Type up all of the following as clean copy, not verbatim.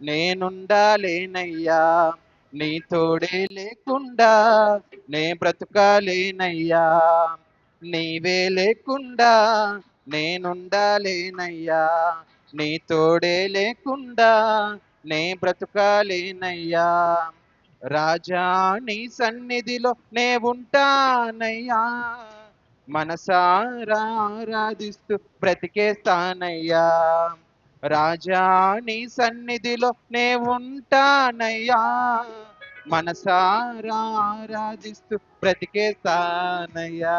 నేనుండాలేనయ్యా, నీ తోడే లేకుండా నే బ్రతుకాలేనయ్యా, నీవే లేకుండా నేనుండాలేనయ్యా, నీ తోడే లేకుండా నే బ్రతుకాలేనయ్యా. రాజా నీ సన్నిధిలో నే ఉంటానయ్యా, మనసారా ఆరాధిస్తూ బ్రతికేస్తానయ్యా. రాజా నీ సన్నిధిలో నే ఉంటానయ్యా, మనసారా ఆరాధిస్తూ బ్రతికేస్తానయ్యా.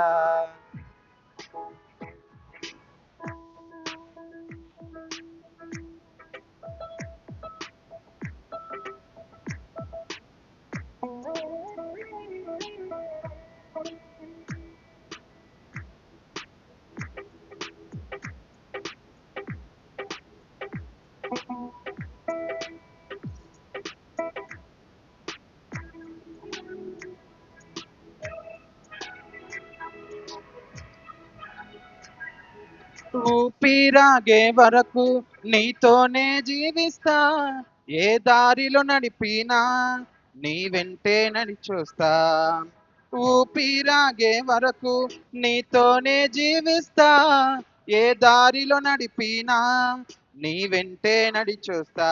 ఊపిరాగే వరకు నీతోనే జీవిస్తా, ఏ దారిలో నడిపినా నీ వెంటే నడిచొస్తా. ఊపిరాగే వరకు నీతోనే జీవిస్తా, ఏ దారిలో నడిపినా నీ వెంటే నడిచొస్తా.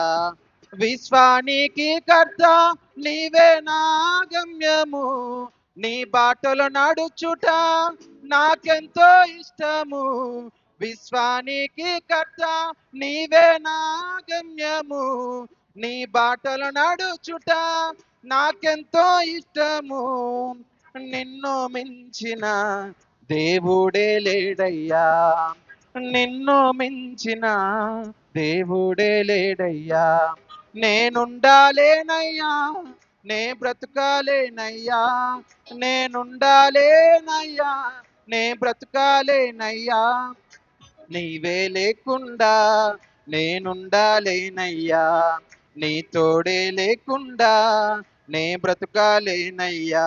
విశ్వానికి కర్త నీవే నా గమ్యము, నీ బాటలో నడుచుట నాకెంతో ఇష్టము. విశ్వానికి కర్త నీవే నా గమ్యము, నీ బాటలు నడుచుట నాకెంతో ఇష్టము. నిన్ను మించిన దేవుడే లేడయ్యా, నిన్ను మించిన దేవుడే లేడయ్యా. నేనుండాలేనయ్యా, నే బ్రతుకాలేనయ్యా, నేనుండాలేనయ్యా, నే బ్రతుకాలేనయ్యా, నీవే లేకుండా నేనుండాలేనయ్యా, నీ తోడే లేకుండా నే బ్రతుకాలేనయ్యా,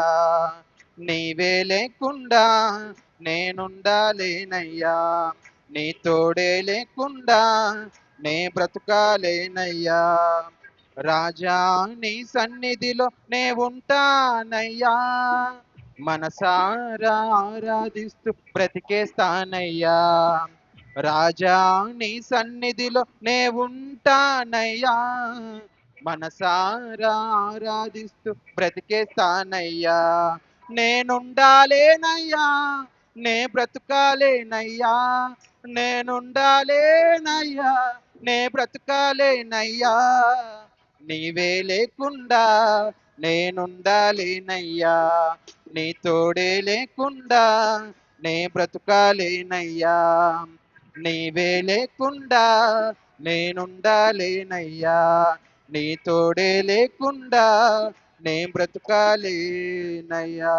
నీవే లేకుండా నేనుండాలేనయ్యా, నీ తోడే లేకుండా నే బ్రతుకాలేనయ్యా. రాజా నీ సన్నిధిలో నే ఉంటానయ్యా, మనసారా ఆరాధిస్తూ బ్రతికేస్తానయ్యా. రాజా నీ సన్నిధిలో నే ఉంటానయ్యా, మనసారా ఆరాధిస్తూ బ్రతికేస్తానయ్యా. నేనుండాలేనయ్యా, నే బ్రతుకాలేనయ్యా, నేనుండాలేనయ్యా, నే బ్రతుకాలేనయ్యా, నీవే లేకుండా నేనుండాలేనయ్యా, నీ తోడే లేకుండా నే బ్రతుకాలేనయ్యా, నీవే లేకుండా నేనుండాలేనయ్యా, నీ తోడే లేకుండా నే బ్రతుకాలేనయ్యా.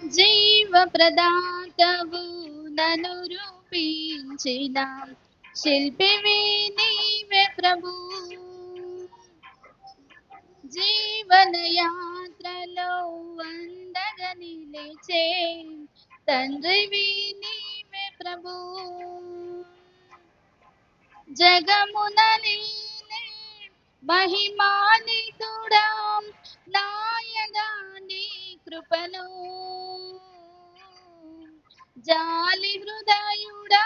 జీవ ప్రదాతవు నన్ను రూపించిన శిల్పివి నీవే ప్రభు. జీవన యాత్రలో అందగా నిలిచే తండ్రివి నీవే ప్రభు. జగమున నీనే మహిమానితుడా నాయగా నీ కృపను జాలి హృదయుడా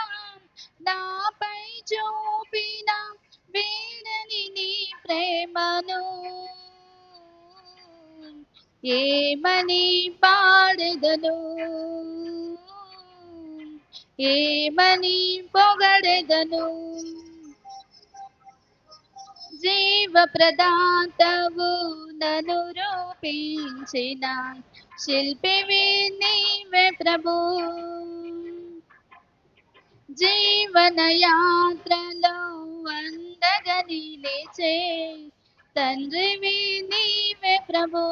నాపై చూపిన వీడని నీ ప్రేమను ఏమని పాడెదను ఏమని పొగడెదను. జీవ ప్రదాతవు నన్ను రూపించిన శిల్పివి నీవే ప్రభు. జీవన యాత్రలో అందగా నిలిచే తండ్రివి నీవే ప్రభు.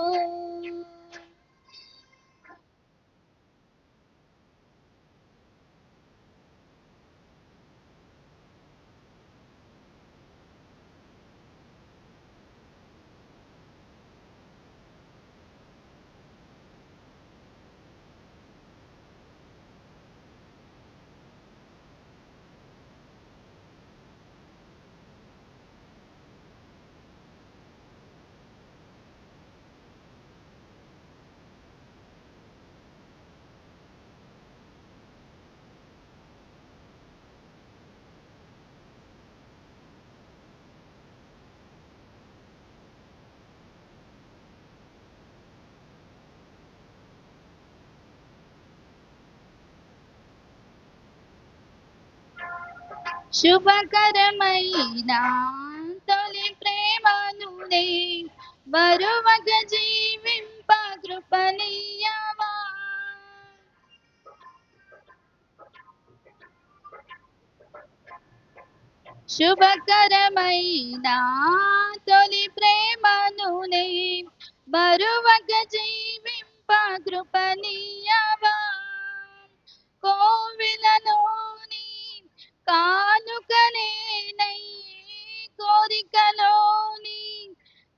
శుభకరమైన తొలి ప్రేమను నే మరువగ జీవింప కృపనీయవా. శుభకరమైన తొలి ప్రేమను నే మరువగ జీవింప కృపనీయవా. కోవిలలోని కానుకనేనై కోరికలోని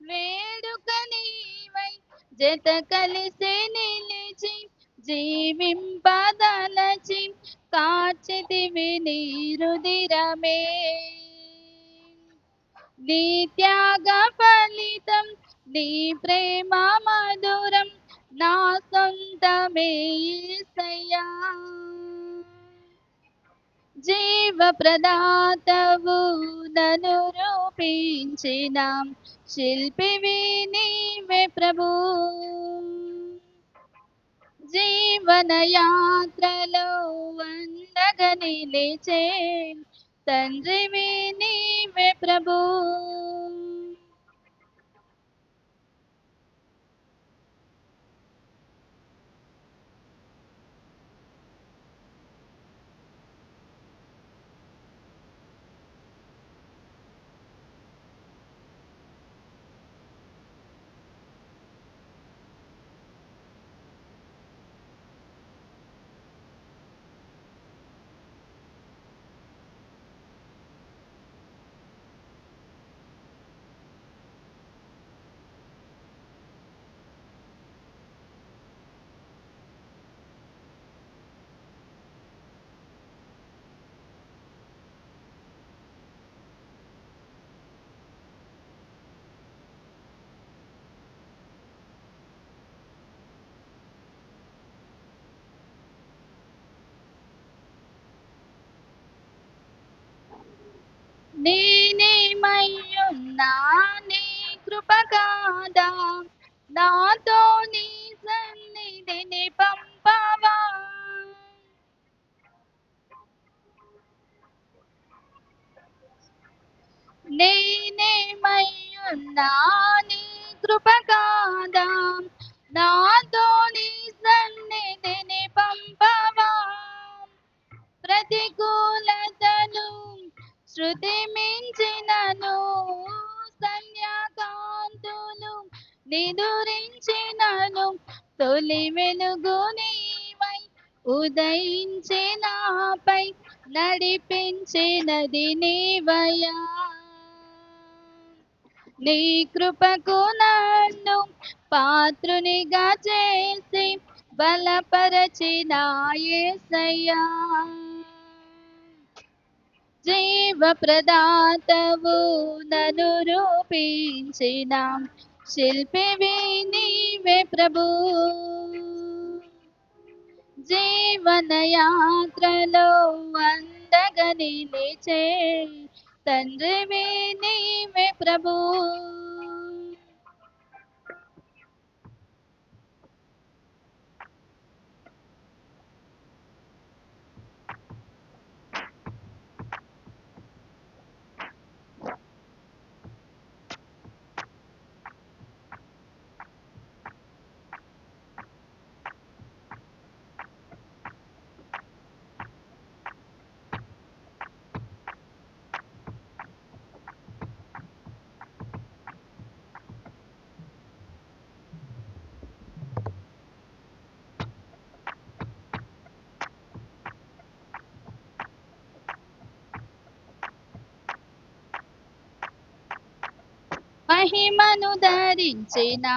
వేడుక నీవై జత కలిసి నిలిచి జీవింపదలచి కార్చితివి నీ రుదిరమే. నీ త్యాగ ఫలితం నీ ప్రేమ మధురం నా సొంతమే యేసయ్యా. జీవ ప్రదాతవు నన్ను రూపించిన శిల్పివి నీవే ప్రభు. జీవన యాత్రలో అందగా నిలిచే తండ్రివి నీవే ప్రభు. నేనేమయ్యున్నా నీ కృప కాదా నాతో నీ సన్నిధిని పంపవా. నేనేమయ్యున్నా నీ కృప కాదా నాతో నీ సన్నిధిని పంపవా. ప్రతికూలతను శృతి మించినను సంధ్యాకాంతులు నిదురించినను తొలి వెలుగు ఉదయించి నాపై నడిపించినది నీవయ్యా. నీ కృపకు నన్ను పాత్రునిగా చేసి బలపరచిన యేసయ్యా. జీవ ప్రదాతవు నన్ను రూపించిన శిల్పివి నీవే ప్రభు. జీవన యాత్రలో అందగా నిలిచే తండ్రివి నీవే ప్రభు. మహిమను ధరించిన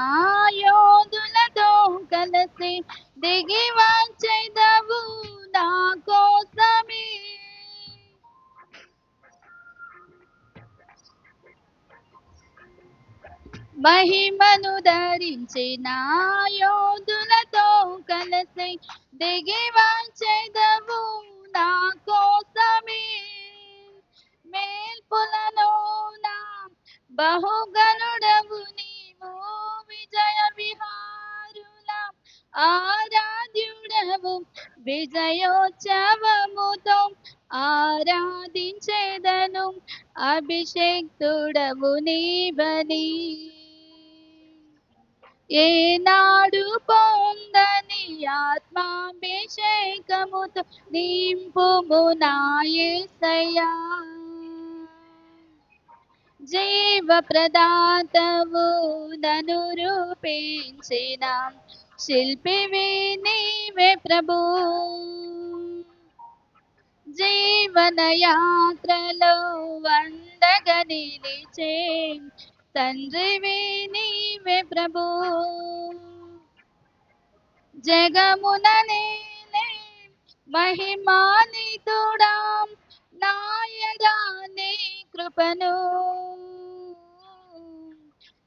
యోధులతో కలిసి దిగి వచ్చేదవు నా కోసమే. మహిమను ధరించిన యోధులతో కలిసి దిగి వచ్చేదవు నా కోసమే. మేల్పులను నా బహుగనుడవు నీవు, విజయ విహారుల ఆరాధ్యుడవు. విజయోత్సవముతో ఆరాధించేదను, అభిషేక్తుడవు నీవని. ఏనాడు పొందని ఆత్మాభిషేకముతో నింపుము నా యేసయ్యా. జీవ ప్రదాతవు నన్ను రూపించిన శిల్పివి నీవే ప్రభు. జీవన యాత్రలో అందగా నిలిచే తండ్రివి నీవే ప్రభు. జగమున నేనే మహిమానితుడా, నాయడా నీ కృపను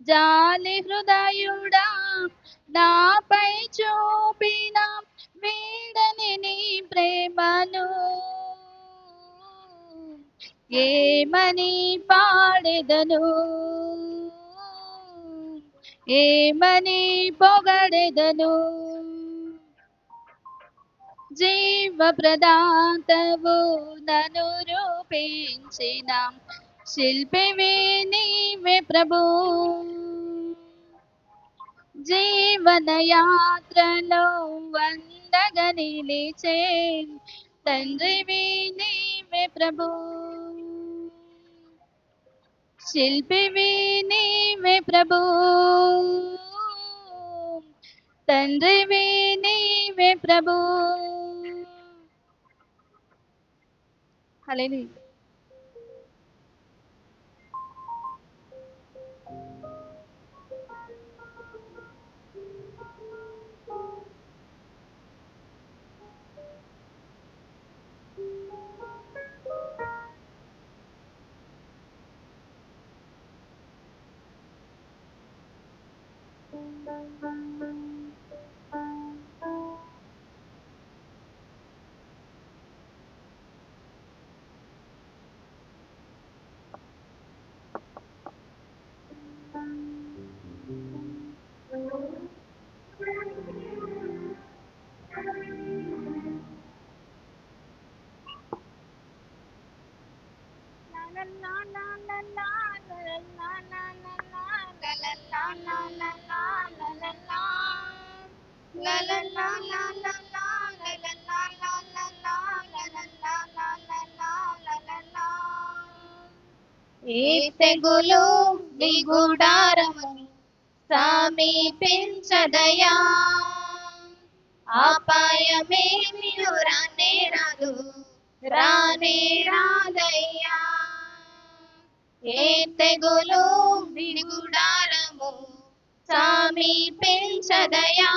జాలి హృదయుడా నాపై చూపిన వీడని నీ ప్రేమను ఏమని పాడెదను, ఏమని పొగడెదను. జీవ ప్రదాతవు నన్ను రూపించిన శిల్పివి నీవే ప్రభు. జీవన యాత్రలో అందగా నిలిచే తండ్రివి నీవే ప్రభు. శిల్పివి నీవే ప్రభు, తండ్రివి నీవే ప్రభు. హల్లెలూయా. ఏ తెగులు నీ గుడారము సమీపించదయా, అపాయమేమియు రానే రాదు రానే రాదయ్యా. ఏ తెగులు నీ గుడారము సమీపించదయా.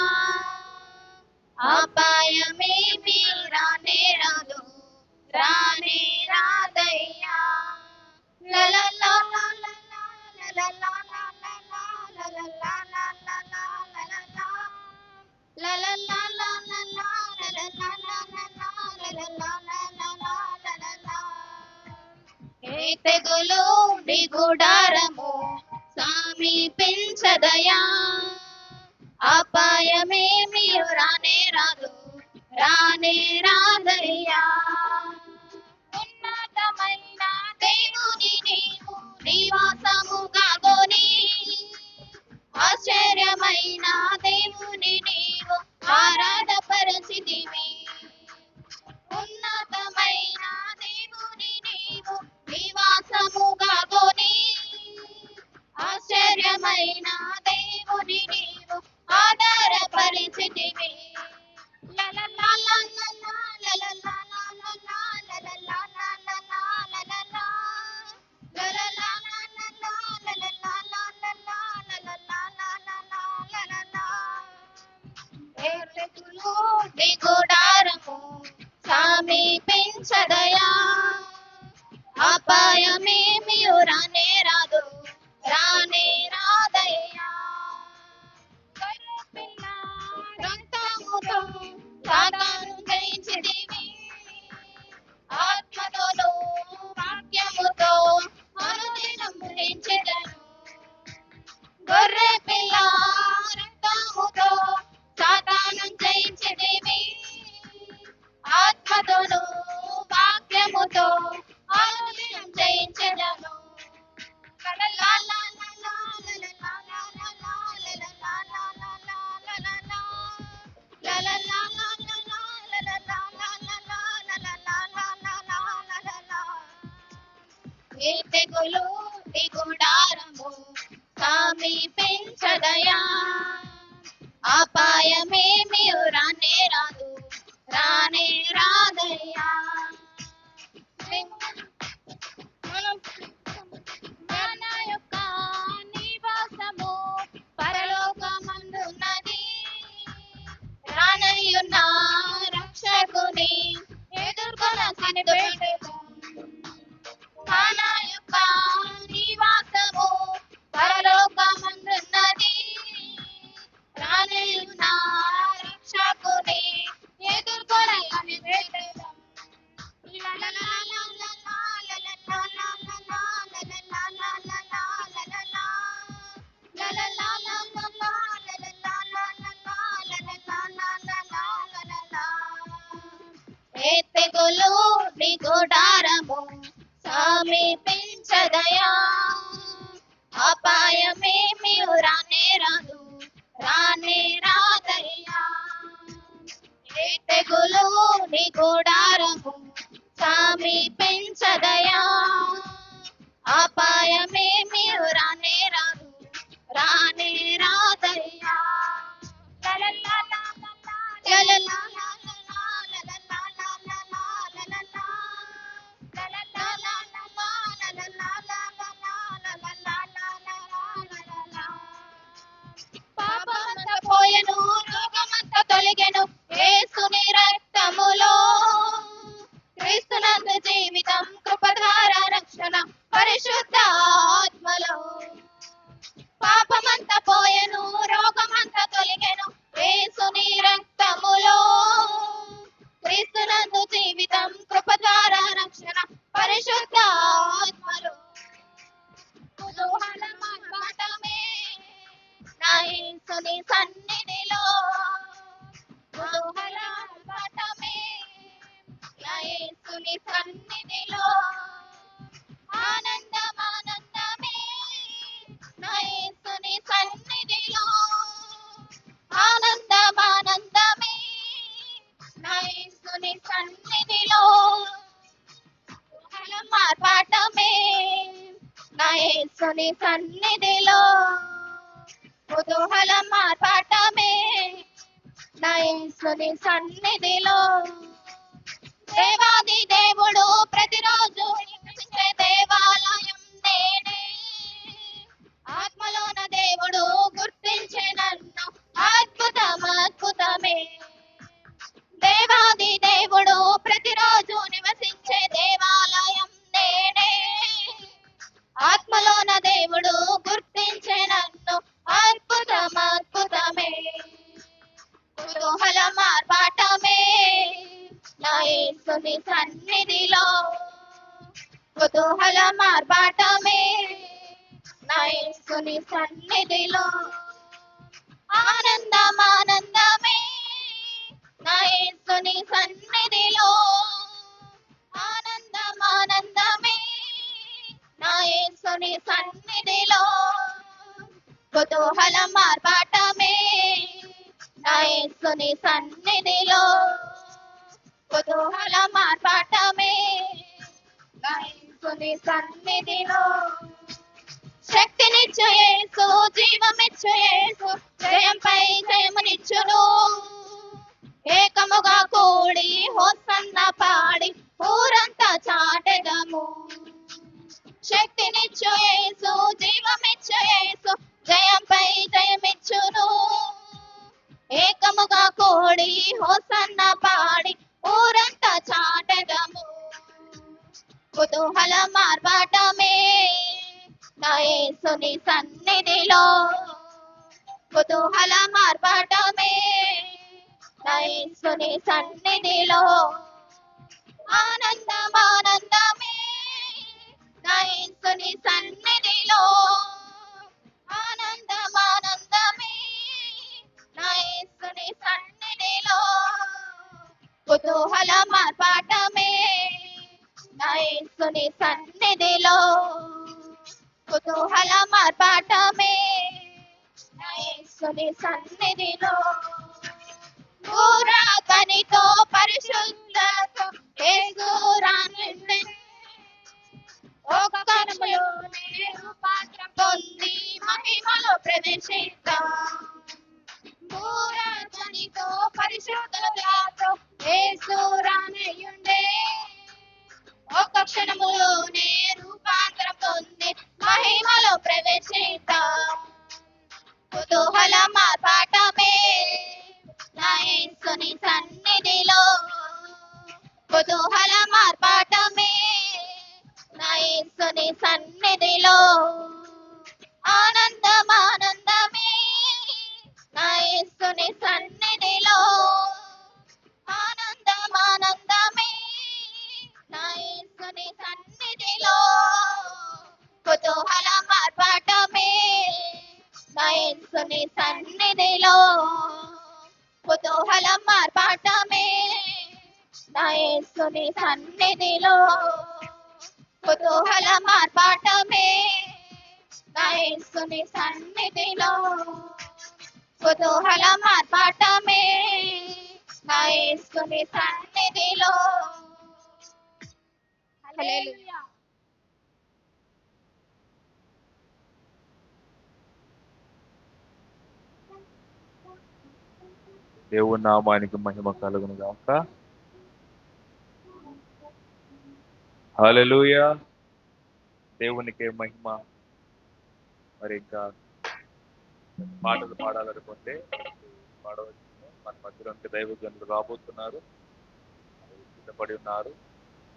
అపాయమేమి రానే రాదు రానే రాదయ్యా. లలలా లలలా లలలా లలలా లలలా లలలా లలలా లలలా. ఏ తెగులు నీ గుడారము సమీపించదయా. అపాయమేమియు రానే రాదు రానే రాదయ్యా. ఉన్నతమైన దేవుని నీవు నివాసముగా గోని, ఆశ్చర్యమైన దేవుని నీవు ఆరాధపరచితివి. ఉన్నతమైన దేవుని నీవు నివాసముగా గోని, ఆశ్చర్యమైన దేవుని నీవు ఆధారపరిచితివి. లలలా లలలా లలలా లలలా లలలా లలలా లలలా లలలా లలలా లలలా లలలా లలలా. ఏ తెగులు నీ గుడారము సమీపించదయా. అపాయమేమియు రానే రాదు రానే రాదయ్యా. గొర్రెపిల్ల రక్తముతో సాతాను జయించితివి. ఆత్మతోనూ వాక్యముతో అనుదినం జయించెదను. గొర్రెపిల్ల రక్తముతో సాతాను జయించితివి. ఆత్మతోనూ వాక్యముతో అనుదినం జయించెదను. లలలా లలలా లలలా లలలా లలలా లలలా లలలా లలలా లలలా లలలా. ఏ తెగులు నీ గుడారము సమీపించదయా. అపాయమేమియు రానే రాదు రానే రాదయ్యా. మన యొక్క నివాసము పరలోకమందున్నది. రానయ్యున్న రక్షకుని ఎదుర్కొన కనిపెట్టెము. మన యొక్క నివాసము పరలోకమందున్నది. రానయ్యున్న రక్షకుని ఎదుర్కొన కనిపెట్టెము. లలలా లలలా లలలా లలలా లలలా లలలా లలలా లలలా లలలా లలలా లలలా. ఏ తెగులు నీ గుడారము సమీపించదయా. అపాయమేమియు రానే రాదు రానే రాదయ్యా. ఏ తెగులు నీ గుడారము సమీపించదయా. అపాయమేమియు రానే రాదు రానే రాదయ్యా. లలలా లలలా లలలా లలలా లలలా లలలా లలలా లలలా లలలా లలలా. పాపమంతా పోయెను రోగమంతా తొలగెను యేసుని రక్తములో. క్రీస్తునందు జీవితం కృపధార రక్షణ పరిశుద్ధ ఆత్మలో. పాపమంతా పోయెను రోగమంతా తొలగెను యేసుని రక్తములో. క్రీస్తునందు జీవితం కృపధార రక్షణ పరిశుద్ధ ఆత్మలో. కుతూహలమార్భాటమే నా యేసుని సన్నిధిలో. కుతూహలమార్భాటమే నా యేసుని సన్నిధిలో. ఆనందమానందమే నా యేసుని సన్నిధిలో. ఆనందమానందమే నా యేసుని సన్నిధిలో. కుతూహలమార్భాటమే నా యేసుని సన్నిధిలో. కుతూహలమార్భాటమే నా యేసుని సన్నిధిలో. దేవాది దేవుడు ప్రతిరోజు నివసించే దేవాలయం నేనే. ఆత్మలోన దేవుడు గుర్తించే నన్ను, అద్భుతం అద్భుతమే. దేవాది దేవుడు ప్రతిరోజు నివసించే దేవాలయం నేనే. ఆత్మలోన దేవుడు గుర్తించే నన్ను, అద్భుతం అద్భుతమే. కుతూహల మార్పాటమే నా యేసుని సన్నిధిలో. కుతూహల మార్పాటమే నా యేసుని సన్నిధిలో. ఆనందం ఆనందమే నా యేసుని సన్నిధిలో. ఆనందం ఆనందమే నా యేసుని సన్నిధిలో. కుతూహల మార్పాటమే నా యేసుని సన్నిధిలో. కుతూహల మార్పాటమే నా యేసుని సన్నిధిలో. శక్తినిచ్చు యేసు, జీవమిచ్చు యేసు, జయంపై జయమునిచ్చును. ఏకముగా కూడి హోసన్న పాడి ఊరంతా చాటెదము. శక్తినిచ్చు యేసు, జీవమిచ్చు యేసు, జయంపై జయమిచ్చును. ఏకముగా కూడి హోసన్న పాడి ఊరంతా చాటెదము. కుతూహల మార్పాటమే నా యేసుని సన్నిధిలో. కుతూహల మార్పాటమే నా యేసుని సన్నిధిలో. ఆనందం ఆనందమే నా యేసుని సన్నిధిలో. ఆనందం ఆనందమే నా యేసుని సన్నిధిలో. కుతూహల మార్పాటమే నా యేసుని సన్నిధిలో. కుతూహల మార్పాటమే నా యేసుని సన్నిధిలో. పూరాకనితో పరిశుద్ధతో యేసు రానుండె. ఒక కనుమలోనే రూపాంతరం పొంది మహిమలో ప్రవేశిద్దాం. పూరాకనితో పరిశుద్ధతో యేసు రానయ్యుండే. ఒక క్షణములోనే రూపాంతరం పొంది మహిమలో ప్రవేశిద్దాం. కుతూహల మార్పాటమే నా యేసుని సన్నిధిలో. కుతూహల మార్పాటమే నా యేసుని సన్నిధిలో. ఆనందం ఆనందమే నా యేసుని సన్నిధిలో. ఆనందం ఆనందమే నా యేసుని సన్నిధిలో. కుతూహల మార్పాటమే నా యేసుని సన్నిధిలో. కుతూహల మార్పాటమే నా యేసుని సన్నిధిలో. కుతూహల మార్పాటమే నా యేసుని సన్నిధిలో. కుతూహల మార్పాటమే నా యేసుని సన్నిధిలో. హల్లెలూయా. దేవుని నామానికి మహిమ కలుగును గాక. హల్లెలూయా. దేవునికే మహిమ. మరి ఇంకా పాటలు పాడాలనుకుంటే పాడవచ్చు. మన మధ్యలోకి దైవజనులు రాబోతున్నారు, సిద్ధపడి ఉన్నారు.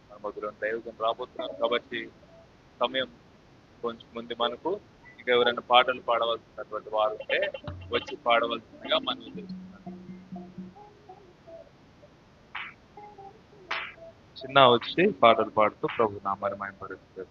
మన మధ్యలో దైవజనులు రాబోతున్నారు కాబట్టి సమయం కొంచెం ముందు మనకు ఇంకా ఎవరైనా పాటలు పాడవలసినటువంటి వారు ఉంటే వచ్చి పాడవలసిందిగా మనం తెలుస్తున్నాం. చిన్న వచ్చి పాటలు పాడుతూ ప్రభు నామాన్ని మహిమపరుస్తారు.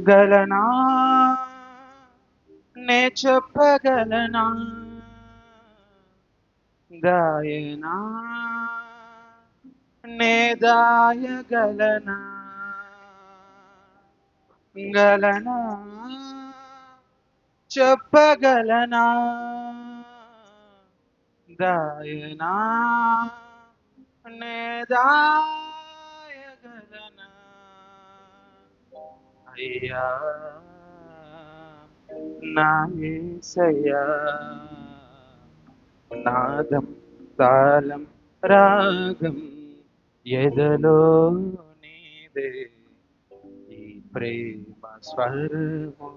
గలనా నే చెప్పగలనా గాయనా నే దాయగలనా గలనా చెప్పగలనా గాయనా నే దాయగలనా అయ్యా నా యేసయ్యా నాదం తాళం రాగం ఎదలో నీదే ఈ ప్రేమ స్వరము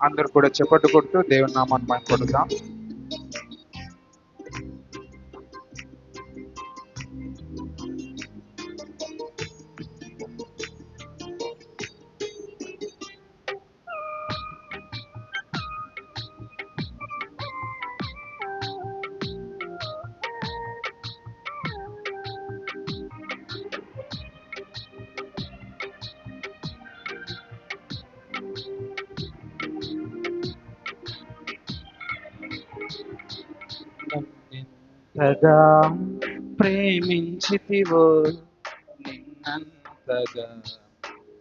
అందరూ కూడా చెప్పట్టు కొడుతూ దేవుని నామాన్ని మనం కొడుతాం. నన్నెంతగా ప్రేమించితివో నిన్నంతగా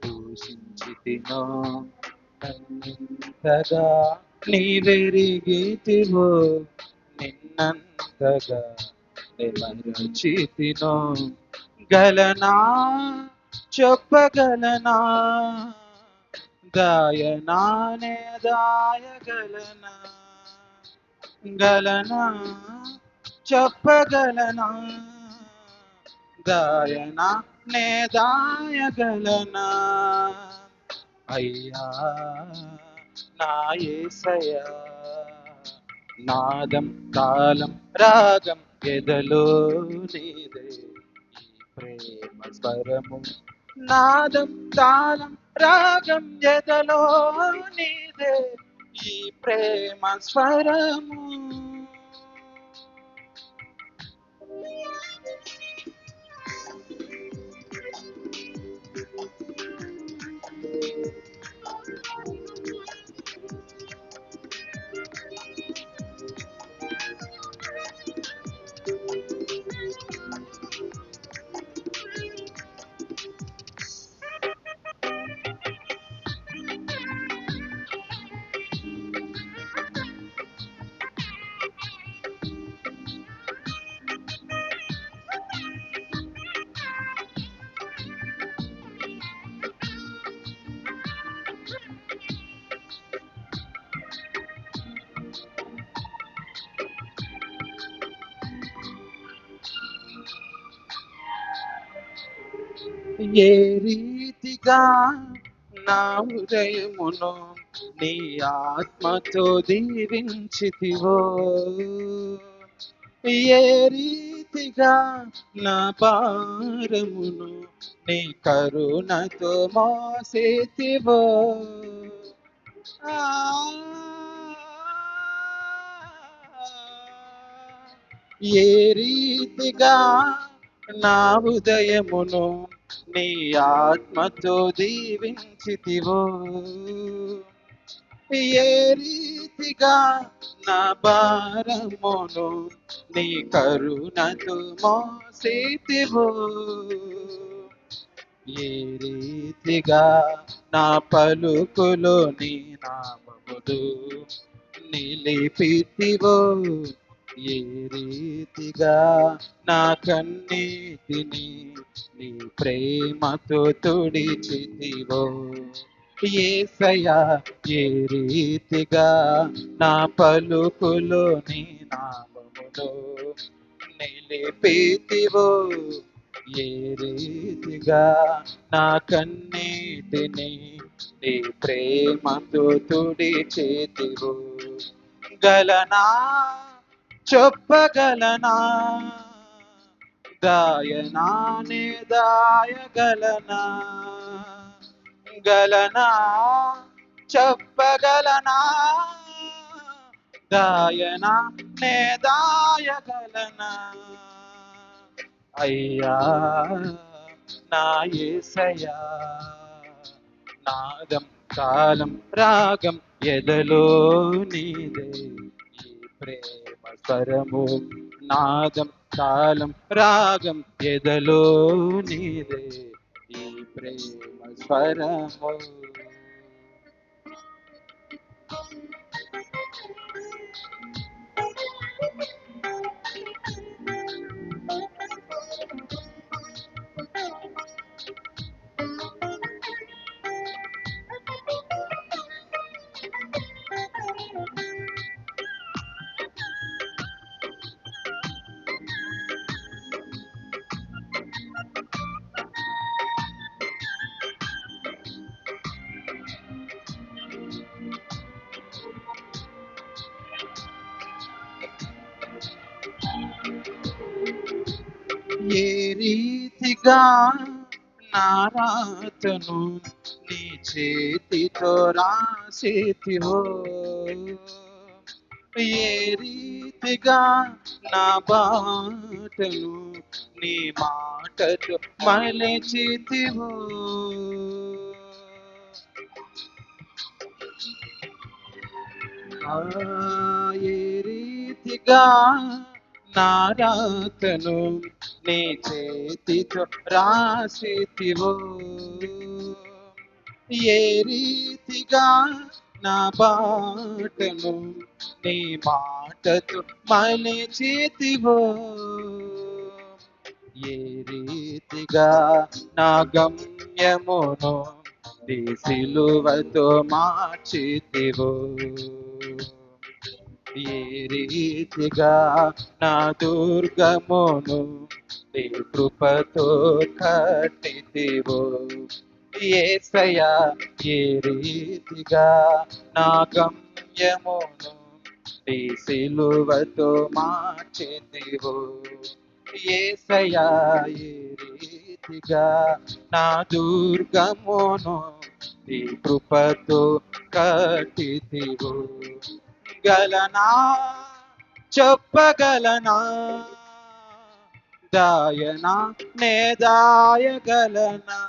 దూషించితినో నన్నెంతగా నీవెరిగితివో నిన్నంతగా మరచితినో గలనా చెప్పగలనా దాయనానే దాయగలనా గలనా చెప్పగలనా దాయనా నే దాయగలనా అయ్యా నా యేసయ్యా నాదం తాళం రాగం ఎదలో నీదే ఈ ప్రేమ స్వరము నాదం తాళం రాగం ఎదలో నీదే ఈ ప్రేమ స్వరము ఏ రీతిగా నా హృదయమును నీ ఆత్మతో దీవించితివో ఏ రీతిగా నా భారమును నీ కరుణతో మోసేతివో ఏ రీతిగా నా హృదయమును నీ ఆత్మతో దీవించితివో ఏ రీతిగా నా భారమును నీ కరుణతో మోసేతివో ఏ రీతిగా నా పలుకులో నీ నామములు నిలిపితివో ఏ రీతిగా నా కన్నీటిని నీ ప్రేమతో తుడిచితివో యేసయ్యా ఏ రీతిగా నా పలుకులో నీ నామములో నిలిపితివో ఏ రీతిగా నా కన్నీటిని నీ ప్రేమతో తుడిచితివో గలనా చెప్పగలనా దాయనానే దాయగలనా గలనా చెప్పగలనా దాయనా నే దాయగలనా అయ్యా నా యేసయ్యా నాదం కాలం రాగం ఎదలో నీదే ఈ ప్రేమ స్వరము నాదం కాలం రాగం ఎదలో నీదే ఈ ప్రేమ స్వరము ఏ రీతిగా నా రాతను నీ చేతితో రాసేతివో ఏ రీతిగా నా బాటను నీ మాటతో మలచితివో ఏ రీతిగా నా రాతను నీ చేతితో రాసితివో ఏ రీతిగా నా బాటను నీ మాటతో మలచితివో ఏ రీతిగా నా గమ్యమును నీ సిలువతో మార్చితివో ఏ రీతిగా నా దుర్గమును నీ కృపతో కట్టితివో యేసయ్యా ఏ రీతిగా నా గమ్యమును నీ సిలువతో మార్చితివో యేసయ్యా ఏ రీతిగా నా దుర్గమును నీ కృపతో కట్టితివో గలనా చెప్పగలనా దాయనా నే దాయగలనా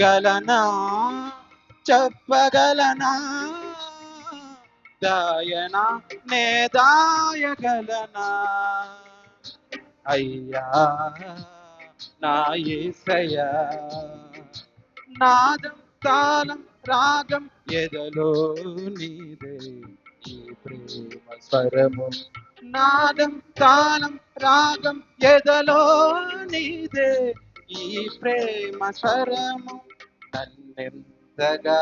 గలనా చెప్పగలనా దాయనా నే దాయగలనా అయ్యా నా యేసయ్యా నాదం తాళం రాగం ఎదలో నీదే ఈ ప్రేమ స్వరము నాదం తాళం రాగం ఎదలో నీదే ఈ ప్రేమ స్వరము నన్నెంతగా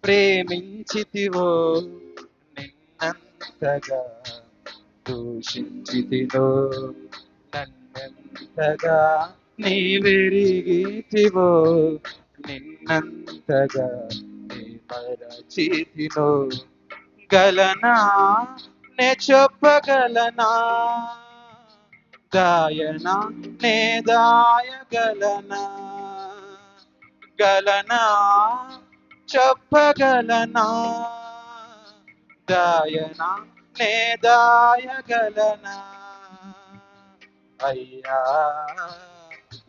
ప్రేమించితివో నిన్నంతగా దూషించితినో నన్నెంతగా నీవెరిగితివో నిన్నంతగా నీ మరచితినో గలనా నే చెప్పగలనా దాయనా నే దాయగలనా గలనా చెప్పగలనా దాయనా నే దాయగలనా అయ్యా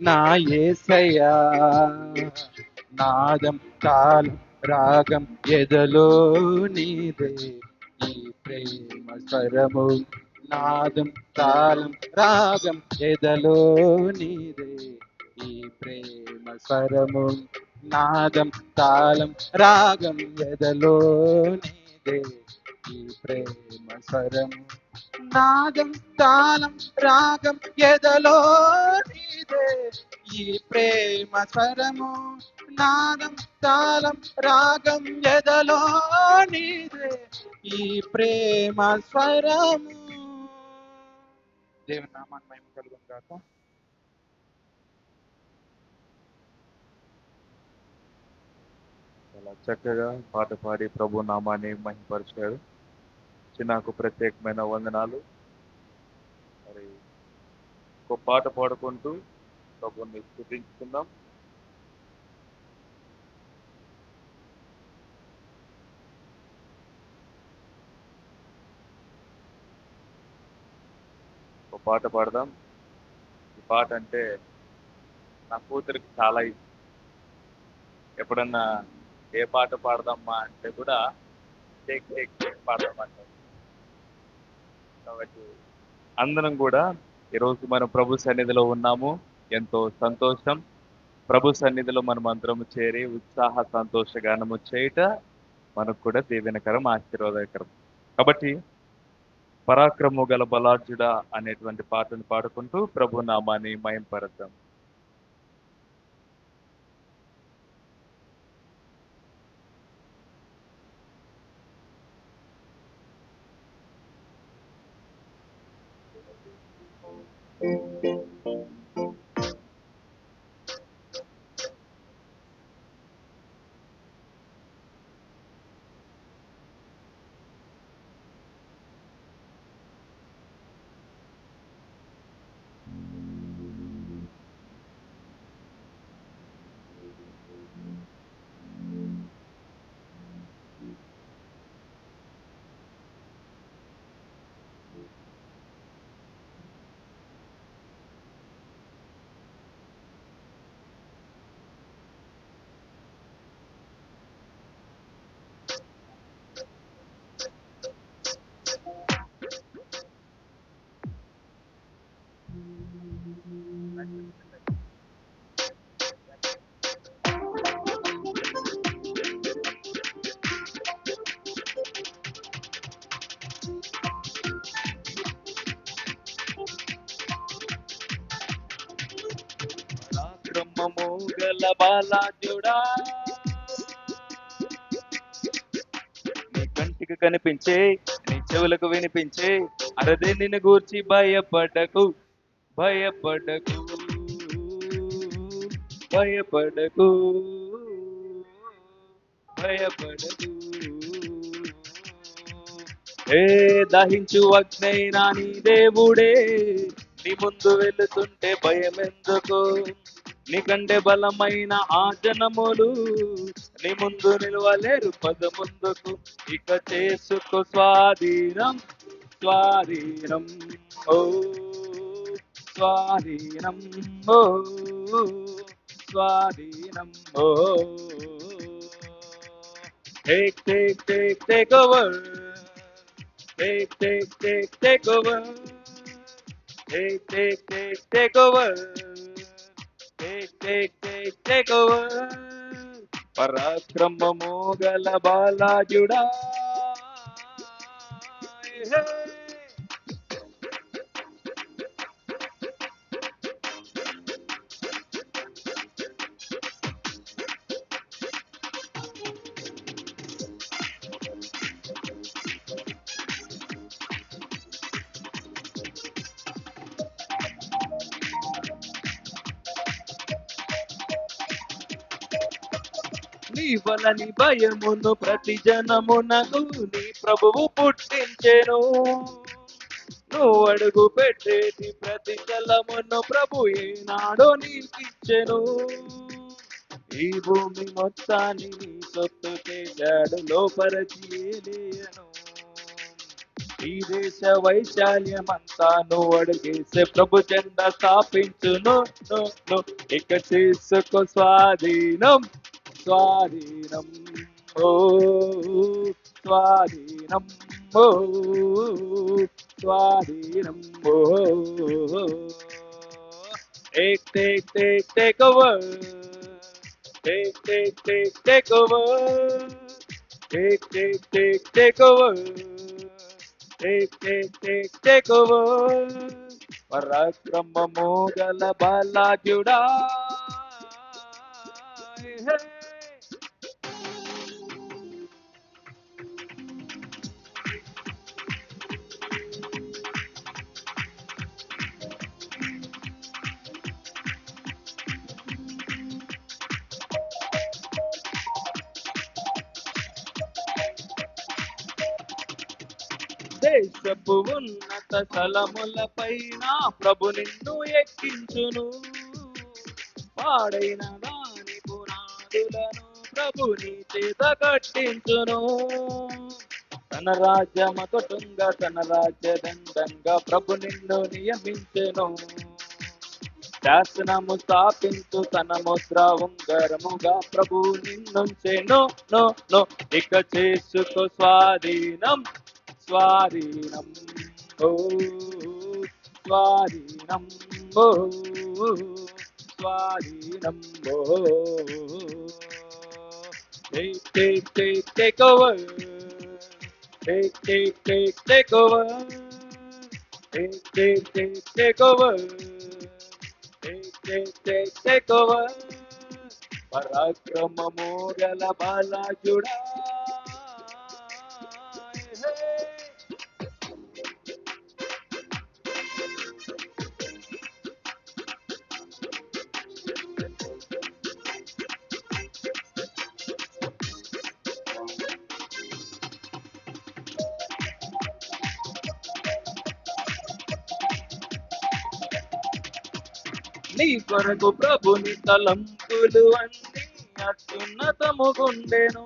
నా యేసయ్యా నాదం తాళం రాగం ఎదలో నీదే ఈ ప్రేమ స్వరము నాదం తాళం రాగం ఎదలో నీదే ఈ ప్రేమ స్వరము నాదం తాళం రాగం ఎదలో నీదే ఈ ప్రేమ స్వరము నాదం తాళం రాగం ఎదలో నీదే ఈ ప్రేమ స్వరము నాదం తాళం రాగం ఎదలో నీదే ఈ ప్రేమ స్వరము దేవుని నామాన్ని మహిమ కలుగును గాక. చాలా చక్కగా పాట పాడి ప్రభు నామాన్ని మహిమపరిచాడు. చిన్నకు ప్రత్యేకమైన వందనాలు. మరి ఒక పాట పాడుకుంటూ ప్రభుని స్తుతించుకుందాం. ఒక పాట పాడదాం. ఈ పాట అంటే నా కూతురికి చాలా ఇష్టం. ఎప్పుడన్నా ఏ పాట పాడదామా అంటే కూడా టేక్ టేక్ టేక్ పాడదామంటారు. కాబట్టి అందరం కూడా ఈరోజు మనం ప్రభు సన్నిధిలో ఉన్నాము. ఎంతో సంతోషం. ప్రభు సన్నిధిలో మనం అందరం చేరి ఉత్సాహ సంతోష గానము చేయుట మనకు కూడా దీవెనకరం, ఆశీర్వాదకరం. కాబట్టి పరాక్రము గల బలార్జుడా అనేటువంటి పాటను పాడుకుంటూ ప్రభు నామాన్ని మహింపరద్దాం. పరాక్రమము గల బలార్జుడా, నీ కంటికి కనిపించే, నీ చెవులకు వినిపించే అరదే నిన్ను గూర్చి భయపడకు, భయపడకు, భయపడకు, భయపడకు. ఏ దహించు అగ్నైనా నీ దేవుడే నీ ముందు వెళుతుంటే భయమెందుకు? నీకంటే బలమైన ఆ జనములు నీ ముందు నిలవలేరు పద ముందుకు. ఇక చేసుకో స్వాధీనం, స్వాధీనం, ఓ స్వాధీనం, ఓ స్వాధీనం, ఓ take take take take over, take, take, take, take over. Take, take, take, take over. Take, take, take, take over. పరాక్రమము గల బాలాజుడా. నీ వలని భయమును ప్రతి జనమునకు నీ ప్రభువు పుట్టించెను. నువ్వు అడుగు పెట్టేటి ప్రతి జలమును ప్రభు ఏనాడో నీకిచ్చెను. ఈ భూమి మొత్తాన్ని నీ సొత్తు చేశాడు, లోపరచి ఏలేయను. ఈ దేశ వైశాల్యమంతా నువ్వు అడుగేసే ప్రభు జెండా స్థాపించును. ఇక చేసుకో స్వాధీనం, స్వాధీనం, ఓ స్వాధీనం, ఓ స్వాధీనం, ఓ take take take take over, take take take take over, take take take take over, take take take take over. పరాక్రమము గల బాలాజుడా. దేశపు ఉన్నత స్థలముల పైన ప్రభు నిన్ను ఎక్కించును. పాడైన దాని పునాదులను ప్రభు నీ చేత కట్టించును. తన రాజ్యమొకటుంగా తన రాజ్యదండంగా ప్రభు నిన్ను నియమించెను. శాసనము స్థాపించు తన ముద్ర ఉంగరముగా ప్రభు నిన్నుంచెను. నో నో ఇక చేసుకో స్వాధీనం స్వాధీనం ఓ స్వాధీనం ఓ స్వాధీనం ఓ take over take over take over take over పరాక్రమము గల బాలాజుడా నీ కొరకు ప్రభుని తలంపులు అన్ని అత్యున్నతముగుండెను.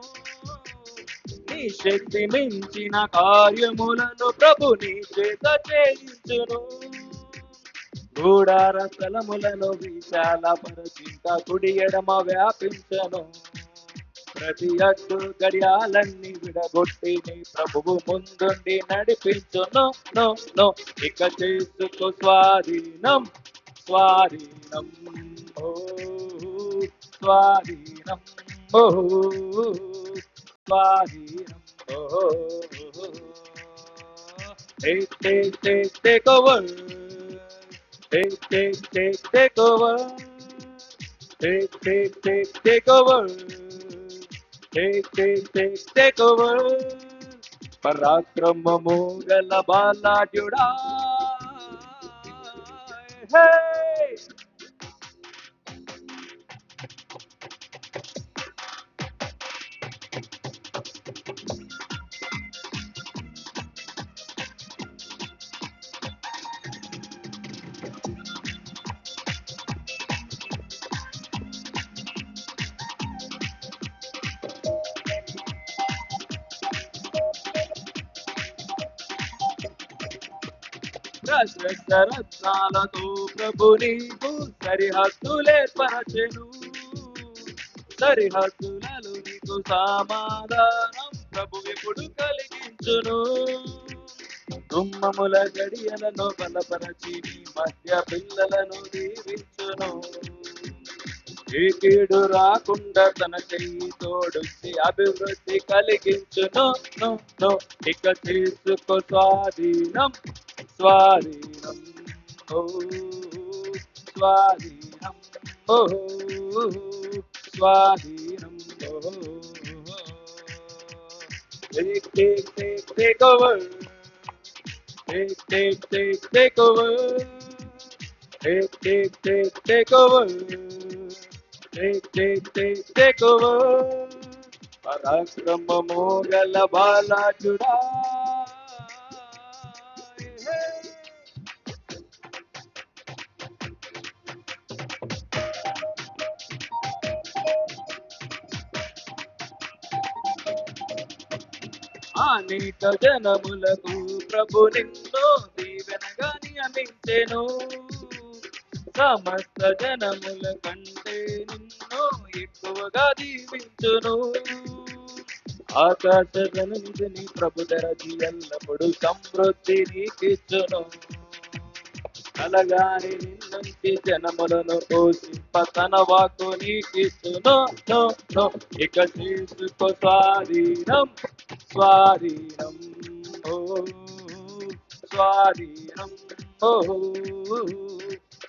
నీ శక్తి మించిన కార్యములను ప్రభు నీ చేత చేయించును. గూడార స్థలములను విశాల పరచింత కుడి ఎడమ వ్యాపించను. ప్రతి అడ్డు గడియాలన్నీ విడగొట్టి నీ ప్రభువు ముందుండి నడిపించును. నో నో ఇక చేసుకో స్వాధీనం స్వాధీనం ఓ స్వాధీనం ఓ స్వాధీనం ఓ take over take over take over take over పరాక్రమము గల బాలాజుడా రత్నాలతో ప్రభు నీకు సరిహద్దులేర్పరచెను. సరిహద్దులలో నీకు సమాధానం ప్రభు ఎప్పుడు కలిగించును. దుమ్మముల గడియలను బలపరచి నీ మధ్య పిల్లలను దీవించును. ఏ కీడు రాకుండా తన చెయ్యి తోడుంచి అభివృద్ధి కలిగించును. నో నో ఇక చేసుకో స్వాధీనం స్వాధీనం ఓ స్వాధీనం ఓ స్వాధీనం ఓ take over take over take over take over పరాక్రమము గల బాలాజుడా అనేక జనములకు ప్రభు నిన్ను దీవెనగా నియమించెను. సమస్త జనముల కంటే నిన్ను ఎక్కువగా దీవించును. ఆకాశ జననిధిని ప్రభు తెరచి ఎల్లప్పుడు సమృద్ధి నీకిచ్చును. అలాగాని నిన్నుంచి జనములను పోషింప తన వాక్కు నీకిచ్చును. నో నో ఇక చేసుకో స్వాధీనం స్వాధీనం ఓ స్వాధీనం ఓ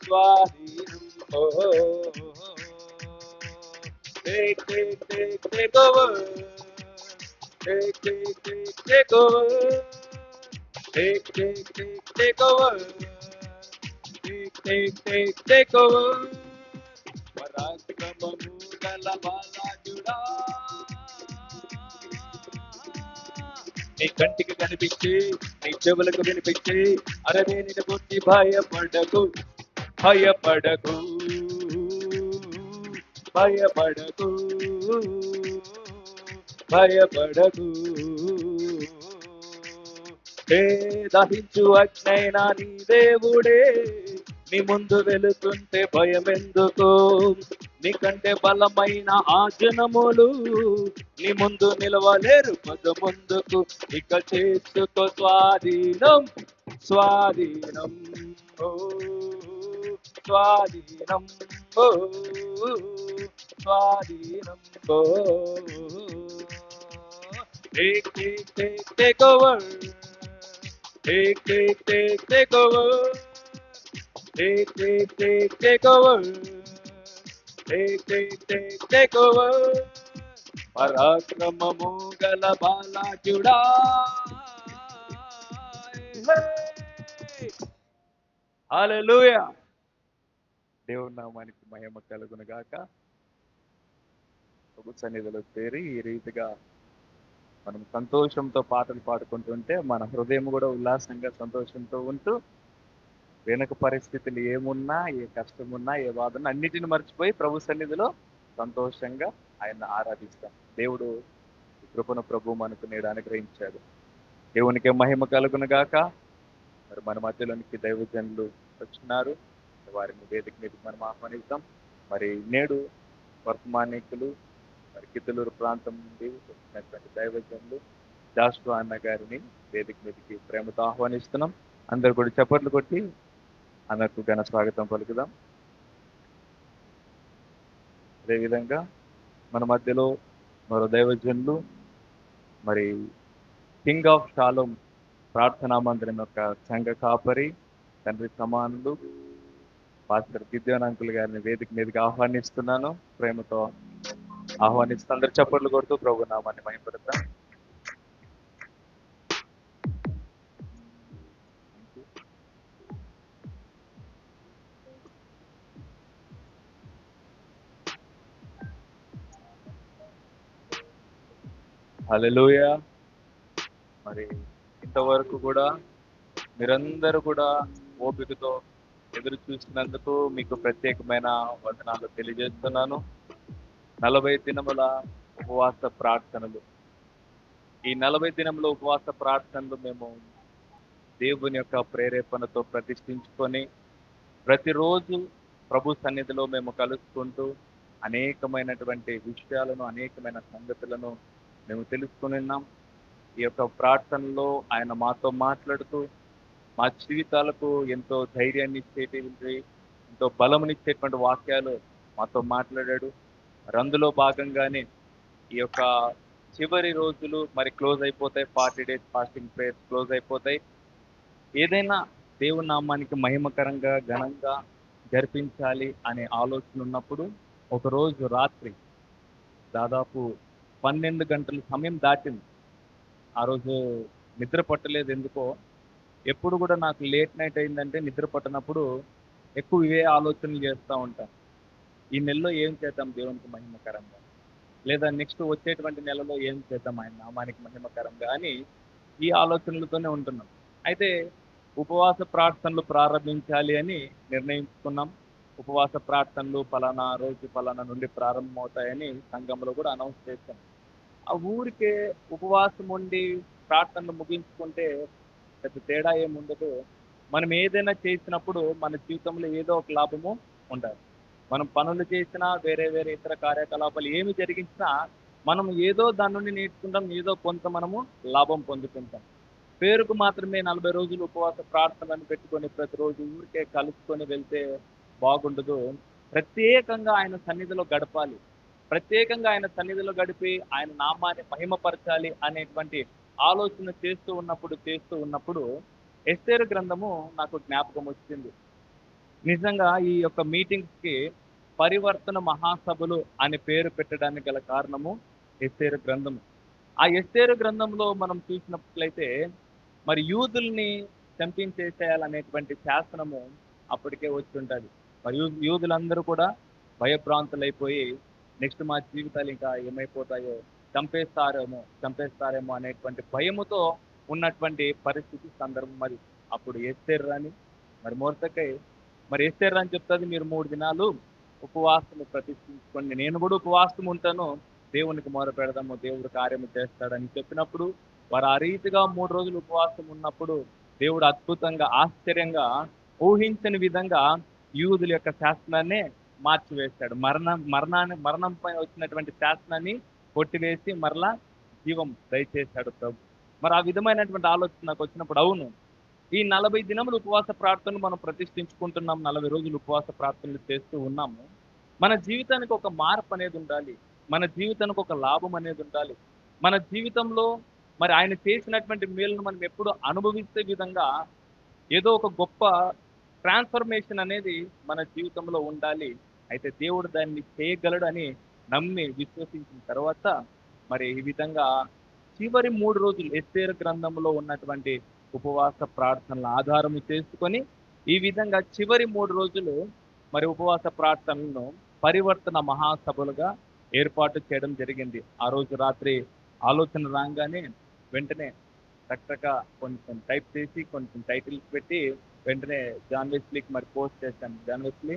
స్వాధీనం ఓ take over take over take over take over పరాక్రమము గల బాలాజుడా నీ కంటికి కనిపించి నీ చెవులకు వినిపించి అరవే నిన్ను గుర్తి భయపడకు భయపడకు భయపడకు భయపడకు ఏ దహించు అగ్నైనా నీ దేవుడే, నీ ముందు వెళుతుంటే భయం ఎందుకు? నీకంటే బలమైన ఆ జనములు నీ ముందు నిలవలేరు పద ముందుకు. ఇక చేసుకో స్వాధీనం, స్వాధీనం, ఓ స్వాధీనం, ఓ స్వాధీనం, ఓ take over, take over, take over, take over. పరాక్రమము గల బాలాజుడా, హల్లెలూయా. దేవుని నామానికి మహిమ కలుగును గాక. ప్రభు సన్నిధిలో చేరి ఈ రీతిగా మనం సంతోషంతో పాటలు పాడుకుంటుంటే మన హృదయం కూడా ఉల్లాసంగా సంతోషంతో ఉంటూ, వెనుక పరిస్థితులు ఏమున్నా, ఏ కష్టం ఉన్నా, ఏ బాధ ఉన్నా అన్నిటిని మర్చిపోయి ప్రభు సన్నిధిలో సంతోషంగా ఆయన ఆరాధిస్తాం. దేవుడు ఈ కృపను ప్రభు మనకు నేడు అనుగ్రహించాడు. దేవునికి మహిమ కలుగును గాక. మరి మన మధ్యలోనికి దైవజనులు వచ్చినారు, వారిని వేదిక మీదకి మనం ఆహ్వానిస్తాం. మరి నేడు వర్తమానికులు, మరి కిత్తలూరు ప్రాంతం నుండి వచ్చినటువంటి దైవజనులు జాషువా అన్న గారిని వేదిక మీదకి ప్రేమతో ఆహ్వానిస్తున్నాం. అందరు కూడా చప్పట్లు కొట్టి అన్నకు ఘన స్వాగతం పలుకుదాం. అదేవిధంగా మన మధ్యలో మరో దైవజనులు, మరి కింగ్ ఆఫ్ షాలోమ్ ప్రార్థనా మందిరం యొక్క సంఘ కాపరి, తండ్రి సమానులు పాస్టర్ గిద్యోన్ అంకుల్ గారిని వేదిక మీదకి ఆహ్వానిస్తున్నాను. ప్రేమతో ఆహ్వానిస్తూ అందరు చప్పట్లు కొడుతూ ప్రభు నామాన్ని మహిమపడతాం. హల్లెలూయా. మరి ఇంతవరకు కూడా మీరందరూ కూడా ఓపికతో ఎదురు చూసినందుకు మీకు ప్రత్యేకమైన వందనాలు తెలియజేస్తున్నాను. 40 దినముల ఉపవాస ప్రార్థనలు, ఈ 40 దినముల ఉపవాస ప్రార్థనలు మేము దేవుని యొక్క ప్రేరేపణతో ప్రతిష్ఠించుకొని ప్రతిరోజు ప్రభు సన్నిధిలో మేము కలుసుకుంటూ అనేకమైనటువంటి విషయాలను, అనేకమైన సంగతులను మేము తెలుసుకుని ఉన్నాం. ఈ యొక్క ప్రార్థనలో ఆయన మాతో మాట్లాడుతూ మా జీవితాలకు ఎంతో ధైర్యాన్ని ఇచ్చేటువంటి, ఎంతో బలమునిచ్చేటువంటి వాక్యాలు మాతో మాట్లాడాడు. మరి అందులో భాగంగానే ఈ యొక్క చివరి రోజులు మరి క్లోజ్ అయిపోతాయి. 40 days ఫాస్టింగ్ ప్రేయర్స్ క్లోజ్ అయిపోతాయి. ఏదైనా దేవుని నామానికి మహిమకరంగా ఘనంగా జరిపించాలి అనే ఆలోచన ఉన్నప్పుడు ఒకరోజు రాత్రి దాదాపు 12 గంటల సమయం దాటింది. ఆ రోజు నిద్ర పట్టలేదు ఎందుకో. ఎప్పుడు కూడా నాకు లేట్ నైట్ అయిందంటే నిద్ర పట్టనప్పుడు ఎక్కువ ఇవే ఆలోచనలు చేస్తూ ఉంటాను. ఈ నెలలో ఏం చేద్దాం దేవునికి మహిమకరంగా, లేదా నెక్స్ట్ వచ్చేటువంటి నెలలో ఏం చేద్దాం ఆయన నామానికి మహిమకరంగా అని ఈ ఆలోచనలతోనే ఉంటున్నాం. అయితే ఉపవాస ప్రార్థనలు ప్రారంభించాలి అని నిర్ణయించుకున్నాం. ఉపవాస ప్రార్థనలు పలానా రోజు పలానా నుండి ప్రారంభమవుతాయని సంఘంలో కూడా అనౌన్స్ చేశాం. ఆ ఊరికే ఉపవాసం ఉండి ప్రార్థనలు ముగించుకుంటే పెద్ద తేడా ఏముండదు. మనం ఏదైనా చేసినప్పుడు మన జీవితంలో ఏదో ఒక లాభము ఉండాలి. మనం పనులు చేసినా, వేరే వేరే ఇతర కార్యకలాపాలు ఏమి జరిగించినా మనం ఏదో దాని నుండి నేర్చుకుంటాం, ఏదో కొంత మనము లాభం పొందుకుంటాం. పేరుకు మాత్రమే 40 రోజులు ఉపవాస ప్రార్థనలు పెట్టుకొని ప్రతిరోజు ఊరికే కలుసుకొని వెళ్తే బాగుండదు. ప్రత్యేకంగా ఆయన సన్నిధిలో గడపాలి. ప్రత్యేకంగా ఆయన సన్నిధిలో గడిపి ఆయన నామాన్ని మహిమపరచాలి అనేటువంటి ఆలోచన చేస్తూ ఉన్నప్పుడు ఎస్తేరు గ్రంథము నాకు జ్ఞాపకం వచ్చింది. నిజంగా ఈ యొక్క మీటింగ్స్ కి పరివర్తన మహాసభలు అనే పేరు పెట్టడానికి గల కారణము ఎస్తేరు గ్రంథము. ఆ ఎస్తేరు గ్రంథంలో మనం చూసినట్లయితే మరి యూదుల్ని చంపించేసేయాలనేటువంటి శాసనము అప్పటికే వచ్చి ఉంటుంది. మరి యూదులందరూ కూడా భయభ్రాంతులైపోయి నెక్స్ట్ మా జీవితాలు ఇంకా ఏమైపోతాయో, చంపేస్తారేమో అనేటువంటి భయముతో ఉన్నటువంటి పరిస్థితి సందర్భం. మరి అప్పుడు ఎస్తేరు రాని మరి మొర్దెకై మరి ఎస్తేరు అని చెప్తుంది, మీరు 3 దినాలు ఉపవాసము ప్రతిష్ఠించుకోండి, నేను కూడా ఉపవాసం ఉంటాను, దేవునికి మొర పెడదాము, దేవుడు కార్యము చేస్తాడని చెప్పినప్పుడు వారు ఆ రీతిగా 3 రోజులు ఉపవాసం ఉన్నప్పుడు దేవుడు అద్భుతంగా ఆశ్చర్యంగా ఊహించని విధంగా యూదుల యొక్క శాసనాన్ని మార్చివేశాడు. మరణంపై వచ్చినటువంటి శాసనాన్ని కొట్టివేసి మరలా జీవం దయచేశాడు ప్రభు. మరి ఆ విధమైనటువంటి ఆలోచన నాకు వచ్చినప్పుడు అవును, ఈ 40 దినములు ఉపవాస ప్రార్థనలు మనం ప్రతిష్ఠించుకుంటున్నాం, 40 రోజులు ఉపవాస ప్రార్థనలు చేస్తూ ఉన్నాము. మన జీవితానికి ఒక మార్పు అనేది ఉండాలి, మన జీవితానికి ఒక లాభం అనేది ఉండాలి. మన జీవితంలో మరి ఆయన చేసినటువంటి మేలును మనం ఎప్పుడు అనుభవించే విధంగా ఏదో ఒక గొప్ప ట్రాన్స్ఫర్మేషన్ అనేది మన జీవితంలో ఉండాలి. అయితే దేవుడు దాన్ని చేయగలడు అని నమ్మి విశ్వసించిన తర్వాత మరి ఈ విధంగా చివరి 3 రోజులు ఎస్తేరు గ్రంథంలో ఉన్నటువంటి ఉపవాస ప్రార్థనల ఆధారము చేసుకొని ఈ విధంగా చివరి 3 రోజులు మరి ఉపవాస ప్రార్థనలను పరివర్తన మహాసభలుగా ఏర్పాటు చేయడం జరిగింది. ఆ రోజు రాత్రి ఆలోచన రాగానే వెంటనే చక్కగా కొంచెం టైప్ చేసి కొంచెం టైటిల్స్ పెట్టి వెంటనే జాన్ వెస్లీకి మరి పోస్ట్ చేశాను. జాన్ వెస్లీ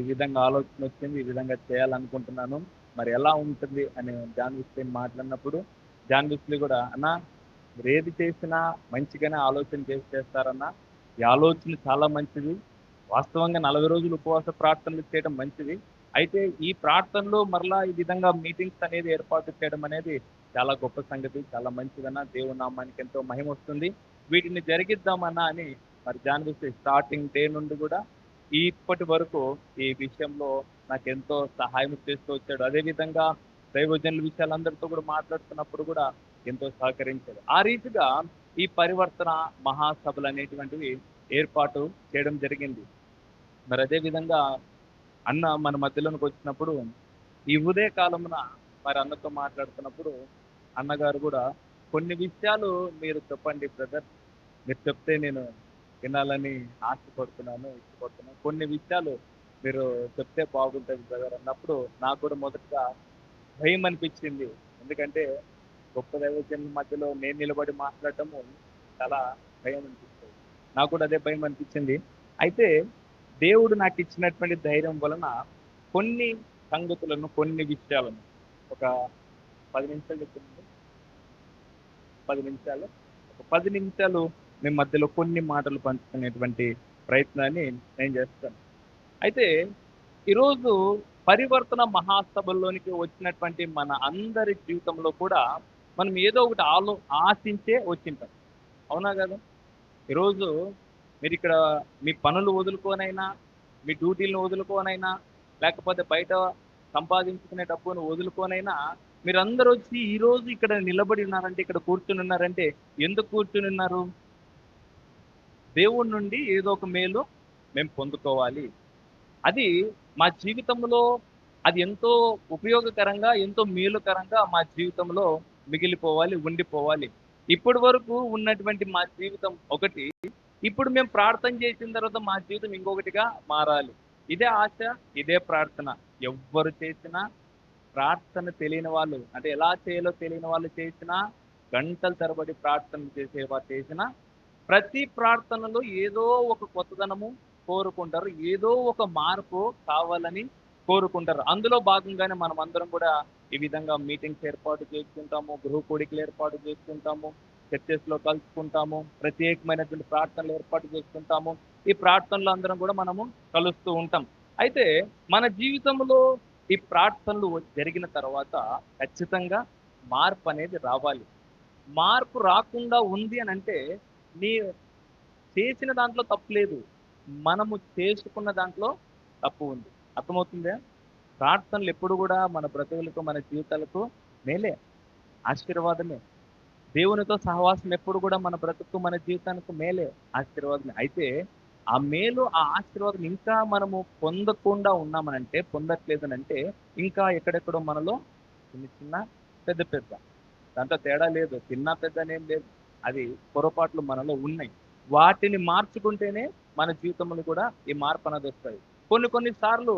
ఈ విధంగా ఆలోచన వచ్చింది, ఈ విధంగా చేయాలనుకుంటున్నాను, మరి ఎలా ఉంటుంది అని జాన్ వెస్లీని మాట్లాడినప్పుడు జాన్ వెస్లీ కూడా అన్నా మీరు ఏది చేసినా మంచిగానే ఆలోచన చేసి చేస్తారన్నా, ఈ ఆలోచన చాలా మంచిది, వాస్తవంగా 40 రోజులు ఉపవాస ప్రార్థనలు చేయడం మంచిది, అయితే ఈ ప్రార్థనలో మరలా ఈ విధంగా మీటింగ్స్ అనేది ఏర్పాటు చేయడం అనేది చాలా గొప్ప సంగతి, చాలా మంచిదన్నా, దేవుని నామానికి ఎంతో మహిమ వస్తుంది, వీటిని జరిగిద్దామన్నా అని మరి జాన్ వెస్లీ స్టార్టింగ్ డే నుండి కూడా ఇప్పటి వరకు ఈ విషయంలో నాకు ఎంతో సహాయం చేస్తూ వచ్చాడు. అదేవిధంగా దైవజనుల విషయాలందరితో కూడా మాట్లాడుతున్నప్పుడు కూడా ఎంతో సహకరించాడు. ఆ రీతిగా ఈ పరివర్తన మహాసభలు అనేటువంటివి ఏర్పాటు చేయడం జరిగింది. మరి అదే విధంగా అన్న మన మధ్యలోనికి వచ్చినప్పుడు ఈ ఉదయ కాలమున మరి అన్నతో మాట్లాడుతున్నప్పుడు అన్నగారు కూడా కొన్ని విషయాలు మీరు చెప్పండి బ్రదర్, మీరు చెప్తే నేను వినాలని ఆశపడుతున్నాను, ఇష్టపడుతున్నాను, కొన్ని విషయాలు మీరు చెప్తే బాగుంటుంది బ్రదర్ అన్నప్పుడు నాకు కూడా మొదటగా భయం అనిపించింది. ఎందుకంటే గొప్ప దైవజనుల మధ్యలో నేను నిలబడి మాట్లాడటము చాలా భయం అనిపిస్తుంది. నాకు కూడా అదే భయం అనిపించింది. అయితే దేవుడు నాకు ఇచ్చినటువంటి ధైర్యం వలన కొన్ని సంగతులను, కొన్ని విషయాలను ఒక 10 నిమిషాలు చెప్తుంది, 10 నిమిషాలు మీ మధ్యలో కొన్ని మాటలు పంచుకునేటువంటి ప్రయత్నాన్ని నేను చేస్తాను. అయితే ఈరోజు పరివర్తన మహాసభల్లోనికి వచ్చినటువంటి మన అందరి జీవితంలో కూడా మనం ఏదో ఒకటి ఆశించే వచ్చింటాం, అవునా కదా? ఈరోజు మీరు ఇక్కడ మీ పనులు వదులుకోనైనా, మీ డ్యూటీలను వదులుకోనైనా, లేకపోతే బయట సంపాదించుకునే డబ్బును వదులుకోనైనా మీరందరూ వచ్చి ఈరోజు ఇక్కడ నిలబడి ఉన్నారంటే, ఇక్కడ కూర్చుని ఉన్నారంటే ఎందుకు కూర్చుని ఉన్నారు? దేవుడి నుండి ఏదో ఒక మేలు మేము పొందుకోవాలి, అది మా జీవితంలో అది ఎంతో ఉపయోగకరంగా, ఎంతో మేలుకరంగా మా జీవితంలో మిగిలిపోవాలి, ఉండిపోవాలి. ఇప్పటి వరకు ఉన్నటువంటి మా జీవితం ఒకటి, ఇప్పుడు మేము ప్రార్థన చేసిన తర్వాత మా జీవితం ఇంకొకటిగా మారాలి. ఇదే ఆశ, ఇదే ప్రార్థన. ఎవ్వరు చేసినా ప్రార్థన తెలియని వాళ్ళు, అంటే ఎలా చేయాలో తెలియని వాళ్ళు చేసినా, గంటల తరబడి ప్రార్థన చేసేవారు చేసినా, ప్రతి ప్రార్థనలో ఏదో ఒక కొత్తదనము కోరుకుంటారు, ఏదో ఒక మార్పు కావాలని కోరుకుంటారు. అందులో భాగంగానే మనం అందరం కూడా ఈ విధంగా మీటింగ్స్ ఏర్పాటు చేసుకుంటాము, గృహ కూడికలు ఏర్పాటు చేసుకుంటాము, చర్చెస్ లో కలుసుకుంటాము, ప్రత్యేకమైనటువంటి ప్రార్థనలు ఏర్పాటు చేసుకుంటాము. ఈ ప్రార్థనలు అందరం కూడా మనము కలుస్తూ ఉంటాం. అయితే మన జీవితంలో ఈ ప్రార్థనలు జరిగిన తర్వాత ఖచ్చితంగా మార్పు అనేది రావాలి. మార్పు రాకుండా ఉంది అని అంటే నీ చేసిన దాంట్లో తప్పు లేదు, మనము చేసుకున్న దాంట్లో తప్పు ఉంది. అర్థమవుతుందా? ప్రార్థనలు ఎప్పుడు కూడా మన బ్రతుకులకు, మన జీవితాలకు మేలే, ఆశీర్వాదమే. దేవునితో సహవాసం ఎప్పుడు కూడా మన బ్రతుకు, మన జీవితానికి మేలే, ఆశీర్వాదమే. అయితే ఆ మేలు, ఆ ఆశీర్వాదం ఇంకా మనము పొందకుండా ఉన్నామనంటే, పొందట్లేదనంటే ఇంకా ఎక్కడెక్కడో మనలో చిన్న చిన్న, పెద్ద పెద్ద, దాంట్లో తేడా లేదు, చిన్న పెద్ద అనేం లేదు, అది పొరపాట్లు మనలో ఉన్నాయి. వాటిని మార్చుకుంటేనే మన జీవితంలో కూడా ఈ మార్పు అనేది వస్తుంది. కొన్ని సార్లు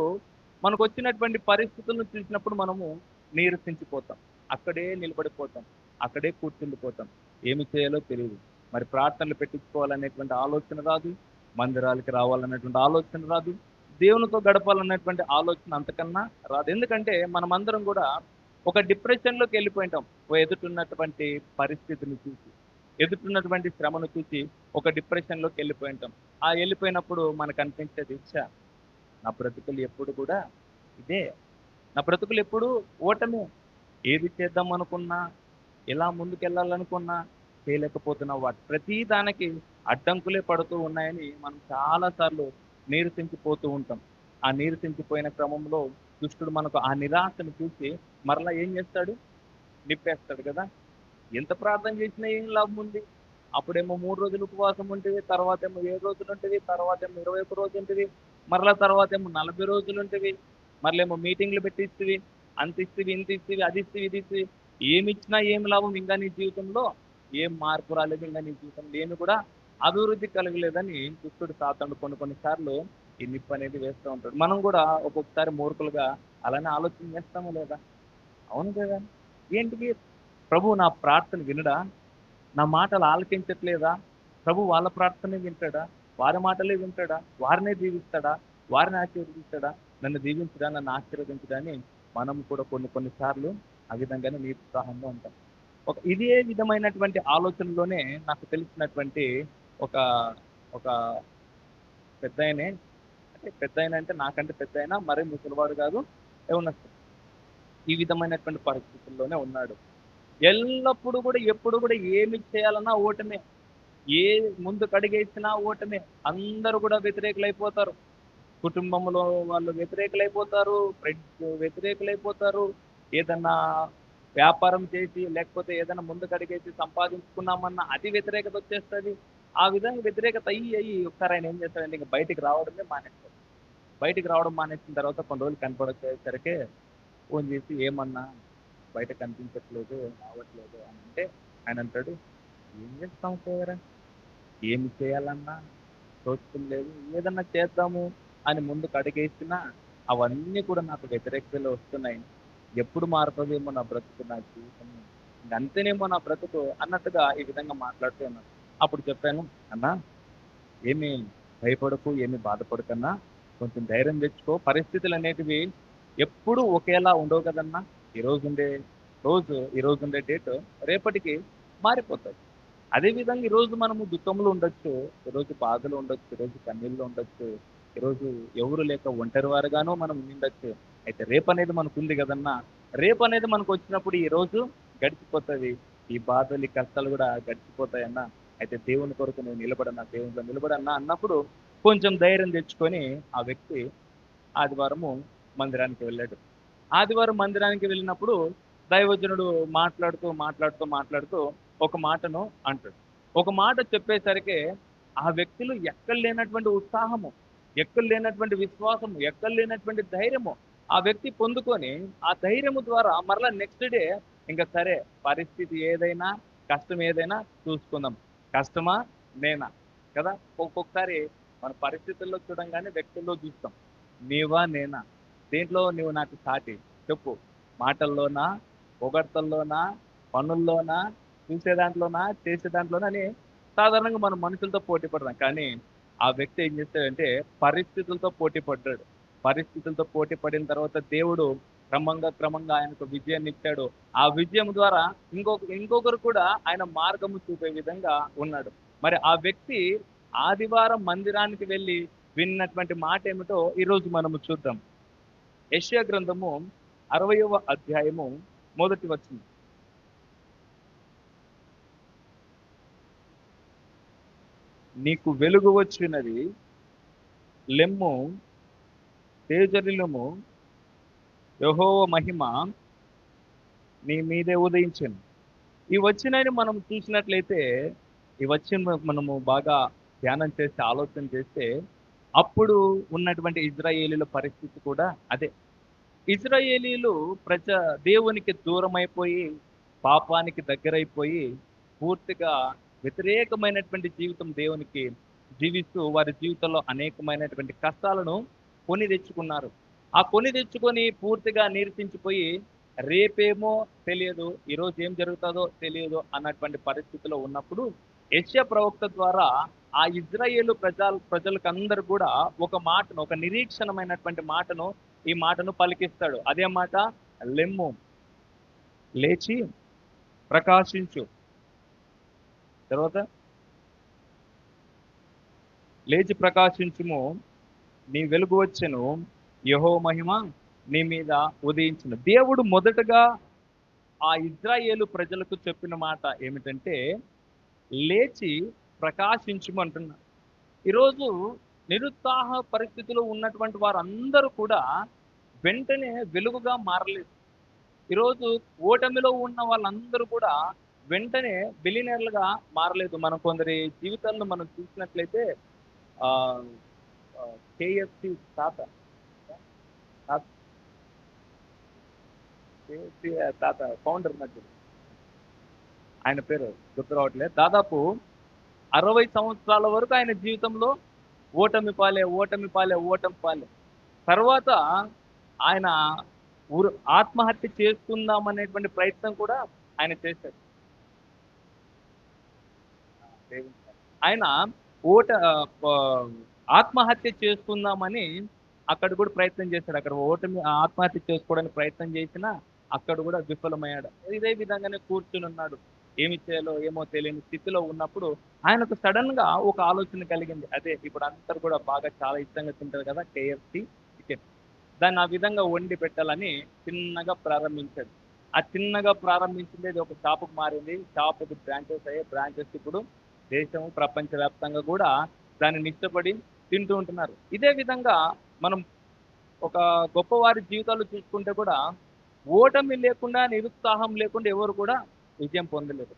మనకు వచ్చినటువంటి పరిస్థితులను చూసినప్పుడు మనము నీరసించిపోతాం, అక్కడే నిలబడిపోతాం, అక్కడే కూర్చుండిపోతాం, ఏమి చేయాలో తెలియదు. మరి ప్రార్థనలు పెట్టించుకోవాలనేటువంటి ఆలోచన రాదు, మందిరాలకి రావాలనేటువంటి ఆలోచన రాదు, దేవునితో గడపాలన్నటువంటి ఆలోచన అంతకన్నా రాదు. ఎందుకంటే మనమందరం కూడా ఒక డిప్రెషన్లోకి వెళ్ళిపోయింటాం. ఎదుటిన్నటువంటి పరిస్థితిని చూసి, ఎదుటిన్నటువంటి శ్రమను చూసి ఒక డిప్రెషన్లోకి వెళ్ళిపోయింటాం. ఆ వెళ్ళిపోయినప్పుడు మనకు అనిపించేది, నా బ్రతుకులు ఎప్పుడు కూడా ఇదే, నా బ్రతుకులు ఎప్పుడు ఓటమే, ఏది చేద్దాం అనుకున్నా, ఎలా ముందుకెళ్ళాలనుకున్నా చేయలేకపోతున్నా, వాటి ప్రతి దానికి అడ్డంకులే పడుతూ ఉన్నాయని మనం చాలాసార్లు నీరసించిపోతూ ఉంటాం. ఆ నీరసించిపోయిన క్రమంలో దుష్టుడు మనకు ఆ నిరాశను చూసి మరలా ఏం చేస్తాడు? నింపేస్తాడు కదా. ఎంత ప్రార్థన చేసినా ఏం లాభం ఉంది? అప్పుడేమో 3 రోజులు ఉపవాసం ఉంటుంది, తర్వాత ఏమో 7 రోజులు ఉంటుంది, తర్వాత ఏమో 21 రోజు ఉంటుంది, మరలా తర్వాత ఏమో 40 రోజులు ఉంటుంది, మరలేమో మీటింగ్లు పెట్టిస్తుంది, అంత ఇస్తుంది, ఇంత ఇస్తుంది, అది ఇస్తుంది, ఇది ఇస్తుంది. ఏమి ఇచ్చినా ఏం లాభం? ఇంకా నీ జీవితంలో ఏం మార్పు రాలేదు, ఇంకా నీ జీవితంలో ఏమి కూడా అభివృద్ధి కలగలేదని దుష్టుడు సాతానుడు కొన్నిసార్లు ఈ నిప్పు అనేది వేస్తూ ఉంటాడు. మనం కూడా ఒక్కొక్కసారి మూర్ఖులుగా అలానే ఆలోచన చేస్తామో లేదా? అవును కదా. ఏంటికి? ప్రభు నా ప్రార్థన వినడా? నా మాటలు ఆలకించట్లేదా? ప్రభు వాళ్ళ ప్రార్థన వింటాడా? వారి మాటలే వింటాడా? వారినే దీవిస్తాడా? వారిని ఆశీర్వదిస్తాడా? నన్ను దీవించడా, నన్ను ఆశీర్వదించడా అని మనం కూడా కొన్నిసార్లు ఆ విధంగానే నిరుత్సాహంగా ఉంటాం. ఇదే విధమైనటువంటి ఆలోచనలోనే నాకు తెలిసినటువంటి ఒక ఒక పెద్దాయనే, అంటే పెద్దాయన అంటే నాకంటే పెద్దాయన, మరీ ముసలివాడు కాదు, ఏమన్నా ఈ విధమైనటువంటి పరిస్థితుల్లోనే ఉన్నాడు. ఎల్లప్పుడూ కూడా ఎప్పుడు కూడా ఏమి చేయాలన్నా ఓటమే, ఏ ముందుకు అడుగేసినా ఓటమే. అందరూ కూడా వ్యతిరేకులైపోతారు. కుటుంబంలో వాళ్ళు వ్యతిరేకులైపోతారు, ఫ్రెండ్స్ వ్యతిరేకులైపోతారు. ఏదన్నా వ్యాపారం చేసి లేకపోతే ఏదైనా ముందుకు అడిగేసి సంపాదించుకున్నామన్నా అది వ్యతిరేకత వచ్చేస్తుంది. ఆ విధంగా వ్యతిరేకత అయ్యి ఒకసారి ఆయన ఏం చేస్తాడంటే ఇంకా బయటికి రావడమే మానేస్తాడు. బయటికి రావడం మానేసిన తర్వాత కొన్ని రోజులు కనపడేసరికి ఫోన్ చేసి, ఏమన్నా బయట కనిపించట్లేదు, రావట్లేదు అని అంటే ఆయన అంటాడు, ఏం చేస్తాం సార్, ఏమి చేయాలన్నా తోచుకోలేదు, ఏదన్నా చేద్దాము అని ముందుకు అడిగేసినా అవన్నీ కూడా నాకు వ్యతిరేకతలో వస్తున్నాయి. ఎప్పుడు మారుతుందేమో నా బ్రతుకు, నా జీవితం అంతేనేమో నా బ్రతుకు అన్నట్టుగా ఈ విధంగా మాట్లాడుతూ ఉన్నాను. అప్పుడు చెప్పాను, అన్నా ఏమి భయపడకు, ఏమి బాధపడకన్నా, కొంచెం ధైర్యం తెచ్చుకో. పరిస్థితులు అనేటివి ఎప్పుడు ఒకేలా ఉండవు కదన్నా. ఈ రోజు ఉండే డేట్ రేపటికి మారిపోతుంది. అదేవిధంగా ఈరోజు మనము దుఃఖంలో ఉండొచ్చు, ఈరోజు బాధలు ఉండొచ్చు, ఈరోజు కన్నీళ్ళు ఉండొచ్చు, ఈరోజు ఎవరు లేక ఒంటరి వారుగానో మనం ఉండొచ్చు. అయితే రేపు అనేది మనకు ఉంది కదన్నా. రేపు అనేది మనకు వచ్చినప్పుడు ఈ రోజు గడిచిపోతుంది, ఈ బాధలు ఈ కష్టాలు కూడా గడిచిపోతాయన్నా. అయితే దేవుని కొరకు నువ్వు నిలబడన్నా, దేవునిలో నిలబడన్నా అన్నప్పుడు కొంచెం ధైర్యం తెచ్చుకొని ఆ వ్యక్తి ఆదివారము మందిరానికి వెళ్ళాడు. ఆదివారం మందిరానికి వెళ్ళినప్పుడు దైవజనుడు మాట్లాడుతూ ఒక మాటను అంటాడు. ఒక మాట చెప్పేసరికి ఆ వ్యక్తులు ఎక్కడ లేనటువంటి ఉత్సాహము, ఎక్కడ లేనటువంటి విశ్వాసము, ఎక్కడ లేనటువంటి ధైర్యము ఆ వ్యక్తి పొందుకొని ఆ ధైర్యము ద్వారా మరలా నెక్స్ట్ డే ఇంకా సరే, పరిస్థితి ఏదైనా, కష్టం ఏదైనా చూసుకుందాం. కష్టమా నేనా కదా. ఒక్కొక్కసారి మన పరిస్థితుల్లో చూడంగానే వ్యక్తుల్లో చూస్తాం, నీవా నేనా, దేంట్లో నువ్వు నాకు సాటి చెప్పు. మాటల్లోనా, పొగడ్తల్లోనా, పనుల్లోనా, చూసే దాంట్లోనా, చేసే దాంట్లోనా అని సాధారణంగా మనం మనుషులతో పోటీ పడతాం. కానీ ఆ వ్యక్తి ఏం చేస్తాడంటే పరిస్థితులతో పోటీ పడ్డాడు. పరిస్థితులతో పోటీ పడిన తర్వాత దేవుడు క్రమంగా ఆయనకు విజయాన్ని ఇచ్చాడు. ఆ విజయం ద్వారా ఇంకొకరు కూడా ఆయన మార్గము చూపే విధంగా ఉన్నాడు. మరి ఆ వ్యక్తి ఆదివారం మందిరానికి వెళ్ళి విన్నటువంటి మాట ఏమిటో ఈరోజు మనము చూద్దాం. యెషయా గ్రంథము 60వ అధ్యాయము 1వ వచనం. నీకు వెలుగు వచ్చినది, లెమ్ము, తేజరిల్లుము, యెహోవా మహిమ నీ మీదే ఉదయించెను. ఈ వచ్చినని మనం చూసినట్లయితే, ఈ వచ్చిన మనము బాగా ధ్యానం చేస్తే, ఆలోచన చేస్తే, అప్పుడు ఉన్నటువంటి ఇజ్రాయేలీల పరిస్థితి కూడా అదే. ఇజ్రాయేలీలు దేవునికి దూరమైపోయి, పాపానికి దగ్గరైపోయి, పూర్తిగా వ్యతిరేకమైనటువంటి జీవితం దేవునికి జీవిస్తూ వారి జీవితంలో అనేకమైనటువంటి కష్టాలను కొని తెచ్చుకున్నారు. ఆ కొని తెచ్చుకొని పూర్తిగా నీరసించిపోయి, రేపేమో తెలియదు, ఈరోజు ఏం జరుగుతుందో తెలియదు అన్నటువంటి పరిస్థితిలో ఉన్నప్పుడు యెషయా ప్రవక్త ద్వారా ఆ ఇజ్రాయేలు ప్రజలకు అందరూ కూడా ఒక మాటను, ఒక నిరీక్షణమైనటువంటి మాటను, ఈ మాటను పలికిస్తాడు. అదే మాట, లెమ్ము, లేచి ప్రకాశించు. తర్వాత లేచి ప్రకాశించుము, నీ వెలుగు వచ్చెను, యెహోవా మహిమ నీ మీద ఉదయించును. దేవుడు మొదటగా ఆ ఇజ్రాయేలు ప్రజలకు చెప్పిన మాట ఏమిటంటే లేచి ప్రకాశించుము అంటున్నారు. ఈరోజు నిరుత్సాహ పరిస్థితిలో ఉన్నటువంటి వారందరూ కూడా వెంటనే వెలుగుగా మారలేదు. ఈరోజు ఓటమిలో ఉన్న వాళ్ళందరూ కూడా వెంటనే బిలియనర్లుగా మారలేదు. మనం కొందరి జీవితాలను మనం చూసినట్లయితే ఆ కేఎఫ్సి తాత KFC తాత ఫౌండర్ మధ్య ఆయన పేరు గుర్తు రావట్లేదు. దాదాపు 60 సంవత్సరాల వరకు ఆయన జీవితంలో ఓటమి పాలే. తర్వాత ఆయన ఆత్మహత్య చేసుకుందామనేటువంటి ప్రయత్నం కూడా ఆయన చేశారు. ఆయన ఆత్మహత్య చేసుకుందామని అక్కడ కూడా ప్రయత్నం చేశాడు. అక్కడ ఆత్మహత్య చేసుకోవడానికి ప్రయత్నం చేసినా అక్కడ కూడా విఫలమయ్యాడు. ఇదే విధంగానే కూర్చుని ఉన్నాడు. ఏమి చేయాలో ఏమో తెలియని స్థితిలో ఉన్నప్పుడు ఆయనకు సడన్ గా ఒక ఆలోచన కలిగింది. అదే ఇప్పుడు అందరు కూడా బాగా చాలా ఇష్టంగా తింటారు కదా కేఎఫ్సి చికెన్. దాన్ని ఆ విధంగా వండి పెట్టాలని చిన్నగా ప్రారంభించాడు. ఆ చిన్నగా ప్రారంభించింది ఒక షాపుకు మారింది. షాపుకి బ్రాంచెస్ అయ్యాయి. బ్రాంచెస్ ఇప్పుడు దేశం ప్రపంచవ్యాప్తంగా కూడా దానిని ఇష్టపడి తింటూ ఉంటున్నారు. ఇదే విధంగా మనం ఒక గొప్పవారి జీవితాలు చూసుకుంటే కూడా ఓటమి లేకుండా, నిరుత్సాహం లేకుండా ఎవరు కూడా విజయం పొందలేరు.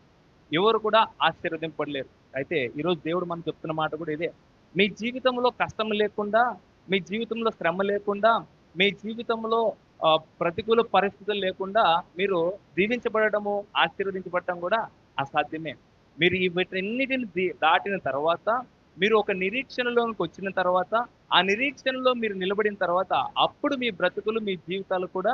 ఎవరు కూడా ఆశీర్వదింపడలేరు. అయితే ఈరోజు దేవుడు మనం చెప్తున్న మాట కూడా ఇదే. మీ జీవితంలో కష్టం లేకుండా, మీ జీవితంలో శ్రమ లేకుండా, మీ జీవితంలో ప్రతికూల పరిస్థితులు లేకుండా మీరు దీవించబడటము, ఆశీర్వదించబడటం కూడా అసాధ్యమే. మీరు వీటన్నిటిని దాటిన తర్వాత, మీరు ఒక నిరీక్షణలోకి వచ్చిన తర్వాత, ఆ నిరీక్షణలో మీరు నిలబడిన తర్వాత అప్పుడు మీ బ్రతుకులు, మీ జీవితాలు కూడా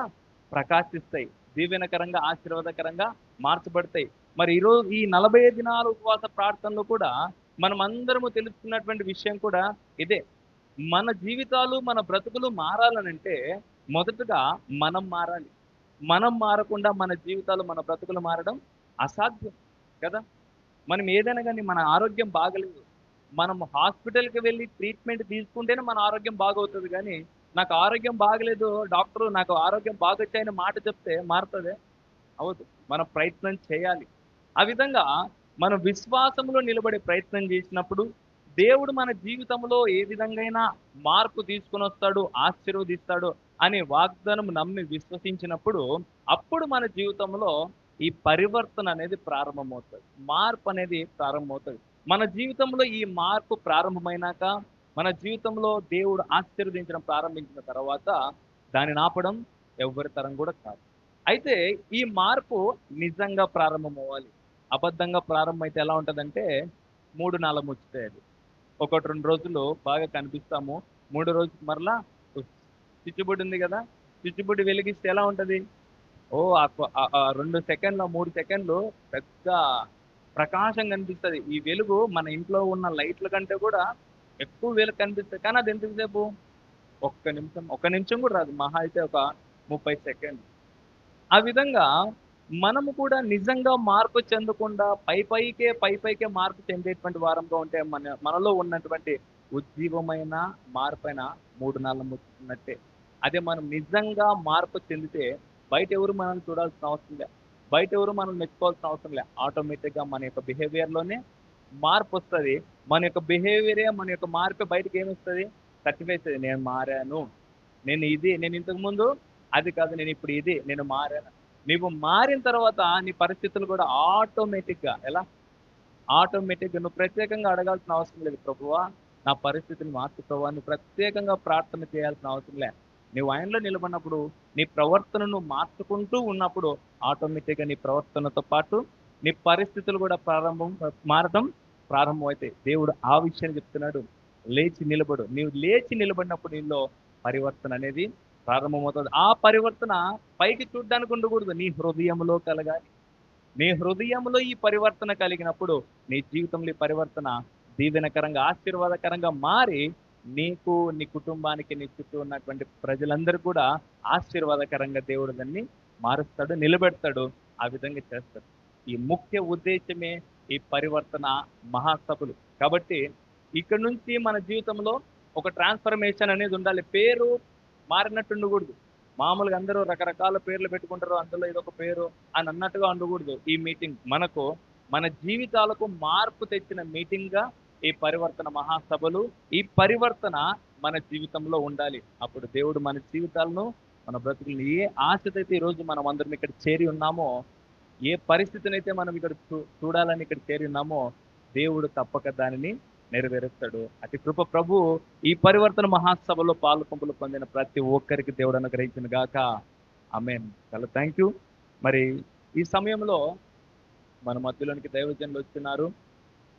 ప్రకాశిస్తాయి. దీవెనకరంగా, ఆశీర్వాదకరంగా మార్చబడతాయి. మరి ఈరోజు ఈ 45 దినాల ఉపవాస ప్రార్థనలో కూడా మనం అందరము తెలుసుకున్నటువంటి విషయం కూడా ఇదే. మన జీవితాలు, మన బ్రతుకులు మారాలనంటే మొదటగా మనం మారాలి. మనం మారకుండా మన జీవితాలు, మన బ్రతుకులు మారడం అసాధ్యం కదా. మనం ఏదైనా కానీ మన ఆరోగ్యం బాగలేదు, మనం హాస్పిటల్కి వెళ్ళి ట్రీట్మెంట్ తీసుకుంటేనే మన ఆరోగ్యం బాగవుతుంది. కానీ నాకు ఆరోగ్యం బాగలేదు డాక్టరు, నాకు ఆరోగ్యం బాగొచ్చాయని మాట చెప్తే మారుతుంది? అవదు. మనం ప్రయత్నం చేయాలి. ఆ విధంగా మనం విశ్వాసంలో నిలబడే ప్రయత్నం చేసినప్పుడు దేవుడు మన జీవితంలో ఏ విధంగా మార్పు తీసుకొని వస్తాడు, ఆశీర్వదిస్తాడు అనే వాగ్దానం నమ్మి విశ్వసించినప్పుడు అప్పుడు మన జీవితంలో ఈ పరివర్తన అనేది ప్రారంభమవుతుంది. మార్పు అనేది ప్రారంభమవుతుంది. మన జీవితంలో ఈ మార్పు ప్రారంభమైనాక, మన జీవితంలో దేవుడు ఆశీర్వదించడం ప్రారంభించిన తర్వాత దానిని ఆపడం ఎవరి తరం కూడా కాదు. అయితే ఈ మార్పు నిజంగా ప్రారంభమవ్వాలి. అబద్ధంగా ప్రారంభమైతే ఎలా ఉంటుందంటే 3 నాళ్ళ ముచ్చుతాయి. అది 1-2 రోజులు బాగా కనిపిస్తాము. 3 రోజులు మరలా చిచ్చుబుడ్డి ఉంది కదా, చిచ్చుబుడ్డి వెలిగిస్తే ఎలా ఉంటుంది? 2 సెకండ్లు 3 సెకండ్లు పెద్ద ప్రకాశం కనిపిస్తుంది. ఈ వెలుగు మన ఇంట్లో ఉన్న లైట్ల కంటే కూడా ఎక్కువ వెలుగు కనిపిస్తుంది. కానీ అది ఎంతసేపు? ఒక్క నిమిషం కూడా రాదు. మహా అయితే ఒక 30 సెకండ్లు. ఆ విధంగా మనము కూడా నిజంగా మార్పు చెందకుండా పైపైకే మార్పు చెందేటువంటి వారంగా ఉంటే మనలో ఉన్నటువంటి ఉజ్జీవమైన మార్పైన 3 నాళ్ళ ముచ్చుకున్నట్టే. అదే మనం నిజంగా మార్పు చెందితే బయట ఎవరు మనం చూడాల్సిన అవసరం లే, బయట ఎవరు మనం మెచ్చుకోవాల్సిన అవసరం లే. ఆటోమేటిక్గా మన యొక్క బిహేవియర్లోనే మార్పు వస్తుంది. మన యొక్క బిహేవియరే, మన యొక్క మార్పే బయటకు ఏమొస్తుంది? సర్టిఫైస్తుంది. నేను మారాను, నేను ఇంతకు ముందు అది కాదు, నేను ఇప్పుడు ఇది, నేను మారాను. నీవు మారిన తర్వాత నీ పరిస్థితులు కూడా ఆటోమేటిక్గా నువ్వు ప్రత్యేకంగా అడగాల్సిన అవసరం లేదు. ప్రభువా నా పరిస్థితిని మార్చు ప్రభువా, నువ్వు ప్రత్యేకంగా ప్రార్థన చేయాల్సిన అవసరం లే. నువ్వు ఆయనలో నిలబడినప్పుడు నీ ప్రవర్తనను మార్చుకుంటూ ఉన్నప్పుడు ఆటోమేటిక్గా నీ ప్రవర్తనతో పాటు నీ పరిస్థితులు కూడా మారడం ప్రారంభమవుతాయి. దేవుడు ఆ విషయాన్ని చెప్తున్నాడు. లేచి నిలబడు. నీవు లేచి నిలబడినప్పుడు నీలో పరివర్తన అనేది ప్రారంభమవుతుంది. ఆ పరివర్తన పైకి చూడ్డానికి ఉండకూడదు, నీ హృదయంలో కలగాలి. నీ హృదయంలో ఈ పరివర్తన కలిగినప్పుడు నీ జీవితంలో ఈ పరివర్తన దీవెనకరంగా, ఆశీర్వాదకరంగా మారి నీకు, నీ కుటుంబానికి, నీ చుట్టూ ఉన్నటువంటి ప్రజలందరూ కూడా ఆశీర్వాదకరంగా దేవుడు దాన్ని మారుస్తాడు, నిలబెడతాడు. ఆ విధంగా చేస్తారు. ఈ ముఖ్య ఉద్దేశమే ఈ పరివర్తన మహాసభలు. కాబట్టి ఇక్కడ నుంచి మన జీవితంలో ఒక ట్రాన్స్ఫర్మేషన్ అనేది ఉండాలి. పేరు మారినట్టు ఉండకూడదు. మామూలుగా అందరూ రకరకాల పేర్లు పెట్టుకుంటారు, అందులో ఇదొక పేరు అని అన్నట్టుగా ఉండకూడదు. ఈ మీటింగ్ మనకు మన జీవితాలకు మార్పు తెచ్చిన మీటింగ్ గా ఈ పరివర్తన మహాసభలు, ఈ పరివర్తన మన జీవితంలో ఉండాలి. అప్పుడు దేవుడు మన జీవితాలను, మన బ్రతుకులను ఏ ఆశతో అయితే ఈరోజు మనం అందరం ఇక్కడ చేరి ఉన్నామో, ఏ పరిస్థితినైతే మనం ఇక్కడ చూడాలని ఇక్కడ చేరి ఉన్నామో, దేవుడు తప్పక దానిని నెరవేరుస్తాడు. అతి కృప ప్రభు ఈ పరివర్తన మహాసభలో పాలు పంపులు పొందిన ప్రతి ఒక్కరికి దేవుడు అనుగ్రహించిన గాక. ఆమేన్. చాలా థ్యాంక్ యూ. మరి ఈ సమయంలో మన మధ్యలోనికి దైవజనులు వచ్చినారు.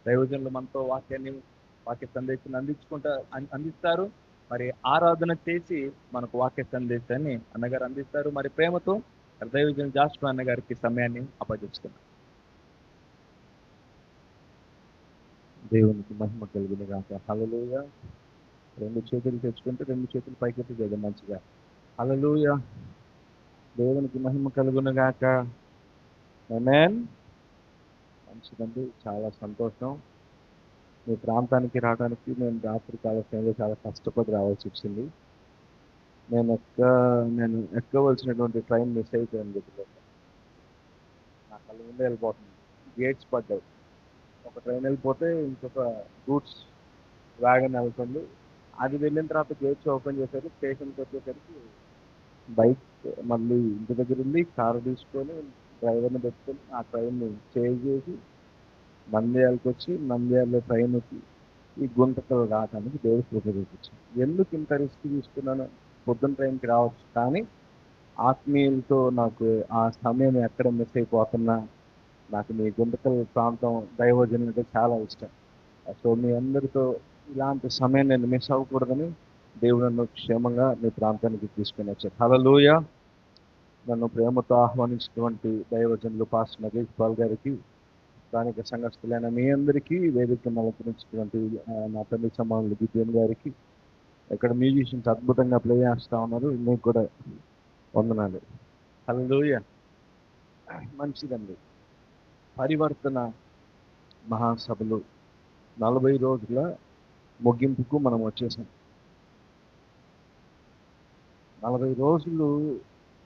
దైవజనులు మనతో వాక్య సందేశాన్ని అందిస్తారు. మరి ఆరాధన చేసి మనకు వాక్య సందేశాన్ని అన్నగారు అందిస్తారు. మరి ప్రేమతో దైవజనులు జాషువా అన్నగారికి సమయాన్ని అప్పగిస్తున్నారు. దేవునికి మహిమ కలిగిన గాక. హల్లెలూయా. 2 చేతులు తెచ్చుకుంటే 2 చేతులు పైకెత్తి చేద్దాం మంచిగా. హల్లెలూయా. దేవునికి మహిమ కలుగును గాక. ఆమేన్. మంచిదండి, చాలా సంతోషం. మీ ప్రాంతానికి రావడానికి నేను రాత్రి కాల సమయంలో చాలా కష్టపడి రావాల్సి వచ్చింది. నేను ఎక్కవలసినటువంటి ట్రైన్ మిస్ అయిపోయాను. నా కళ్ళ ముందే వెళ్ళిపోతుంది. గేట్స్ పడ్డాయి. ఒక ట్రైన్ వెళ్ళిపోతే ఇంకొక గూడ్స్ వ్యాగన్ వెళ్తుంది. అది వెళ్ళిన తర్వాత గేట్స్ ఓపెన్ చేశారు. స్టేషన్కి వచ్చేసరికి బైక్ మళ్ళీ ఇంటి దగ్గర ఉంది. కారు తీసుకొని డ్రైవర్ని పెట్టుకొని ఆ ట్రైన్ని చేంజ్ చేసి నంద్యాలకు వచ్చి నంద్యాలలో ట్రైన్ వచ్చి ఈ గుంటకలు రావడానికి దేవుడు కృప చూపించాను. ఎందుకు ఇంత రిస్క్ తీసుకున్నాను? పొద్దున్న ట్రైన్కి రావచ్చు, కానీ ఆత్మీయులతో నాకు ఆ సమయం ఎక్కడ మిస్ అయిపోతున్నా, నాకు మీ గుంటకల్ ప్రాంతం దైవజనులు అంటే చాలా ఇష్టం. సో మీ అందరితో ఇలాంటి సమయం నేను మిస్ అవ్వకూడదని దేవుడు నన్ను క్షేమంగా మీ ప్రాంతానికి తీసుకుని వచ్చారు. హల్లెలూయా. నన్ను ప్రేమతో ఆహ్వానించినటువంటి దైవజనులు పాస్టర్ నగేష్ పాల్ గారికి, స్థానిక సంఘస్థులైన మీ అందరికీ, వేదికను అలంకరించినటువంటి నా తల్లి సమానులు గిద్యోన్ గారికి, ఇక్కడ మ్యూజిషియన్స్ అద్భుతంగా ప్లే చేస్తూ ఉన్నారు, మీకు కూడా వందనాలు. హల్లెలూయా. మంచిదండి. పరివర్తన మహాసభలు 40 రోజుల ముగింపుకు మనం వచ్చేసాం. 40 రోజులు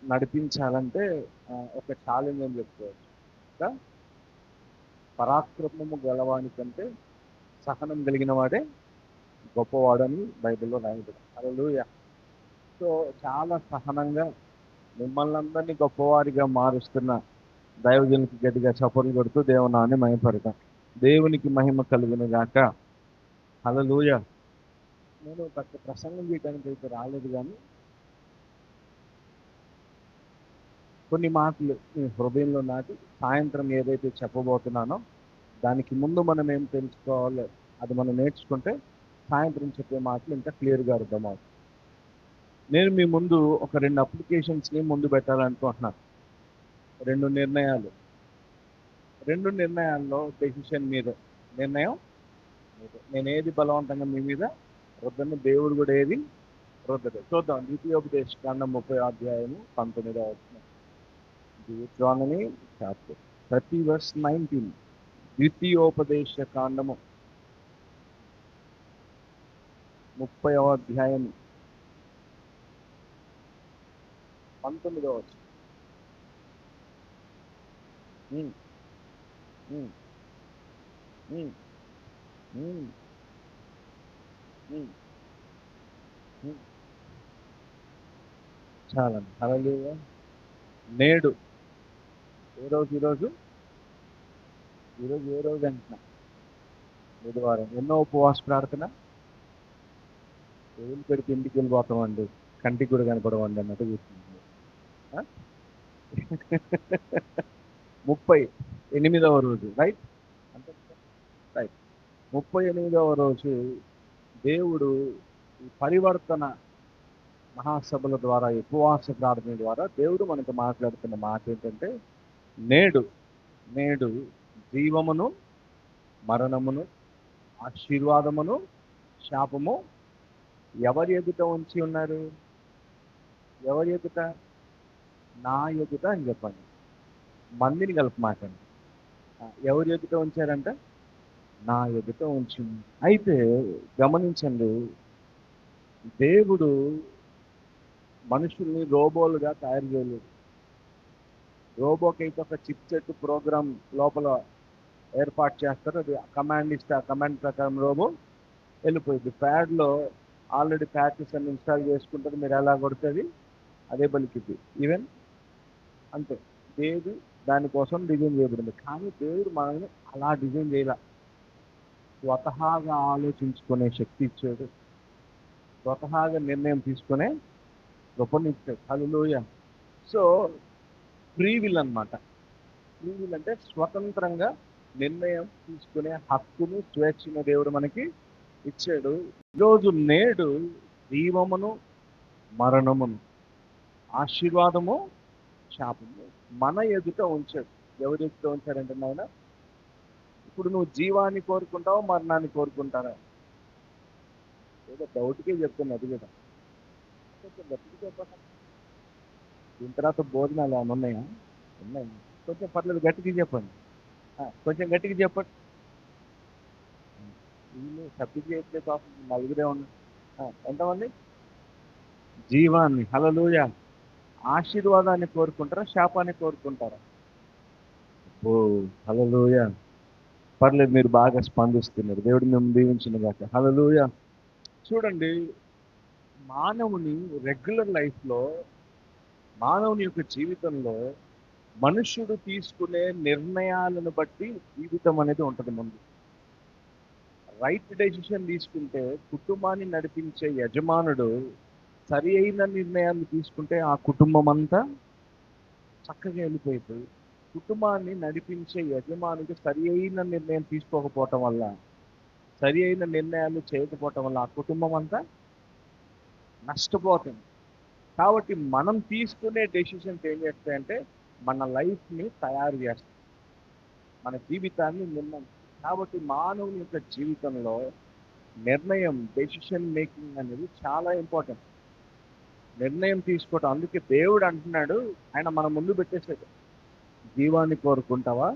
నడిపించాలంటే ఒక ఛాలెంజ్ అని చెప్పుకోవచ్చు. ఇంకా పరాక్రమము గలవానికంటే సహనం కలిగిన వాడే గొప్పవాడని బైబిల్లో రాయబడింది. హల్లెలూయా. సో చాలా సహనంగా మిమ్మల్ని అందరినీ గొప్పవారిగా మారుస్తున్న దైవజనునికి గట్టిగా చప్పట్లు కొడుతూ దేవునాన్ని మహిమపడతాం. దేవునికి మహిమ కలుగును గాక. హల్లెలూయా. నేను పెద్ద ప్రసంగం చేయడానికి అయితే రాలేదు, కానీ కొన్ని మాటలు మీ హృదయంలో నాటి సాయంత్రం ఏదైతే చెప్పబోతున్నానో దానికి ముందు మనం ఏం తెలుసుకోవాలో అది మనం నేర్చుకుంటే సాయంత్రం చెప్పే మాటలు ఇంకా క్లియర్గా అర్థమవుతుంది. నేను మీ ముందు ఒక 2 అప్లికేషన్స్ని ముందు పెట్టాలనుకుంటున్నాను. 2 నిర్ణయాలు. 2 నిర్ణయాల్లో డెసిషన్ మీద, నిర్ణయం మీద. నేను ఏది బలవంతంగా మీ మీద రుద్దను, దేవుడు కూడా ఏది రుద్దడు. చూద్దాం. ద్వితీయోపదేశ కాండం 30 వచనం. Deuteronomy chapter 30 verse 19. ద్వితీయోపదేశ కాండము 30 19 వచనం. చాలా. హల్లెలూయా. నేడు ఈరోజు ఏ రోజు అంటున్నా? బుధవారం. ఎన్నో ఉపవాస ప్రార్థన. దేవుని పెడితే ఇంటికి వెళ్ళిపోతామండి, కంటికి కూడా కనపడమండి అన్నట్టు కూర్చుంది. 38వ రోజు, రైట్? అంటే రైట్. 38వ రోజు దేవుడు ఈ పరివర్తన మహాసభల ద్వారా, ఉపవాస ప్రార్థన ద్వారా దేవుడు మనకు మాట్లాడుతున్న మాట ఏంటంటే, నేడు జీవమును మరణమును ఆశీర్వాదమును శాపము ఎవరి ఎదుట ఉంచి ఉన్నారు? ఎవరి ఎదుట? నా ఎదుట అని చెప్పండి. మందిని కలపమాకండి. ఎవరు ఎదుట ఉంచారంట? నా ఎదుట ఉంచింది. అయితే గమనించండి, దేవుడు మనుషుల్ని రోబోలుగా తయారు చేయలేదు. రోబోకైతే ఒక చిప్ సెట్ ప్రోగ్రామ్ లోపల ఏర్పాటు చేస్తారు, అది కమాండ్ ఇస్తే ఆ కమాండ్ ప్రకారం రోబో వెళ్ళిపోయింది. ప్యాడ్లో ఆల్రెడీ ప్యాచెస్ అన్ని ఇన్స్టాల్ చేసుకుంటుంది, మీరు ఎలా కొడుతుంది అదే పలికిద్ది. ఈవెన్ అంతే, దేవుడు దానికోసం డిజైన్ చేయబడింది. కానీ దేవుడు మనల్ని అలా డిజైన్ చేయాల. స్వతహాగా ఆలోచించుకునే శక్తి ఇచ్చాడు, స్వతహాగా నిర్ణయం తీసుకునే గొప్పనిచ్చాడు. హల్లెలూయా. సో ఫ్రీ విల్ అన్నమాట. ఫ్రీ విల్ అంటే స్వతంత్రంగా నిర్ణయం తీసుకునే హక్కును, స్వేచ్ఛను దేవుడు మనకి ఇచ్చాడు. ఈరోజు నేడు జీవమును మరణమును, ఆశీర్వాదము శాపము మన ఎదుట ఉంచాడు. ఎవరి ఎదుట ఉంచాడంటే నాయన, ఇప్పుడు నువ్వు జీవాన్ని కోరుకుంటావా మరణాన్ని కోరుకుంటారా? ఏదో డౌట్కే చెప్తున్నా, అది కదా. కొంచెం గట్టిగా చెప్పండి. దీని తర్వాత భోజనాలు ఏమైనా ఉన్నాయా? ఉన్నాయి. కొంచెం పర్లేదు, గట్టిగా చెప్పండి. కొంచెం గట్టిగా చెప్పండి. వీళ్ళు సబ్జెక్ట్ చేయట్లేదు, పాపం నలుగురే ఉన్నారు. ఎంతమంది? జీవాన్ని, హల్లెలూయా, ఆశీర్వాదాన్ని కోరుకుంటారా శాపాన్ని కోరుకుంటారా? ఓ హల్లెలూయా. పర్లేదు, మీరు బాగా స్పందిస్తున్నారు. దేవుడు మేము దీవించిన గాక. హల్లెలూయా. చూడండి, మానవుని రెగ్యులర్ లైఫ్లో, మానవుని యొక్క జీవితంలో మనుష్యుడు తీసుకునే నిర్ణయాలను బట్టి జీవితం అనేది ఉంటుంది. ముందు రైట్ డెసిషన్ తీసుకుంటే కుటుంబాన్ని నడిపించే యజమానుడు సరి అయిన నిర్ణయాలు తీసుకుంటే ఆ కుటుంబం అంతా చక్కగా వెళ్ళిపోతుంది. కుటుంబాన్ని నడిపించే యజమానికి సరి అయిన నిర్ణయం తీసుకోకపోవటం వల్ల, సరి అయిన నిర్ణయాలు చేయకపోవటం వల్ల ఆ కుటుంబం అంతా నష్టపోతుంది. కాబట్టి మనం తీసుకునే డెసిషన్స్ ఏం చేస్తాయంటే మన లైఫ్ని తయారు చేస్తాయి, మన జీవితాన్ని నిర్ణయం. కాబట్టి మానవుని యొక్క జీవితంలో నిర్ణయం, డెసిషన్ మేకింగ్ అనేది చాలా ఇంపార్టెంట్. నిర్ణయం తీసుకోవటం. అందుకే దేవుడు అంటున్నాడు, ఆయన మన ముందు పెట్టేశాడు, జీవాన్ని కోరుకుంటావా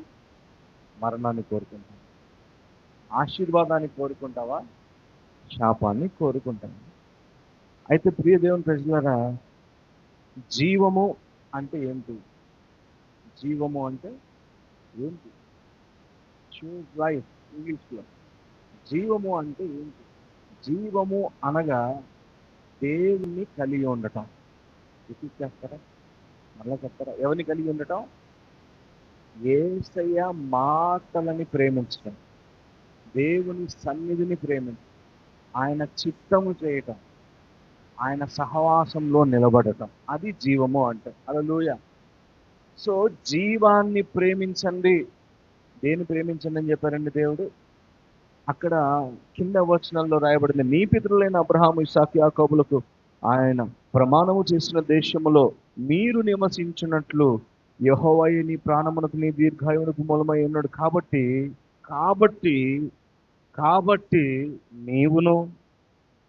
మరణాన్ని కోరుకుంటావా, ఆశీర్వాదాన్ని కోరుకుంటావా శాపాన్ని కోరుకుంటావా? అయితే ప్రియ దేవుని ప్రజలారా, జీవము అంటే ఏంటి? జీవము అంటే ఏంటి? చూజ్ లైఫ్ ఇంగ్లీష్లో. జీవము అంటే ఏంటి? జీవము అనగా దేవుణ్ణి కలిగి ఉండటం. రిపీట్ చేస్తారా? మళ్ళా చెప్తారా? ఎవరిని కలిగి ఉండటం? యేసయ్య మాటలని ప్రేమించటం, దేవుని సన్నిధిని ప్రేమించటం, ఆయన చిత్తము చేయటం, ఆయన సహవాసంలో నిలబడటం, అది జీవము అంటే. హల్లెలూయా. సో జీవాన్ని ప్రేమించండి. దేన్ని ప్రేమించండి అని చెప్పారండి దేవుడు? అక్కడ కింద వచనంలో రాయబడింది, నీ పితరులైన అబ్రహాము, ఇస్సాకు, యాకోబులకు ఆయన ప్రమాణము చేసిన దేశములో మీరు నివసించినట్లు యెహోవాయే నీ ప్రాణమునకు నీ దీర్ఘాయువునకు మూలమై ఉన్నాడు. కాబట్టి నీవును,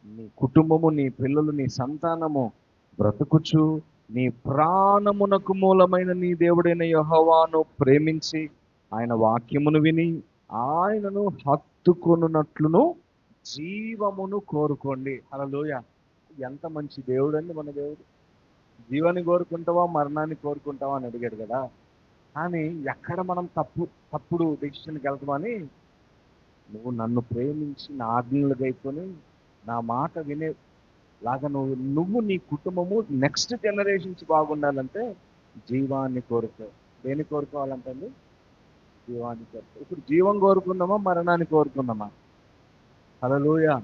నీ కుటుంబము, నీ పిల్లలు, నీ సంతానము బ్రతుకుచు నీ ప్రాణమునకు మూలమైన నీ దేవుడైన యెహోవాను ప్రేమించి ఆయన వాక్యమును విని ఆయనను హత్తుకొనున్నట్లును జీవమును కోరుకోండి. హల్లెలూయా. ఎంత మంచి దేవుడు అండి మన దేవుడు. జీవాన్ని కోరుకుంటావా మరణాన్ని కోరుకుంటావా అని అడిగాడు కదా. కానీ ఎక్కడ మనం తప్పుడు డెసిషన్కి వెళ్తామని, నువ్వు నన్ను ప్రేమించి నా ఆజ్ఞలు గైకొని నా మాట వినేలాగా నువ్వు నీ కుటుంబము నెక్స్ట్ జనరేషన్స్ బాగుండాలంటే జీవాన్ని కోరుకో. దేన్ని కోరుకోవాలంటే జీవాన్ని కోరుకో. ఇప్పుడు జీవం కోరుకుందామా మరణాన్ని కోరుకుందామా? హల్లెలూయా.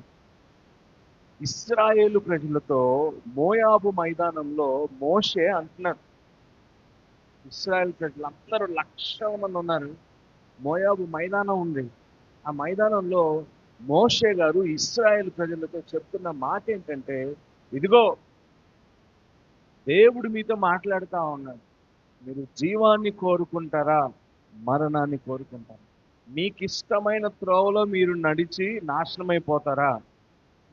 ఇశ్రాయేలు ప్రజలతో మోయాబు మైదానంలో మోషే అంటున్నాడు, ఇశ్రాయేల్ ప్రజలు అందరూ 1,00,000 మంది ఉన్నారు, మోయాబు మైదానం ఉంది. ఆ మైదానంలో మోషే గారు ఇశ్రాయేల్ ప్రజలతో చెప్తున్న మాట ఏంటంటే, ఇదిగో దేవుడు మీతో మాట్లాడుతూ ఉన్నాడు, మీరు జీవాన్ని కోరుకుంటారా మరణాన్ని కోరుకుంటారా? మీకు ఇష్టమైన త్రోవలో మీరు నడిచి నాశనమైపోతారా,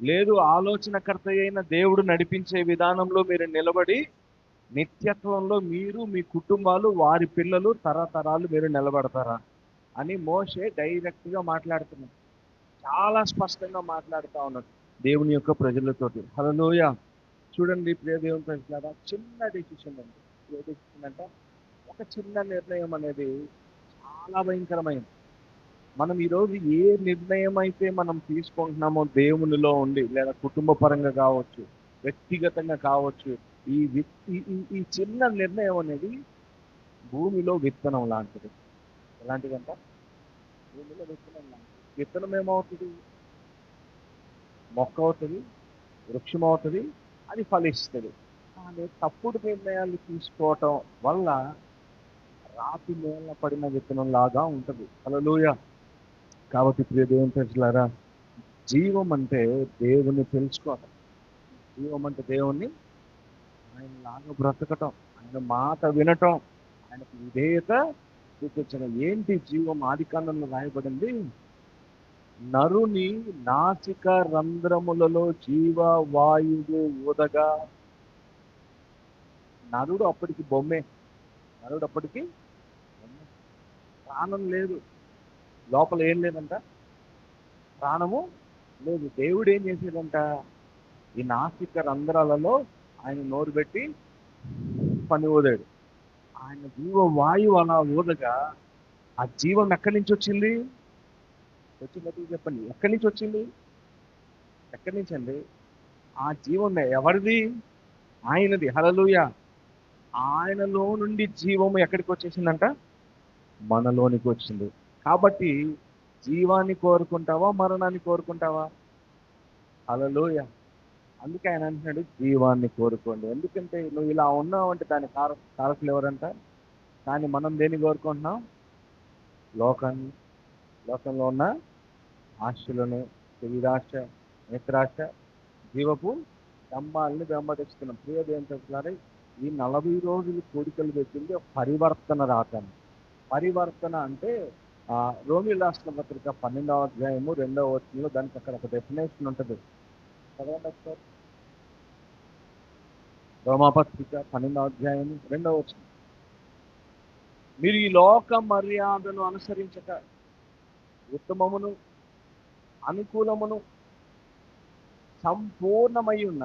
లేదు ఆలోచనకర్త అయిన దేవుడు నడిపించే విధానంలో మీరు నిలబడి నిత్యత్వంలో మీరు మీ కుటుంబాలు వారి పిల్లలు తరతరాలు మీరు నిలబడతారా అని మోషే డైరెక్ట్గా మాట్లాడుతున్నాడు. చాలా స్పష్టంగా మాట్లాడుతూ ఉన్నాడు దేవుని యొక్క ప్రజలతోటి. హల్లెలూయా. చూడండి ప్రియ దేవుని ప్రజలారా, చిన్న డెసిషన్ అండి. ఏ డెసిషన్ అంటే ఒక చిన్న నిర్ణయం అనేది చాలా భయంకరమైనది. మనం ఈరోజు ఏ నిర్ణయం అయితే మనం తీసుకుంటున్నామో దేవునిలో ఉండి, లేదా కుటుంబ పరంగా కావచ్చు, వ్యక్తిగతంగా కావచ్చు, ఈ చిన్న నిర్ణయం అనేది భూమిలో విత్తనం లాంటిది. ఎలాంటిదంట? భూమిలో విత్తనం లాంటిది. విత్తనం ఏమవుతుంది? మొక్క అవుతుంది, వృక్షం అవుతుంది, అది ఫలిస్తుంది. కానీ తప్పుడు నిర్ణయాలు తీసుకోవటం వల్ల రాతి నేల పడిన విత్తనం లాగా ఉంటుంది. హల్లెలూయా. కాబట్టి ప్రియ దేవుని ప్రజలారా, జీవం అంటే దేవుని తెలుసుకోవటం. జీవం అంటే దేవుణ్ణి ఆయన లాగా బ్రతకటం, ఆయన మాట వినటం, ఆయనకు విధేయత చూపించడం. ఏంటి జీవం? ఆదికాండంలో రాయబడింది, నరుని నాసిక రంధ్రములలో జీవ వాయువు ఊదగా. నరుడు అప్పటికి బొమ్మే. నరుడు అప్పటికి బొమ్మే. ప్రాణం లేదు, లోపల ఏం లేదంట, ప్రాణము లేదు. దేవుడు ఏం చేసేదంట, ఈ నాసిక రంధ్రాలలో ఆయన నోరు పెట్టి పని ఊదాడు. ఆయన జీవ వాయువు అలా ఊదగా ఆ జీవం ఎక్కడి నుంచి వచ్చింది? వచ్చినట్టు చెప్పండి, ఎక్కడి నుంచి వచ్చింది? ఎక్కడి నుంచి అండి? ఆ జీవం ఎవరిది? ఆయనది. హల్లెలూయా. ఆయనలో నుండి జీవము ఎక్కడికి వచ్చేసిందంట? మనలోనికి వచ్చింది. కాబట్టి జీవాన్ని కోరుకుంటావా, మరణాన్ని కోరుకుంటావా? హల్లెలూయా. అందుకే ఆయన అంటున్నాడు జీవాన్ని కోరుకోండి. ఎందుకంటే నువ్వు ఇలా ఉన్నావు అంటే దాని కారకులు ఎవరంట? కానీ మనం దేన్ని కోరుకుంటున్నాం? లోకాన్ని, లోకంలో ఉన్న ఆశలను, శరీరాశ, నేత్రాశ, జీవపు డంబాలని వెంబడిస్తున్నాం. ప్రియ దేవుని ప్రజలారా, ఈ 40 రోజులు కోడికలు పెట్టింది ఒక పరివర్తన రాకని. పరివర్తన అంటే రోమియోలు రాసిన పత్రిక 12వ అధ్యాయము 2వ వచనంలో దానికి అక్కడ ఒక డెఫినేషన్ ఉంటుంది. చదవండి ఒకసారి. రోమాపత్రిక 12వ అధ్యాయము 2వ వచనం. మీరు ఈ లోక మర్యాదను అనుసరించక ఉత్తమమును అనుకూలమును సంపూర్ణమై ఉన్న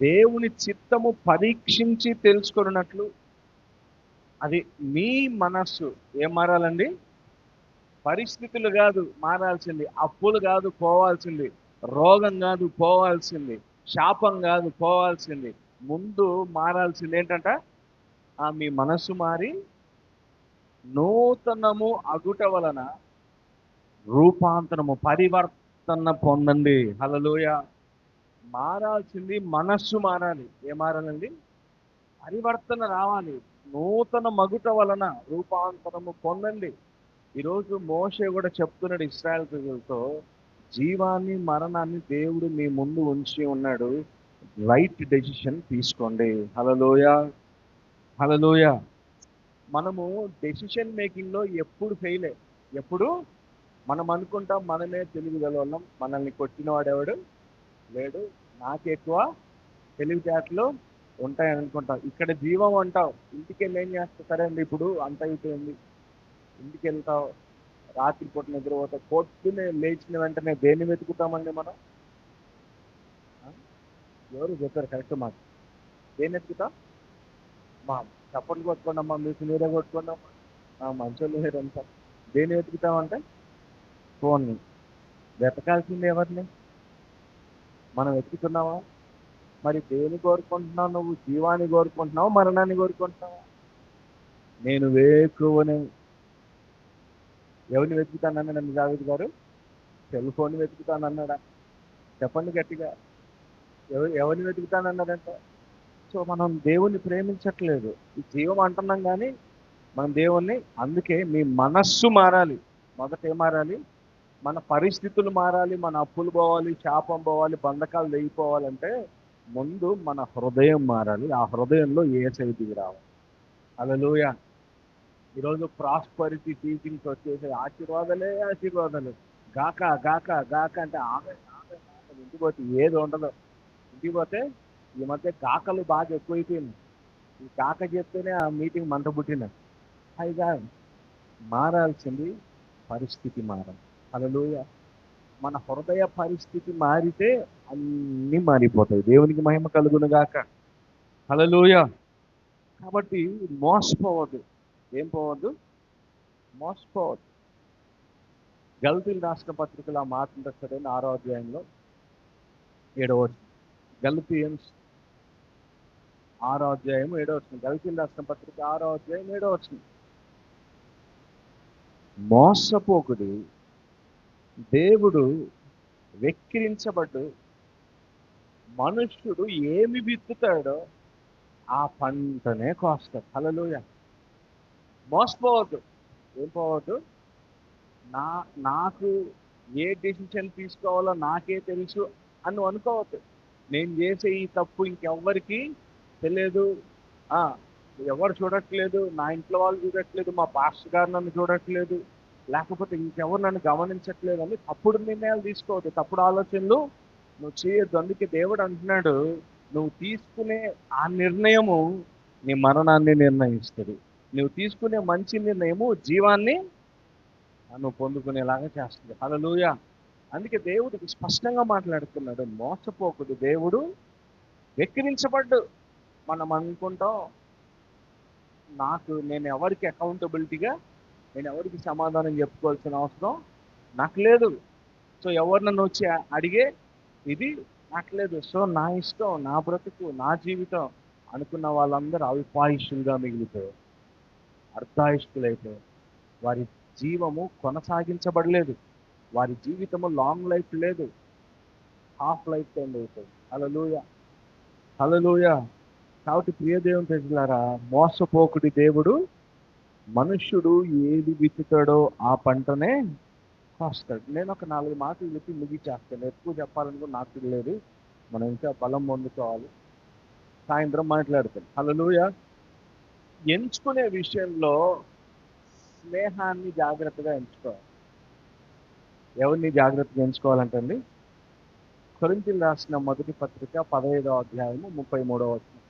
దేవుని చిత్తము పరీక్షించి తెలుసుకున్నట్లు, అది మీ మనస్సు ఏం మారాలండి? పరిస్థితులు కాదు మారాల్సింది, అప్పులు కాదు పోవాల్సింది, రోగం కాదు పోవాల్సింది, శాపం కాదు పోవాల్సింది. ముందు మారాల్సింది ఏంటంట? మీ మనస్సు మారి నూతనము అగుట వలన రూపాంతరము, పరివర్తన పొందండి. హల్లెలూయా. మారాల్సింది మనస్సు మారాలి. ఏం మారాలండి? పరివర్తన రావాలి. నూతన మగుట వలన రూపాంతరము పొందండి. ఈరోజు మోషే కూడా చెప్తున్నాడు ఇశ్రాయేల్ ప్రజలతో, జీవాన్ని మరణాన్ని దేవుడు మీ ముందు ఉంచి ఉన్నాడు, రైట్ డెసిషన్ తీసుకోండి. హల్లెలూయా. హల్లెలూయా. మనము డెసిషన్ మేకింగ్లో ఎప్పుడు ఫెయిలే. ఎప్పుడు మనం అనుకుంటాం మనమే తెలివిగలవాళ్ళం, మనల్ని కొట్టినవాడు ఎవడు లేడు, నాకు ఎక్కువ తెలివితేటలు ఉంటాయని అనుకుంటాం. ఇక్కడ జీవం అంటావు, ఇంటికి వెళ్ళి ఏం చేస్తావు? సరే అండి ఇప్పుడు అంత అయిపోయింది, ఇంటికి వెళ్తావు, రాత్రిపూట నిద్రపోతావు, పొద్దునే లేచిన వెంటనే దేన్ని వెతుకుతామండి మనం? ఎవరు చెప్పారు కరెక్ట్ మాట? దేన్ని వెతుకుతాం? మా చప్పట్లు కొట్టుకోండమ్మా, మీకు మీరే కొట్టుకోండమ్మా, మంచోళ్ళు లేరంతా. దేన్ని వెతుకుతామంటే ఫోన్ని. వెతకాల్సింది ఎవరిని? మనం వెతుకుతున్నావా? మరి దేన్ని కోరుకుంటున్నావు నువ్వు? జీవాన్ని కోరుకుంటున్నావు, మరణాన్ని కోరుకుంటున్నావా? నేను వేకువని ఎవరిని వెతుకుతానన్నాడండి దావీదు గారు? సెల్ ఫోన్ వెతుకుతానన్నాడా? చెప్పండి గట్టిగా. ఎవరిని వెతుకుతానన్నాడంట? సో మనం దేవుణ్ణి ప్రేమించట్లేదు. ఈ జీవం అంటున్నాం కానీ మనం దేవుణ్ణి. అందుకే మీ మనస్సు మారాలి. మొదట ఏం మారాలి? మన పరిస్థితులు మారాలి, మన అప్పులు పోవాలి, శాపం పోవాలి, బంధకాలు తెగిపోవాలంటే ముందు మన హృదయం మారాలి. ఆ హృదయంలో యేసయ్య దిగి రావాలి. హల్లెలూయా. ఈరోజు ప్రాస్పరిటీ టీచింగ్స్ వచ్చేసి ఆశీర్వాదాలే ఆశీర్వాదాలు, గాక గాక గాక అంటే ఆమె ఇంటికి పోతే ఏది ఉండదు. ఇంటికి పోతే ఈ మధ్య కాకలు బాగా ఎక్కువైపోయింది. ఈ కాక చెప్తేనే ఆ మీటింగ్ మంట పుట్టినది. పైగా మారాల్సింది పరిస్థితి మారాలి. హల్లెలూయా. మన హృదయ పరిస్థితి మారితే అన్నీ మారిపోతాయి. దేవునికి మహిమ కలుగును గాక. హల్లెలూయా. కాబట్టి మోసపోవద్దు. ఏం పోవద్దు? మోసపోవద్దు. గల్తీలు రాసిన పత్రికలో ఆ మాట ఉంటుంది సరైన 6వ అధ్యాయంలో 7వ వచనం. గల్తీయన్స్ 6వ అధ్యాయం 7వ వచనం. గల్తీలు రాసిన పత్రిక 6వ అధ్యాయం 7వ వచనం. మోసపోకుడి, దేవుడు వెక్కిరించబడ్డు మనుష్యుడు ఏమి విత్తుతాడో ఆ పంటనే కోస్తాడు. హల్లెలూయా. మోసపోవద్దు. ఏం పోవద్దు? నాకు ఏ డెసిషన్ తీసుకోవాలో నాకే తెలుసు అని నువ్వు అనుకోవద్దు. నేను చేసే ఈ తప్పు ఇంకెవ్వరికి తెలియదు, ఎవరు చూడట్లేదు, నా ఇంట్లో వాళ్ళు చూడట్లేదు, మా పాస్టర్ గారు నన్ను చూడట్లేదు, లేకపోతే ఇంకెవరు నన్ను గమనించట్లేదు అని తప్పుడు నిర్ణయాలు తీసుకోవద్దు. తప్పుడు ఆలోచనలు నువ్వు చేయొద్దు. అందుకే దేవుడు అంటున్నాడు, నువ్వు తీసుకునే ఆ నిర్ణయము నీ మరణాన్ని నిర్ణయిస్తుంది. నువ్వు తీసుకునే మంచి నిర్ణయము జీవాన్ని నువ్వు పొందుకునేలాగా చేస్తుంది. హల్లెలూయా. అందుకే దేవుడికి స్పష్టంగా మాట్లాడుతున్నాడు, మోసపోకుడు, దేవుడు వెక్కిరించబడ్డు. మనం అనుకుంటాం నేను ఎవరికి అకౌంటబిలిటీగా, నేను ఎవరికి సమాధానం చెప్పుకోవాల్సిన అవసరం నాకు లేదు. సో ఎవరు నన్ను వచ్చి అడిగే ఇది నాకు లేదు. సో నా ఇష్టం, నా బ్రతుకు, నా జీవితం అనుకున్న వాళ్ళందరూ అల్పాయుష్యులుగా మిగిలిపోయారు, అర్ధాయుష్కులైపోయారు. వారి జీవము కొనసాగించబడలేదు. వారి జీవితము లాంగ్ లైఫ్ లేదు, హాఫ్ లైఫ్ టైం అయిపోయింది. హల్లెలూయా. హల్లెలూయా. కాబట్టి ప్రియ దేవుని ప్రజలారా, మోసపోకుడి, దేవుడు మనుష్యుడు ఏది విత్తుతాడో ఆ పంటనే కోస్తాడు. నేను ఒక 4 మాటలు చెప్పి ముగిచేస్తాను. ఎక్కువ చెప్పాలనుకో నాకు తెలియదు, మనం ఇంకా బలం పొందుకోవాలి. సాయంత్రం మాట్లాడతాను. హల్లెలూయా. ఎంచుకునే విషయంలో స్నేహాన్ని జాగ్రత్తగా ఎంచుకోవాలి. ఎవరిని జాగ్రత్తగా ఎంచుకోవాలంటండి? కొరింథీయులు రాసిన మొదటి పత్రిక 15వ అధ్యాయము 33వ వచనం.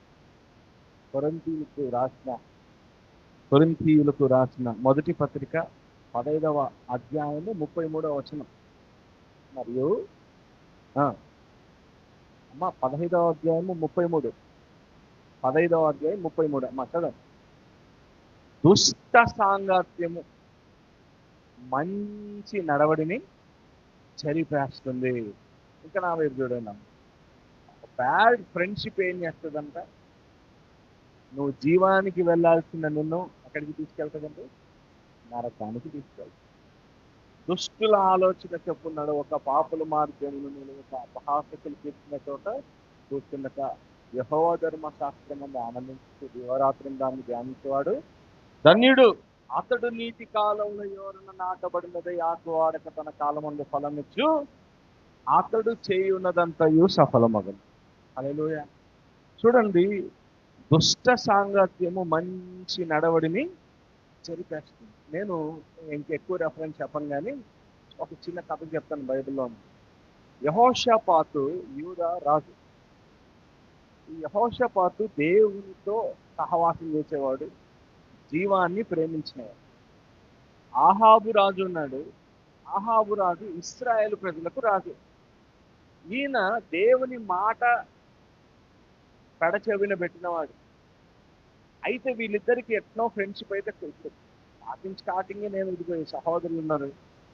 కొరింథీయులకు రాసిన మొదటి పత్రిక 15వ అధ్యాయము 33వ వచనం. మరియు 15వ అధ్యాయము 33, 15వ అధ్యాయం 33 అమ్మా చదవండి. దుష్ట సాంగత్యము మంచి నడవడిని చెరిపేస్తుంది. ఇంకా నా వైపు చూడండి. బ్యాడ్ ఫ్రెండ్షిప్ ఏం చేస్తుందంట? నువ్వు జీవానికి వెళ్ళాల్సిన నిన్ను ఎక్కడికి తీసుకెళ్తుందంటే నరకానికి తీసుకెళ్తుంది. దుష్టుల ఆలోచన చెప్పున్నాడు, ఒక పాపుల మార్గమును నిలువక అపహాసకులు చెప్పిన చోట కూర్చుండక యెహోవా ధర్మశాస్త్రమందు ఆనందించు దివరాత్రిని దాన్ని ధ్యానించేవాడు ధన్యుడు. అతడు నీతి కాలంలో ఎవరన్నా నాటబడినదే ఆకు వాడక తన కాలమందు ఫలమిచ్చు, అతడు చేయున్నదంతయు సఫలమగను. హల్లెలూయా. చూడండి, దుష్ట సాంగత్యము మంచి నడవడిని చెరిపేస్తుంది. నేను ఇంకెక్కువ రెఫరెన్స్ చెప్పను, కానీ ఒక చిన్న కథ చెప్తాను. బైబిల్లో యెహోషాపాతు యూదా రాజు. ఈ యెహోషాపాతు దేవునితో సహవాసం చేసేవాడు, జీవాన్ని ప్రేమించినవాడు. ఆహాబు రాజు ఉన్నాడు. ఆహాబు రాజు ఇశ్రాయేలు ప్రజలకు రాజు. ఈయన దేవుని మాట పెడచెవిన పెట్టినవాడు. అయితే వీళ్ళిద్దరికి ఎట్నో ఫ్రెండ్షిప్ అయితే స్టార్టింగ్ నేను ఇదిగో సహోదరులు ఉన్నారు,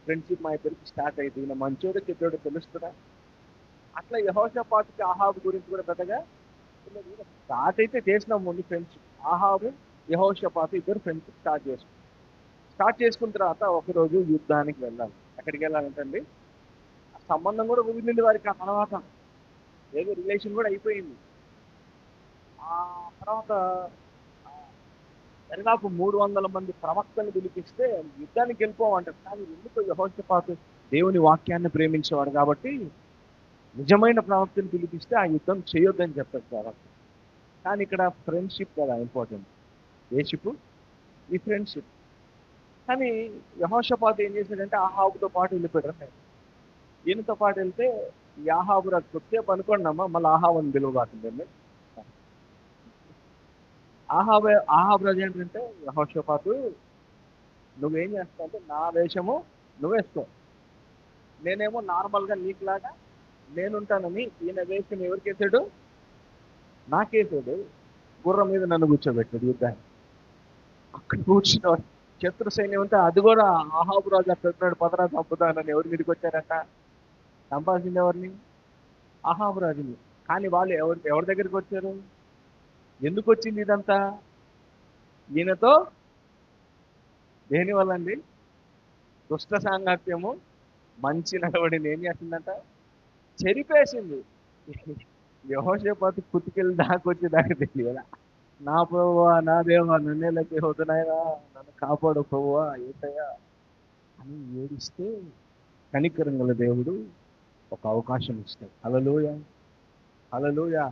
ఫ్రెండ్షిప్ మా ఇద్దరికి స్టార్ట్ అయితే ఈయన మంచోడు చెడ్డోడు తెలుస్తుందా? అట్లా యెహోషాపాతుకి ఆహాబు గురించి కూడా పెద్దగా స్టార్ట్ అయితే చేసినాం ముందు ఫ్రెండ్షిప్. ఆహాబు యెహోషాపాతు ఇద్దరు ఫ్రెండ్షిప్ స్టార్ట్ చేసుకున్న తర్వాత ఒకరోజు యుద్ధానికి వెళ్ళాలి. ఎక్కడికి వెళ్ళాలంటండి, ఆ సంబంధం కూడా కుదిరింది వారికి. ఆ తర్వాత ఏదో రిలేషన్ కూడా అయిపోయింది. ఆ తర్వాత దాదాపు 300 మంది ప్రవక్తలు పిలిపిస్తే యుద్ధానికి వెళ్ళిపోమంటారు. కానీ ఎందుకు యెహోషాపాతు దేవుని వాక్యాన్ని ప్రేమించేవాడు కాబట్టి నిజమైన ప్రవక్తను పిలిపిస్తే ఆ యుద్ధం చేయొద్దని చెప్తారు ప్రవక్త. కానీ ఇక్కడ ఫ్రెండ్షిప్ కదా ఇంపార్టెంట్. ఏషిప్ ఈ ఫ్రెండ్షిప్. కానీ యెహోషాపాతు ఏం చేశాడంటే ఆహాబుతో పాటు వెళ్ళిపోయాడు. ఈయనతో పాటు వెళ్తే ఈ ఆహాబు రాజు కొద్దిసేపు అనుకోండి అమ్మా, మళ్ళీ ఆహాబుని పిలువబాకండి. ఆహాబు రాజు ఏంటంటే, యెహోషాపాతు నువ్వేం చేస్తావు అంటే, నా వేషము నువ్వేసుకో, నేనేమో నార్మల్గా నీకులాగా నేనుంటానని ఈయన వేషం ఎవరికేసాడు? నాకేసాడు. గుర్రం మీద నన్ను కూర్చోబెట్టాడు యుద్ధాన్ని. అక్కడ కూర్చున్నాడు. శత్రు సైన్యం ఉంటే అది కూడా ఆహాబు రాజు అక్కడ ఉన్నాడు, పదరా చంపుతానని ఎవరి మీదకి వచ్చారట? చంపాల్సింది ఎవరిని? ఆహాబు రాజుని. కానీ వాళ్ళు ఎవరి దగ్గరికి వచ్చారు? ఎందుకు వచ్చింది ఇదంతా? ఈయనతో దేని వల్ల అండి? దుష్ట సాంగత్యము మంచి నడవడిని ఏం చేసిందంట? చెరిపేసింది. యెహోషాపాతు కుతికెళ్ళి దాకొచ్చి దాకా తెలియదా? నా ప్రభువా, నా దేవా, నన్నేళ్ళకి అవుతున్నాయా, నన్ను కాపాడు ప్రభువా, ఏసయ్యా అని ఏడిస్తే కనికరం గల దేవుడు ఒక అవకాశం ఇస్తాడు. హల్లెలూయా, హల్లెలూయా.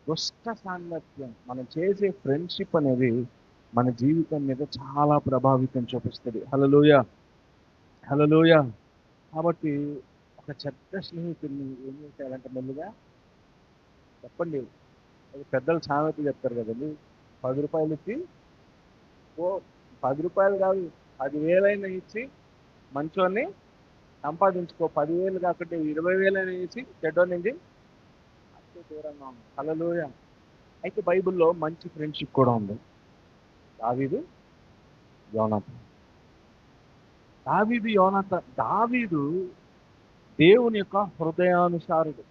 దుష్ట సాంగత్యం, మనం చేసే ఫ్రెండ్షిప్ అనేది మన జీవితం మీద చాలా ప్రభావితం చూపిస్తుంది. హల్లెలూయా, హల్లెలూయా. కాబట్టి ఒక చెడ్డ స్నేహితుడిని ఏం చేశారంటే, మెల్లిగా చెప్పండి, అది పెద్దలు సామెత చెప్తారు కదండి, 10 రూపాయలు ఇచ్చి ఓ 10 రూపాయలు కాదు 10,000 ఇచ్చి మంచోన్ని సంపాదించుకో, 10,000 కాకుంటే 20,000 ఇచ్చి చెడ్డోని నుంచి అంతే దూరంగా ఉంది. హల్లెలూయా. అయితే బైబిల్లో మంచి ఫ్రెండ్షిప్ కూడా ఉంది. దావీదు, యోనాతాను. దావీదు దేవుని యొక్క హృదయానుసారుడు.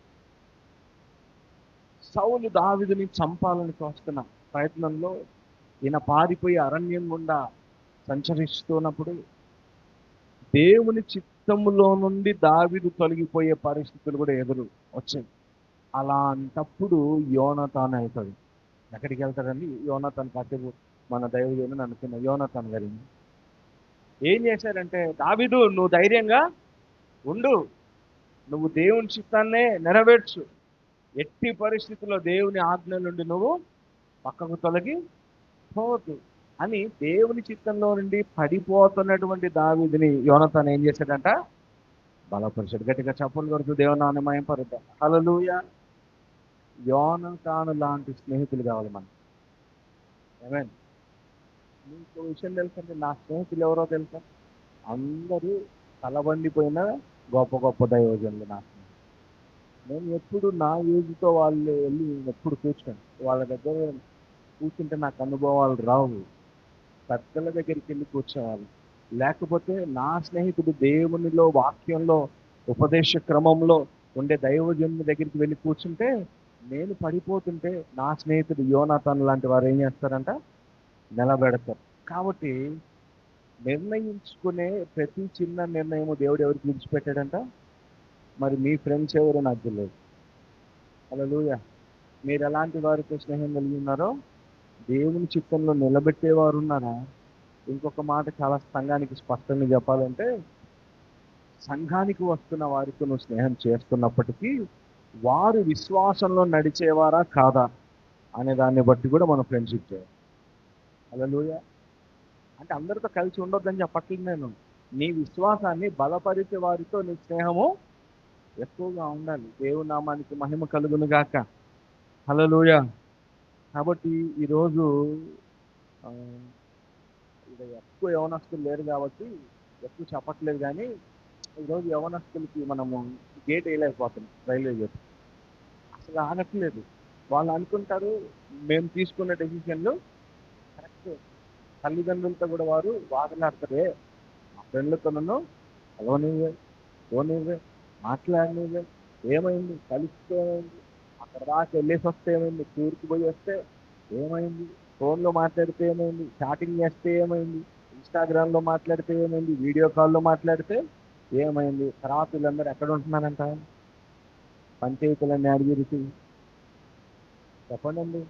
సౌలు దావీదుని చంపాలని చూస్తున్న ప్రయత్నంలో ఈయన పారిపోయి అరణ్యం గుండా సంచరిస్తున్నప్పుడు దేవుని చిత్తములో నుండి దావీదు తొలగిపోయే పరిస్థితులు కూడా ఎదురు వచ్చాయి. అలాంటప్పుడు యోనాతాను వెళ్తాడు. ఎక్కడికి వెళ్తాడండి? యోనాతాను కాసేపు మన దైవజనుడు అనుకున్న యోనాతాను గారిని ఏం చేశారంటే, దావీదు నువ్వు ధైర్యంగా ఉండు, నువ్వు దేవుని చిత్తాన్నే నెరవేర్చు, ఎట్టి పరిస్థితుల్లో దేవుని ఆజ్ఞ నుండి నువ్వు పక్కకు తొలగి పోవద్దు అని దేవుని చిత్తంలో నుండి పడిపోతున్నటువంటి దావీదుని యోనాతాను ఏం చేశాడంట? బలపరిచాడు. గట్టిగా చప్పట్లు కొడుతూ దేవుని నామమున మహిమపరుద్దాం. హల్లెలూయా. యోనాతాను లాంటి స్నేహితులు కావాలి మనకి. ఆమేన్. మీకు విషయం తెలుసండి, నా స్నేహితులు ఎవరో తెలుసా? అందరూ తలబండిపోయిన గొప్ప గొప్ప దైవజనులు నా స్నేహితులు. నేను ఎప్పుడు నా ఏజ్తో వాళ్ళు వెళ్ళి ఎప్పుడు కూర్చోను. వాళ్ళ దగ్గర కూర్చుంటే నాకు అనుభవాలు రావు. పెద్దల దగ్గరికి వెళ్ళి కూర్చోవాలి. లేకపోతే నా స్నేహితుడు దేవునిలో, వాక్యంలో, ఉపదేశ క్రమంలో ఉండే దైవజనుని దగ్గరికి వెళ్ళి కూర్చుంటే నేను పడిపోతుంటే నా స్నేహితుడు యోనాతాను లాంటి వారు ఏం చేస్తారంట? నిలబెడతారు. కాబట్టి నిర్ణయించుకునే ప్రతి చిన్న నిర్ణయము దేవుడు ఎవరికి విడిచిపెట్టాడంట? మరి మీ ఫ్రెండ్స్ ఎవరో నాకు తెలియదు. హల్లెలూయా. మీరు ఎలాంటి వారితో స్నేహం కలిగి ఉన్నారో దేవుని చిత్తంలో నిలబెట్టేవారు ఉన్నారా? ఇంకొక మాట చాలా సంఘానికి స్పష్టంగా చెప్పాలంటే, సంఘానికి వస్తున్న వారితో నువ్వు స్నేహం చేస్తున్నప్పటికీ వారు విశ్వాసంలో నడిచేవారా కాదా అనే దాన్ని బట్టి కూడా మనం ఫ్రెండ్షిప్ చేయాలి. హల్లెలూయా. అంటే అందరితో కలిసి ఉండొద్దని చెప్పట్లేదు నేను. నీ విశ్వాసాన్ని బలపరిచే వారితో నీ స్నేహము ఎక్కువగా ఉండాలి. దేవుని నామానికి మహిమ కలుగును గాక. హల్లెలూయా. కాబట్టి ఈరోజు ఆ, ఇక్కడ ఎక్కువ యవనస్తులు లేరు కాబట్టి ఎక్కువ చెప్పట్లేదు, కానీ ఈరోజు యవనస్తులకి మనము గేట్ వేయలేకపోతున్నాం. రైల్వే గేట్ అసలు ఆగట్లేదు. వాళ్ళు అనుకుంటారు మేము తీసుకున్న డెసిషన్లు కరెక్ట్. తల్లిదండ్రులతో కూడా వారు వాదలాడతారే, మా ఫ్రెండ్లతోనూ కలవనివే, పోనివే, మాట్లాడినవే, ఏమైంది కలిస్తే ఏమైంది, అక్కడ దాకా వెళ్ళేసి వస్తే ఏమైంది, టూర్కి పోయి వస్తే ఏమైంది, ఫోన్లో మాట్లాడితే ఏమైంది, చాటింగ్ చేస్తే ఏమైంది, ఇన్స్టాగ్రామ్లో మాట్లాడితే ఏమైంది, వీడియో కాల్లో మాట్లాడితే ఏమైంది, తర్వాత వీళ్ళందరూ ఎక్కడ ఉంటున్నారంట? పంచాయతీలన్నీ అడిగిరిసి చెప్పండి,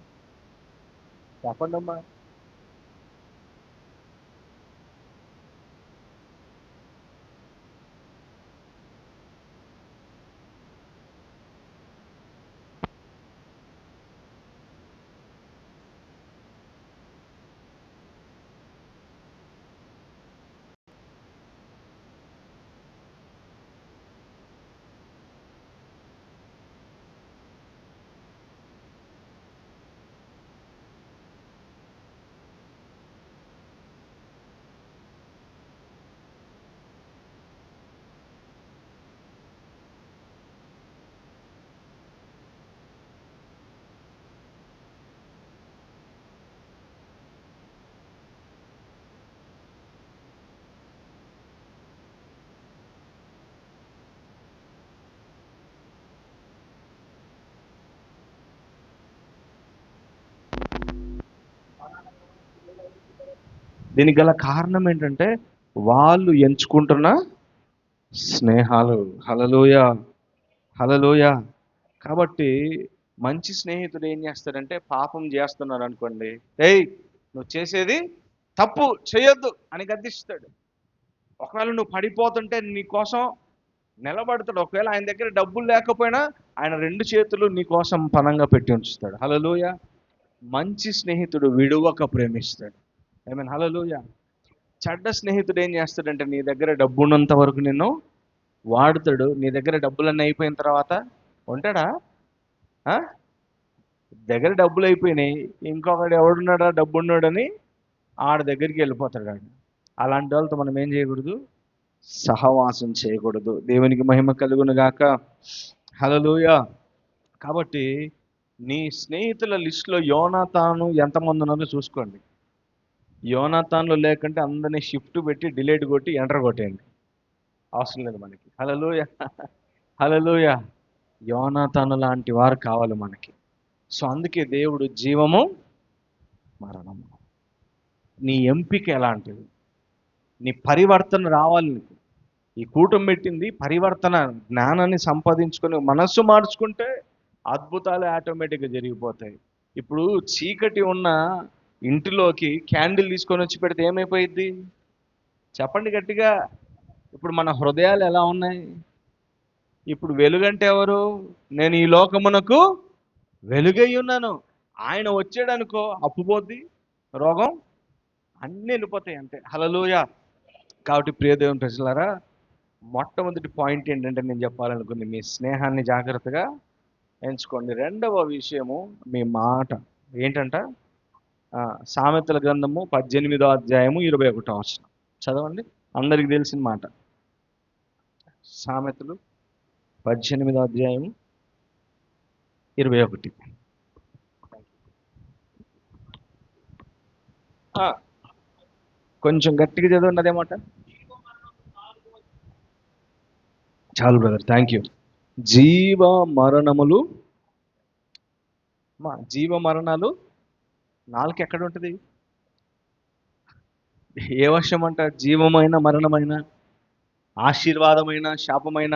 చెప్పండి అమ్మా. దీనికి గల కారణం ఏంటంటే వాళ్ళు ఎంచుకుంటున్న స్నేహాలు. హల్లెలూయా, హల్లెలూయా. కాబట్టి మంచి స్నేహితుడు ఏం చేస్తాడంటే, పాపం చేస్తున్నాడు అనుకోండి, ఏయ్ నువ్వు చేసేది తప్పు, చేయొద్దు అని గద్దిస్తాడు. ఒకవేళ నువ్వు పడిపోతుంటే నీ కోసం నిలబడతాడు. ఒకవేళ ఆయన దగ్గర డబ్బులు లేకపోయినా ఆయన 2 చేతులు నీ కోసం పనంగా పెట్టి ఉంచుతాడు. హల్లెలూయా. మంచి స్నేహితుడు విడువక ప్రేమిస్తాడు. ఐ మీన్ హల్లెలూయా. చెడ్డ స్నేహితుడు ఏం చేస్తాడంటే, నీ దగ్గర డబ్బు ఉన్నంత వరకు నిన్ను వాడుతాడు. నీ దగ్గర డబ్బులన్నీ అయిపోయిన తర్వాత ఉంటాడా? దగ్గర డబ్బులు అయిపోయినాయి, ఇంకొకడు ఎవడున్నాడా డబ్బు ఉన్నాడని ఆడ దగ్గరికి వెళ్ళిపోతాడు. అలాంటి వాళ్ళతో మనం ఏం చేయకూడదు? సహవాసం చేయకూడదు. దేవునికి మహిమ కలుగును గాక. హల్లెలూయా. కాబట్టి నీ స్నేహితుల లిస్టులో యోనాతాను ఎంతమంది ఉన్నారో చూసుకోండి. యోనాతాన్లో లేకుంటే అందరినీ షిఫ్ట్ పెట్టి డిలీట్ కొట్టి ఎంటర్ కొట్టేయండి, అవసరం లేదు మనకి. హల్లెలూయా, హల్లెలూయా. యోనాతాను లాంటి వారు కావాలి మనకి. సో అందుకే దేవుడు జీవము మరణము. నీ ఎంపిక ఎలాంటిది? నీ పరివర్తన రావాలి నీకు. ఈ కూటమి పెట్టింది పరివర్తన, జ్ఞానాన్ని సంపాదించుకొని మనస్సు మార్చుకుంటే అద్భుతాలు ఆటోమేటిక్గా జరిగిపోతాయి. ఇప్పుడు చీకటి ఉన్న ఇంటిలోకి క్యాండిల్ తీసుకొని వచ్చి పెడితే ఏమైపోయిద్ది? చెప్పండి గట్టిగా. ఇప్పుడు మన హృదయాలు ఎలా ఉన్నాయి? ఇప్పుడు వెలుగంటే ఎవరు? నేను ఈ లోకమునకు వెలుగై ఉన్నాను. ఆయన వచ్చాడనుకో అప్పుపోద్ది, రోగం అన్నీ వెళ్ళిపోతాయి అంతే. హల్లెలూయా. కాబట్టి ప్రియ దేవుని ప్రజలారా, మొట్టమొదటి పాయింట్ ఏంటంటే నేను చెప్పాలనుకుంది, మీ స్నేహాన్ని జాగ్రత్తగా ఎంచుకోండి. రెండవ విషయము మీ మాట. ఏంటంట? సామెతల గ్రంథము 18వ అధ్యాయము 21వ వచనం చదవండి. అందరికి తెలిసిన మాట. సామెతలు 18వ అధ్యాయము 21. కొంచెం గట్టిగా చదవండి అదే మాట. చాలు బ్రదర్, థ్యాంక్ యూ. జీవ మరణములు, జీవ మరణాలు నాలుగు ఎక్కడ ఉంటుంది? ఏ వర్షం అంట? జీవమైన, మరణమైన, ఆశీర్వాదమైన, శాపమైన?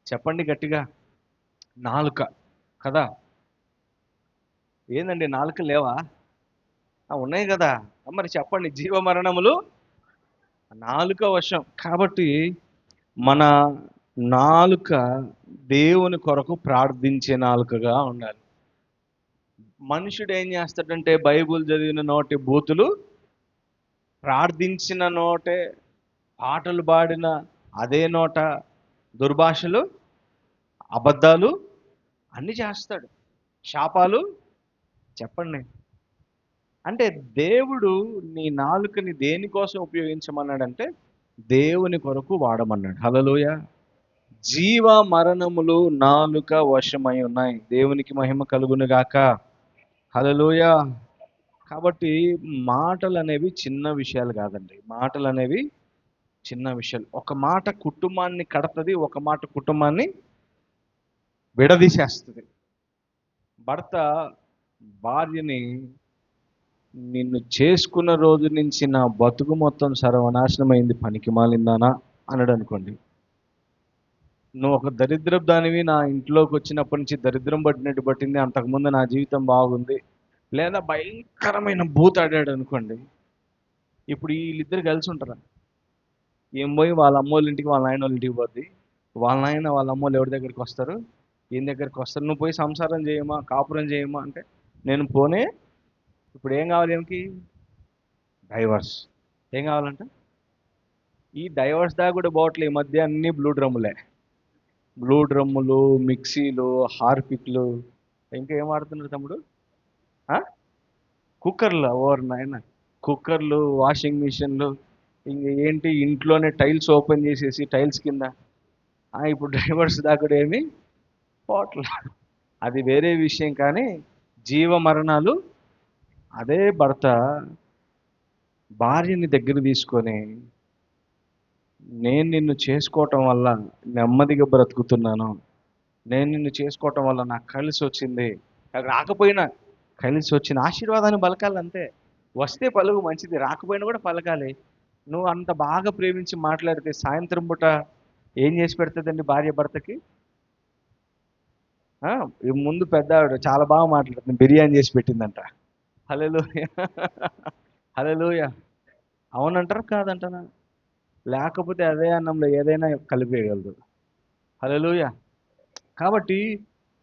చెప్పండి గట్టిగా. నాలుక కదా. ఏందండి నాలుక లేవా? ఉన్నాయి కదా. మరి చెప్పండి, జీవ మరణములు నాలుక వశం. కాబట్టి మన నాలుక దేవుని కొరకు ప్రార్థించే నాలుకగా ఉండాలి. మనుషుడు ఏం చేస్తాడంటే, బైబుల్ చదివిన నోటి బూతులు, ప్రార్థించిన నోటే, పాటలు పాడిన అదే నోట దుర్భాషలు, అబద్ధాలు అన్నీ చేస్తాడు, శాపాలు. చెప్పండి. అంటే దేవుడు నీ నాలుకని దేనికోసం ఉపయోగించమన్నాడంటే దేవుని కొరకు వాడమన్నాడు. హల్లెలూయా. జీవ మరణములు నాలుక వశమై ఉన్నాయి. దేవునికి మహిమ కలుగును గాక. హల్లెలూయా. కాబట్టి మాటలు అనేవి చిన్న విషయాలు కాదండి. మాటలు అనేవి చిన్న విషయాలు. ఒక మాట కుటుంబాన్ని కడతది, ఒక మాట కుటుంబాన్ని విడదీసేస్తుంది. భర్త భార్యని, నిన్ను చేసుకున్న రోజు నుంచి నా బతుకు మొత్తం సర్వనాశనమైంది, పనికి మాలిందానా అన్నాడు అనుకోండి. నువ్వు ఒక దరిద్రపు దానివి, నా ఇంట్లోకి వచ్చినప్పటి నుంచి దరిద్రం పట్టినట్టు పట్టింది, అంతకుముందు నా జీవితం బాగుంది, లేదా భయంకరమైన భూతాడాడు అనుకోండి. ఇప్పుడు వీళ్ళిద్దరు కలిసి ఉంటారా? ఏం పోయి వాళ్ళ అమ్మోళ్ళ ఇంటికి, వాళ్ళ నాయన వాళ్ళ ఇంటికి పోద్ది. వాళ్ళ నాయన వాళ్ళ అమ్మోళ్ళు ఎవరి దగ్గరికి వస్తారు? ఈయన దగ్గరికి వస్తారు. నువ్వు పోయి సంసారం చేయమా, కాపురం చేయమా అంటే నేను పోనే. ఇప్పుడు ఏం కావాలి? ఏమికి? డైవర్స్. ఏం కావాలంట? ఈ డైవర్స్ దాకా కూడా పోవట్లే. ఈ మధ్య అన్నీ బ్లూ డ్రమ్ములే. బ్లూ డ్రమ్ములు, మిక్సీలు, హార్పిక్లు, ఇంకా ఏం వాడుతున్నారు తమ్ముడు? కుక్కర్లు. ఓవర్ నాయన, కుక్కర్లు, వాషింగ్ మిషన్లు, ఇంక ఏంటి, ఇంట్లోనే టైల్స్ ఓపెన్ చేసేసి టైల్స్ కింద. ఇప్పుడు డైవర్స్ దాకా కూడా ఏమి పోవట్లే. అది వేరే విషయం. కానీ జీవ మరణాలు, అదే భర్త భార్యని దగ్గర తీసుకొని, నేను నిన్ను చేసుకోవటం వల్ల నెమ్మదిగా బ్రతుకుతున్నాను, నేను నిన్ను చేసుకోవటం వల్ల నాకు కలిసి వచ్చింది, రాకపోయినా కలిసి వచ్చిన ఆశీర్వాదాన్ని బలకాలంతే. వస్తే పలుకు మంచిది, రాకపోయినా కూడా పలకాలి. నువ్వు అంత బాగా ప్రేమించి మాట్లాడితే సాయంత్రం పూట ఏం చేసి పెడుతుందండి భార్య భర్తకి? ఈ ముందు పెద్ద ఆవిడ చాలా బాగా మాట్లాడుతుంది, బిర్యానీ చేసి పెట్టిందంట. హల్లెలూయా, హల్లెలూయా. అవునంటారా కాదంటారా? లేకపోతే అదే అన్నంలో ఏదైనా కలిపేయగలదు. హల్లెలూయా. కాబట్టి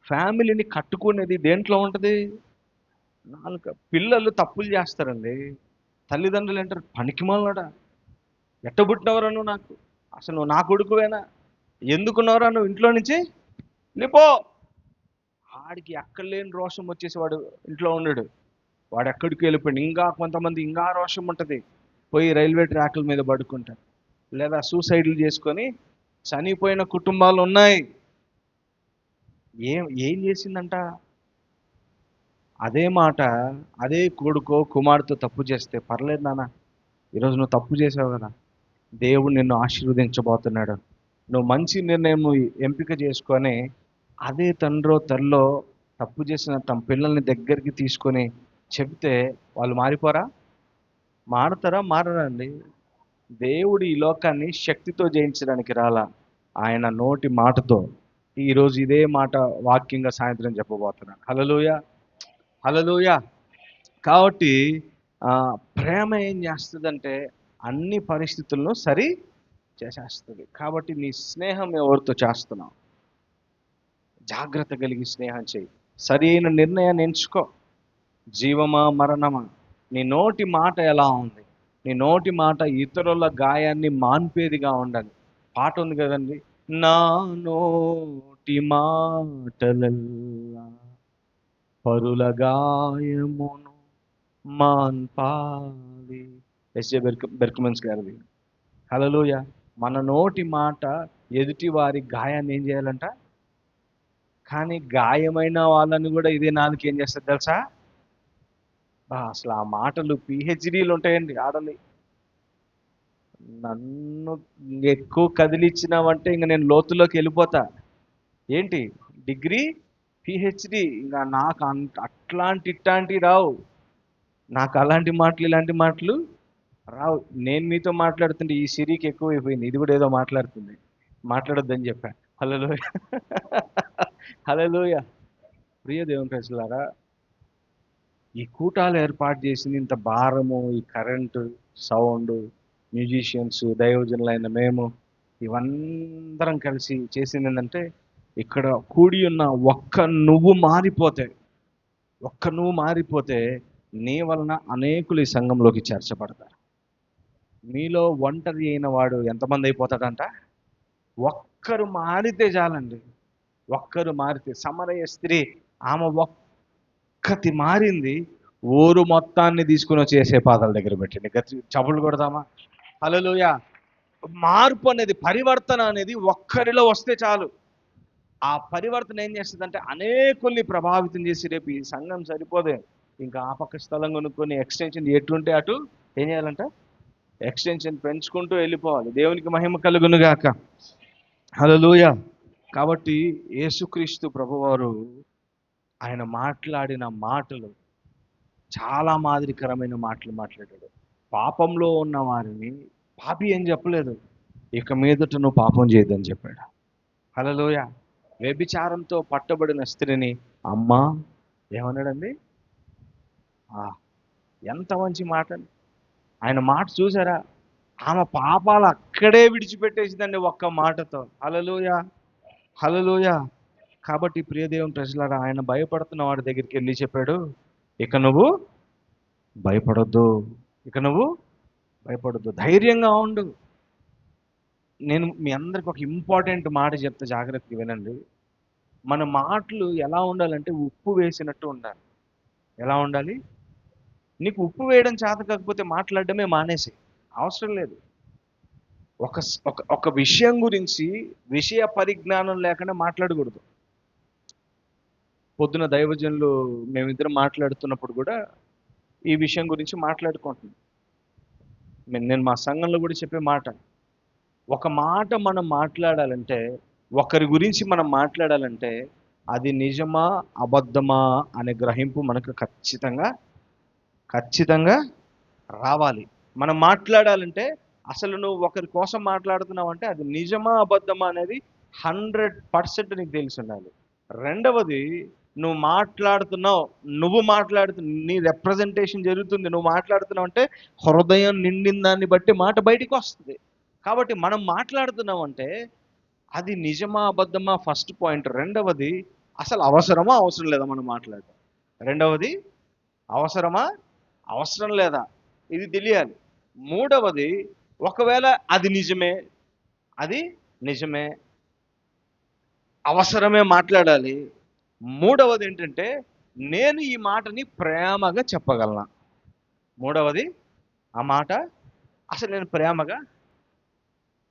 ఫ్యామిలీని కట్టుకునేది దేంట్లో ఉంటుంది? నాలుక. పిల్లలు తప్పులు చేస్తారండి, తల్లిదండ్రులు అంటారు పనికిమాలనోడా, ఎట్టబుట్టినవరా నువ్వు, నాకు అసలు నువ్వు నా కొడుకువేనా, ఎందుకున్నావురా నువ్వు ఇంట్లో నుంచి లేపో. ఆడికి ఎక్కడలేని రోషం వచ్చేసి వాడు ఇంట్లో ఉన్నాడు, వాడు ఎక్కడికి వెళ్ళిపోయాడు. ఇంకా కొంతమంది ఇంకా రోషం ఉంటుంది, పోయి రైల్వే ట్రాక్ల మీద పడుకుంటారు, లేదా సూసైడ్లు చేసుకొని చనిపోయిన కుటుంబాలు ఉన్నాయి. ఏం చేసిందంట? అదే మాట అదే కొడుకో కుమార్తె తప్పు చేస్తే, పర్లేదు నాన్న, ఈరోజు నువ్వు తప్పు చేసావు కదా, దేవుడు నిన్ను ఆశీర్వదించబోతున్నాడు, నువ్వు మంచి నిర్ణయం ఎంపిక చేసుకొని, అదే తండ్రో తల్లో తప్పు చేసిన తమ పిల్లల్ని దగ్గరికి తీసుకొని చెప్తే వాళ్ళు మారిపోరా? మారతారా? మారరా అండి? దేవుడు ఈ లోకాన్ని శక్తితో జయించడానికి రాలా, ఆయన నోటి మాటతో. ఈరోజు ఇదే మాట వాక్యంగా సాయంత్రం చెప్పబోతున్నాను. హల్లెలూయా, హల్లెలూయా. కాబట్టి ప్రేమ ఏం చేస్తుందంటే అన్ని పరిస్థితులను సరి చేసేస్తుంది. కాబట్టి నీ స్నేహం ఎవరితో చేస్తున్నావు? జాగ్రత్త కలిగి స్నేహం చేయి, సరైన నిర్ణయాన్ని ఎంచుకో. జీవమా మరణమా? నీ నోటి మాట ఎలా ఉంది? నీ నోటి మాట ఇతరుల గాయాన్ని మాన్పేదిగా ఉండాలి. పాట ఉంది కదండి, నా నోటి మాటలల్లా పరుల గాయమును మాన్పాలి. ఎస్ఏ బెర్కమెన్స్ గారిది. హల్లెలూయా. మన నోటి మాట ఎదుటి వారి గాయాన్ని ఏం చేయాలంట? కానీ గాయమైన వాళ్ళని కూడా ఇదే నాలుగు ఏం చేస్తారు తెలుసా? అసలు ఆ మాటలు పిహెచ్డీలు ఉంటాయండి ఆడలి. నన్ను ఎక్కువ కదిలిచ్చినావంటే ఇంక నేను లోతులోకి వెళ్ళిపోతా. ఏంటి డిగ్రీ, పిహెచ్డి, ఇంకా నాకు అట్లాంటి ఇట్లాంటివి రావు. నాకు అలాంటి మాటలు ఇలాంటి మాటలు రావు. నేను మీతో మాట్లాడుతుంటే ఈ సిరికి ఎక్కువైపోయింది, ఇది కూడా ఏదో మాట్లాడుతుంది, మాట్లాడొద్దని చెప్పా. హల్లెలూయా, హల్లెలూయా. ప్రియ దేవుని ప్రజలారా, ఈ కూటాలు ఏర్పాటు చేసింది ఇంత భారము, ఈ కరెంటు, సౌండ్, మ్యూజిషియన్స్, దైవజనులైన మేము ఇవందరం కలిసి చేసింది ఏంటంటే, ఇక్కడ కూడి ఉన్న ఒక్క నువ్వు మారిపోతే నీ వలన అనేకులు ఈ సంఘంలోకి చేర్చబడతారు. మీలో ఒంటరి అయిన వాడు ఎంతమంది అయిపోతాడంట? ఒక్కరు మారితే చాలండి. ఒక్కరు మారితే, సమరయ స్త్రీ ఆమె ఒక్కతి మారింది, ఊరు మొత్తాన్ని తీసుకుని వచ్చేసే పాదాల దగ్గర పెట్టండి. చప్పులు కొడదామా? హల్లెలూయా. మార్పు అనేది, పరివర్తన అనేది ఒక్కరిలో వస్తే చాలు. ఆ పరివర్తన ఏం చేస్తుందంటే అనేకుల్ని ప్రభావితం చేసి, రేపు ఈ సంఘం సరిపోదే, ఇంకా ఆ పక్క స్థలం కొనుక్కొని ఎక్స్టెన్షన్ ఎటుంటే అటు ఏం చేయాలంట? ఎక్స్టెన్షన్ పెంచుకుంటూ వెళ్ళిపోవాలి. దేవునికి మహిమ కలుగునుగాక. హల్లెలూయా. కాబట్టి యేసుక్రీస్తు ప్రభువారు ఆయన మాట్లాడిన మాటలు చాలా మాదిరికరమైన మాటలు మాట్లాడాడు. పాపంలో ఉన్న వారిని పాపి అని చెప్పలేదు, ఇక మీదట నువ్వు పాపం చేయదని చెప్పాడు. హల్లెలూయా. వ్యభిచారంతో పట్టబడిన స్త్రీని అమ్మా ఏమన్నాడండి? ఎంత మంచి మాట! ఆయన మాట చూసారా? ఆమె పాపాలు అక్కడే విడిచిపెట్టేసిందండి ఒక్క మాటతో. హల్లెలూయా, హల్లెలూయా. కాబట్టి ప్రియదేవుని ప్రజలారా, ఆయన భయపడుతున్న వాడి దగ్గరికి వెళ్ళి చెప్పాడు, ఇక నువ్వు భయపడొద్దు, ధైర్యంగా ఉండు. నేను మీ అందరికి ఒక ఇంపార్టెంట్ మాట చెప్తే జాగ్రత్తగా వినండి. మన మాటలు ఎలా ఉండాలంటే ఉప్పు వేసినట్టు ఉండాలి. ఎలా ఉండాలి? నీకు ఉప్పు వేయడం చేత కాకపోతే మాట్లాడడమే మానేసి, అవసరం లేదు. ఒక విషయం గురించి విషయ పరిజ్ఞానం లేకుండా మాట్లాడకూడదు. పొద్దున దైవజనులు మేమిద్దరం మాట్లాడుతున్నప్పుడు కూడా ఈ విషయం గురించి మాట్లాడుకుంటున్నాం. నేను మా సంఘంలో కూడా చెప్పే మాట, ఒక మాట మనం మాట్లాడాలంటే, ఒకరి గురించి మనం మాట్లాడాలంటే అది నిజమా అబద్ధమా అనే గ్రహింపు మనకు ఖచ్చితంగా రావాలి. మనం మాట్లాడాలంటే అసలు నువ్వు ఒకరి కోసం మాట్లాడుతున్నావు అంటే అది నిజమా అబద్ధమా అనేది 100% నీకు తెలిసి ఉండాలి. రెండవది, నువ్వు మాట్లాడుతున్న నీ రిప్రజెంటేషన్ జరుగుతుంది. నువ్వు మాట్లాడుతున్నావు అంటే హృదయం నిండిన దాన్ని బట్టి మాట బయటికి వస్తుంది. కాబట్టి మనం మాట్లాడుతున్నాం అంటే అది నిజమా అబద్ధమా ఫస్ట్ పాయింట్. రెండవది, అసలు అవసరమా అవసరం లేదా మనం మాట్లాడటం. రెండవది, అవసరమా అవసరం లేదా ఇది తెలియాలి. మూడవది, ఒకవేళ అది నిజమే అవసరమే మాట్లాడాలి. మూడవది ఏంటంటే నేను ఈ మాటని ప్రేమగా చెప్పగలనా. మూడవది, ఆ మాట అసలు నేను ప్రేమగా,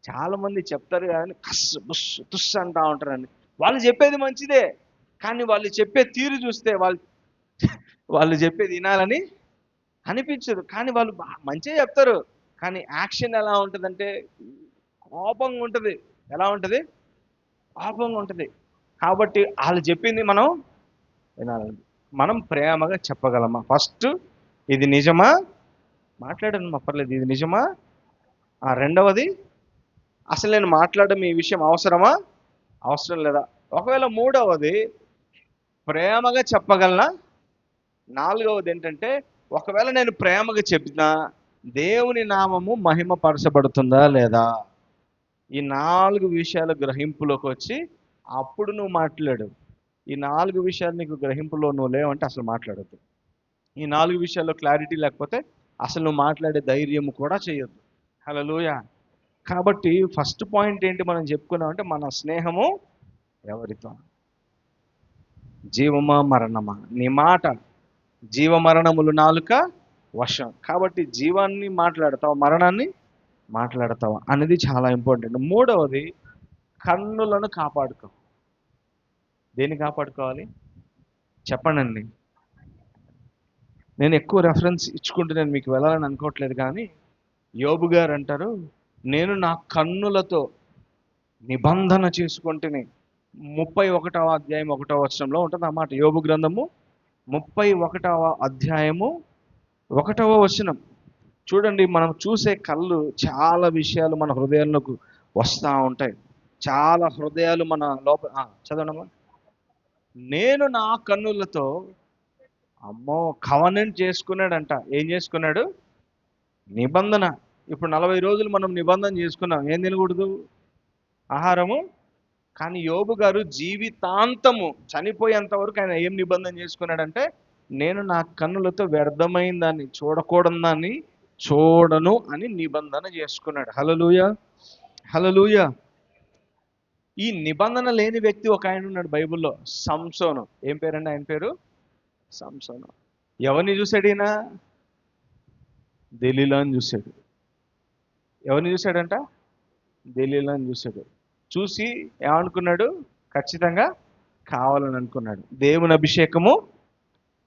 చాలామంది చెప్తారు కానీ కస్ బుస్ తుస్ అంటా ఉంటారండి. వాళ్ళు చెప్పేది మంచిదే, కానీ వాళ్ళు చెప్పే తీరు చూస్తే వాళ్ళు చెప్పేది వినాలని అనిపించదు. కానీ వాళ్ళు మంచిగా చెప్తారు, కానీ యాక్షన్ ఎలా ఉంటుందంటే కోపంగా ఉంటుంది. ఎలా ఉంటుంది? కోపంగా ఉంటుంది. కాబట్టి వాళ్ళు చెప్పింది మనం వినాలండి. మనం ప్రేమగా చెప్పగలమా? ఫస్ట్, ఇది నిజమా, మాట్లాడను పర్లేదు, ఇది నిజమా. రెండవది, అసలు నేను మాట్లాడడం ఈ విషయం అవసరమా అవసరం లేదా. ఒకవేళ మూడవది, ప్రేమగా చెప్పగలనా. నాలుగవది ఏంటంటే ఒకవేళ నేను ప్రేమగా చెప్పినా దేవుని నామము మహిమపరచబడుతుందా లేదా. ఈ 4 విషయాలు గ్రహింపులోకి వచ్చి అప్పుడు నువ్వు మాట్లాడు. ఈ 4 విషయాలు నీకు గ్రహింపులో నువ్వు లేవంటే అసలు మాట్లాడద్దు. ఈ 4 విషయాల్లో క్లారిటీ లేకపోతే అసలు నువ్వు మాట్లాడే ధైర్యం కూడా చేయొద్దు. హల్లెలూయా. కాబట్టి ఫస్ట్ పాయింట్ ఏంటి మనం చెప్పుకున్నామంటే మన స్నేహము ఎవరితో? జీవమా మరణమా. నీ మాట జీవమరణములు నాలుక వశం. కాబట్టి జీవాన్ని మాట్లాడతావు, మరణాన్ని మాట్లాడతావా అనేది చాలా ఇంపార్టెంట్. మూడవది, కన్నులను కాపాడుకో. దేన్ని కాపాడుకోవాలి చెప్పండి. నేను ఎక్కువ రెఫరెన్స్ ఇచ్చుకుంటూ నేను మీకు వెళ్ళాలని అనుకోవట్లేదు, కానీ యోబు గారు అంటారు, నేను నా కన్నులతో నిబంధన చేసుకుంటేనే. 31వ అధ్యాయం 1వ వచనంలో ఉంటుంది అన్నమాట. యోబు గ్రంథము 31వ అధ్యాయము 1వ వచనం చూడండి. మనం చూసే కళ్ళు చాలా విషయాలు మన హృదయాల్లోకి వస్తూ ఉంటాయి. చాలా హృదయాలు మన లోపల. చదవడమా. నేను నా కన్నులతో, అమ్మో, కవనెంట్ చేసుకున్నాడంట. ఏం చేసుకున్నాడు? నిబంధన. ఇప్పుడు 40 రోజులు మనం నిబంధన చేసుకున్నాం. ఏం తినకూడదు? ఆహారము. కానీ యోబు గారు జీవితాంతము చనిపోయేంత వరకు ఆయన ఏం నిబంధన చేసుకున్నాడంటే, నేను నా కన్నులతో వ్యర్థమైన దాన్ని చూడకూడని దాన్ని చూడను అని నిబంధన చేసుకున్నాడు. హల్లెలూయా, హల్లెలూయా. ఈ నిబంధన లేని వ్యక్తి ఒక ఆయన ఉన్నాడు బైబిల్లో, సంసోను. ఏం పేరండి ఆయన పేరు? సంసోను. ఎవరిని చూశాడు ఈయన? దెలీలాని చూశాడు. ఎవరిని చూశాడంట? దెలీలాని చూశాడు. చూసి ఏమనుకున్నాడు? ఖచ్చితంగా కావాలని అనుకున్నాడు. దేవుని అభిషేకము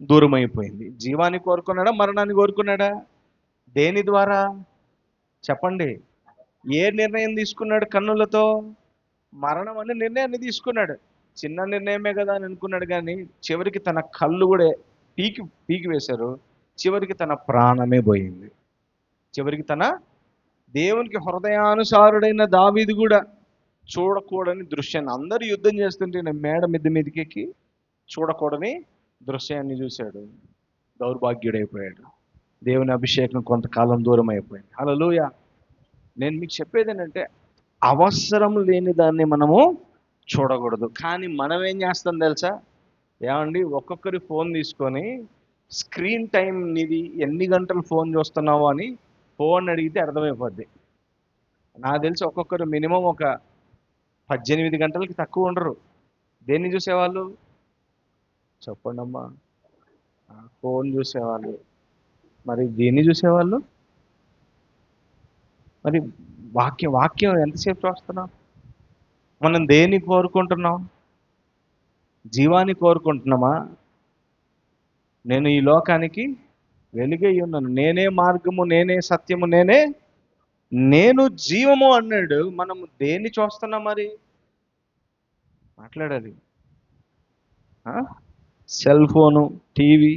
దూరం అయిపోయింది. జీవాన్ని కోరుకున్నాడా, మరణాన్ని కోరుకున్నాడా? దేని ద్వారా చెప్పండి? ఏ నిర్ణయం తీసుకున్నాడు? కన్నులతో మరణం అనే నిర్ణయాన్ని తీసుకున్నాడు. చిన్న నిర్ణయమే కదా అని అనుకున్నాడు, కానీ చివరికి తన కళ్ళు కూడా పీకి వేశారు. చివరికి తన ప్రాణమే పోయింది. చివరికి తన దేవునికి హృదయానుసారుడైన దావీదు కూడా చూడకూడని దృశ్యాన్ని, అందరూ యుద్ధం చేస్తుంటే మేడ మిద్దె మీదకి చూడకూడని దృశ్యాన్ని చూశాడు. దౌర్భాగ్యుడైపోయాడు. దేవుని అభిషేకం కొంతకాలం దూరం అయిపోయింది. హల్లెలూయా. నేను మీకు చెప్పేది ఏంటంటే, అవసరం లేని దాన్ని మనము చూడకూడదు. కానీ మనం ఏం చేస్తాం తెలుసా? ఏమండి, ఒక్కొక్కరి ఫోన్ తీసుకొని స్క్రీన్ టైం నీది ఎన్ని గంటలు ఫోన్ చూస్తున్నావు అని ఫోన్ అడిగితే అర్థమైపోద్ది. నాకు తెలిసి ఒక్కొక్కరు మినిమం ఒక 18 గంటలకి తక్కువ ఉండరు. దేన్ని చూసేవాళ్ళు చెప్పండి అమ్మా? ఫోన్ చూసేవాళ్ళు. మరి దేన్ని చూసేవాళ్ళు? మరి వాక్యం ఎంతసేపు చూస్తున్నాం? మనం దేన్ని కోరుకుంటున్నాం? జీవాన్ని కోరుకుంటున్నామా? నేను ఈ లోకానికి వెలుగై ఉన్నాను, నేనే మార్గము, నేనే సత్యము, నేను జీవము అన్నాడు. మనము దేన్ని చూస్తున్నాం? మరి మాట్లాడాలి. సెల్ ఫోను, టీవీ,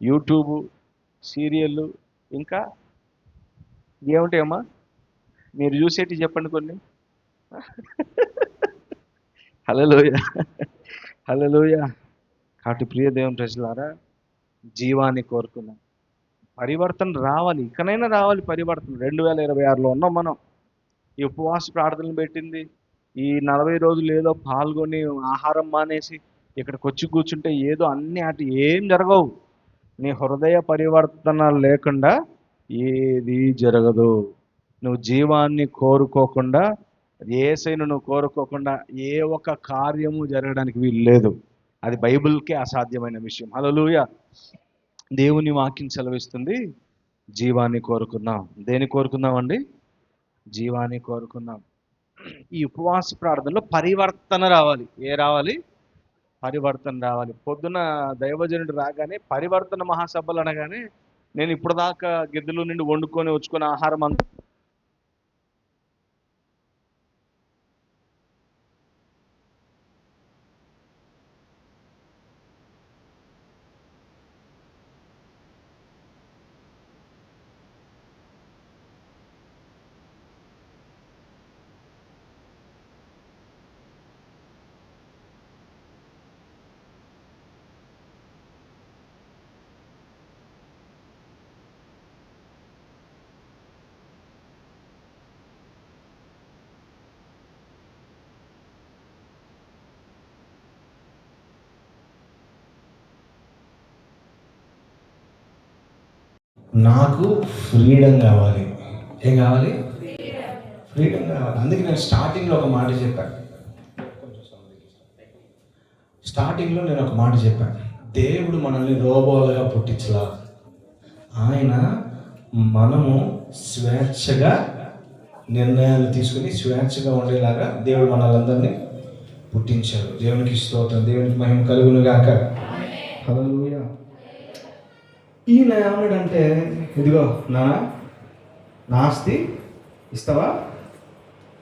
యూట్యూబ్, సీరియళ్ళు, ఇంకా ఏమిటేమ్మా మీరు చూసేటి చెప్పండి కొన్ని. హల్లెలూయ, హల్లెలూయ. కాబట్టి ప్రియ దేవుని ప్రజలారా, జీవాన్ని కోరుకున్నాం. పరివర్తన రావాలి, ఇకనైనా రావాలి పరివర్తన. 2026లో ఉన్నాం మనం. ఈ ఉపవాస ప్రార్థనలు పెట్టింది, ఈ 40 రోజులు ఏదో పాల్గొని ఆహారం మానేసి ఇక్కడికి వచ్చి కూర్చుంటే ఏదో అన్ని అటు ఏం జరగవు. నీ హృదయ పరివర్తన లేకుండా ఏది జరగదు. నువ్వు జీవాన్ని కోరుకోకుండా, యేసయ్యను నువ్వు కోరుకోకుండా ఏ ఒక్క కార్యము జరగడానికి వీలు లేదు. అది బైబిల్కే అసాధ్యమైన విషయం. హల్లెలూయా. దేవుని వాక్యం సెలవిస్తుంది, జీవాన్ని కోరుకున్నాం. దేని కోరుకున్నామండి? జీవాన్ని కోరుకున్నాం. ఈ ఉపవాస ప్రార్థనలో పరివర్తన రావాలి. రావాలి? పరివర్తన రావాలి. పొద్దున దైవజనుడు రాగానే పరివర్తన మహాసభలు అనగానే నేను ఇప్పుడు దాకా గిద్దెలు నుండి వండుకొని వచ్చుకున్న ఆహారం అంతా నాకు ఫ్రీడమ్ కావాలి. ఏం కావాలి? ఫ్రీడమ్ కావాలి. అందుకే నేను స్టార్టింగ్లో ఒక మాట చెప్పాను. దేవుడు మనల్ని రోబోలుగా పుట్టించలా. ఆయన మనము స్వేచ్ఛగా నిర్ణయాలు తీసుకుని స్వేచ్ఛగా ఉండేలాగా దేవుడు మనల్ని పుట్టించారు. దేవునికి స్తోత్రం, దేవునికి మహిమ కలుగును గాక. హల్లెలూయా. ఈయన ఏమన్నాడంటే, ఇదిగో నాన్న, నా ఆస్తి ఇస్తావా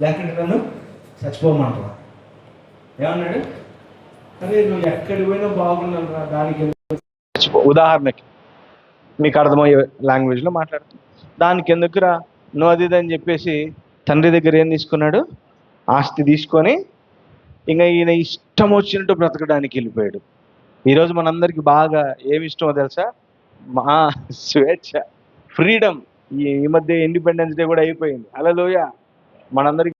లేకుంటే నన్ను చచ్చిపోమంటావా? ఏమన్నాడు? అరే నువ్వు ఎక్కడికి పోయినా బాగున్నాను రా, దానికి ఉదాహరణకి మీకు అర్థమయ్యే లాంగ్వేజ్లో మాట్లాడుతాం. దానికి ఎందుకురా నువ్వు అది ఇది అని చెప్పేసి తండ్రి దగ్గర ఏం తీసుకున్నాడు? ఆస్తి తీసుకొని ఇంకా ఈయన ఇష్టం వచ్చినట్టు బ్రతకడానికి వెళ్ళిపోయాడు. ఈరోజు మనందరికీ బాగా ఏమి ఇష్టమో తెలుసా? మా స్వేచ్ఛ, ఫ్రీడమ్. ఈ మధ్య ఇండిపెండెన్స్ డే కూడా అయిపోయింది. హల్లెలూయా. మనందరికీ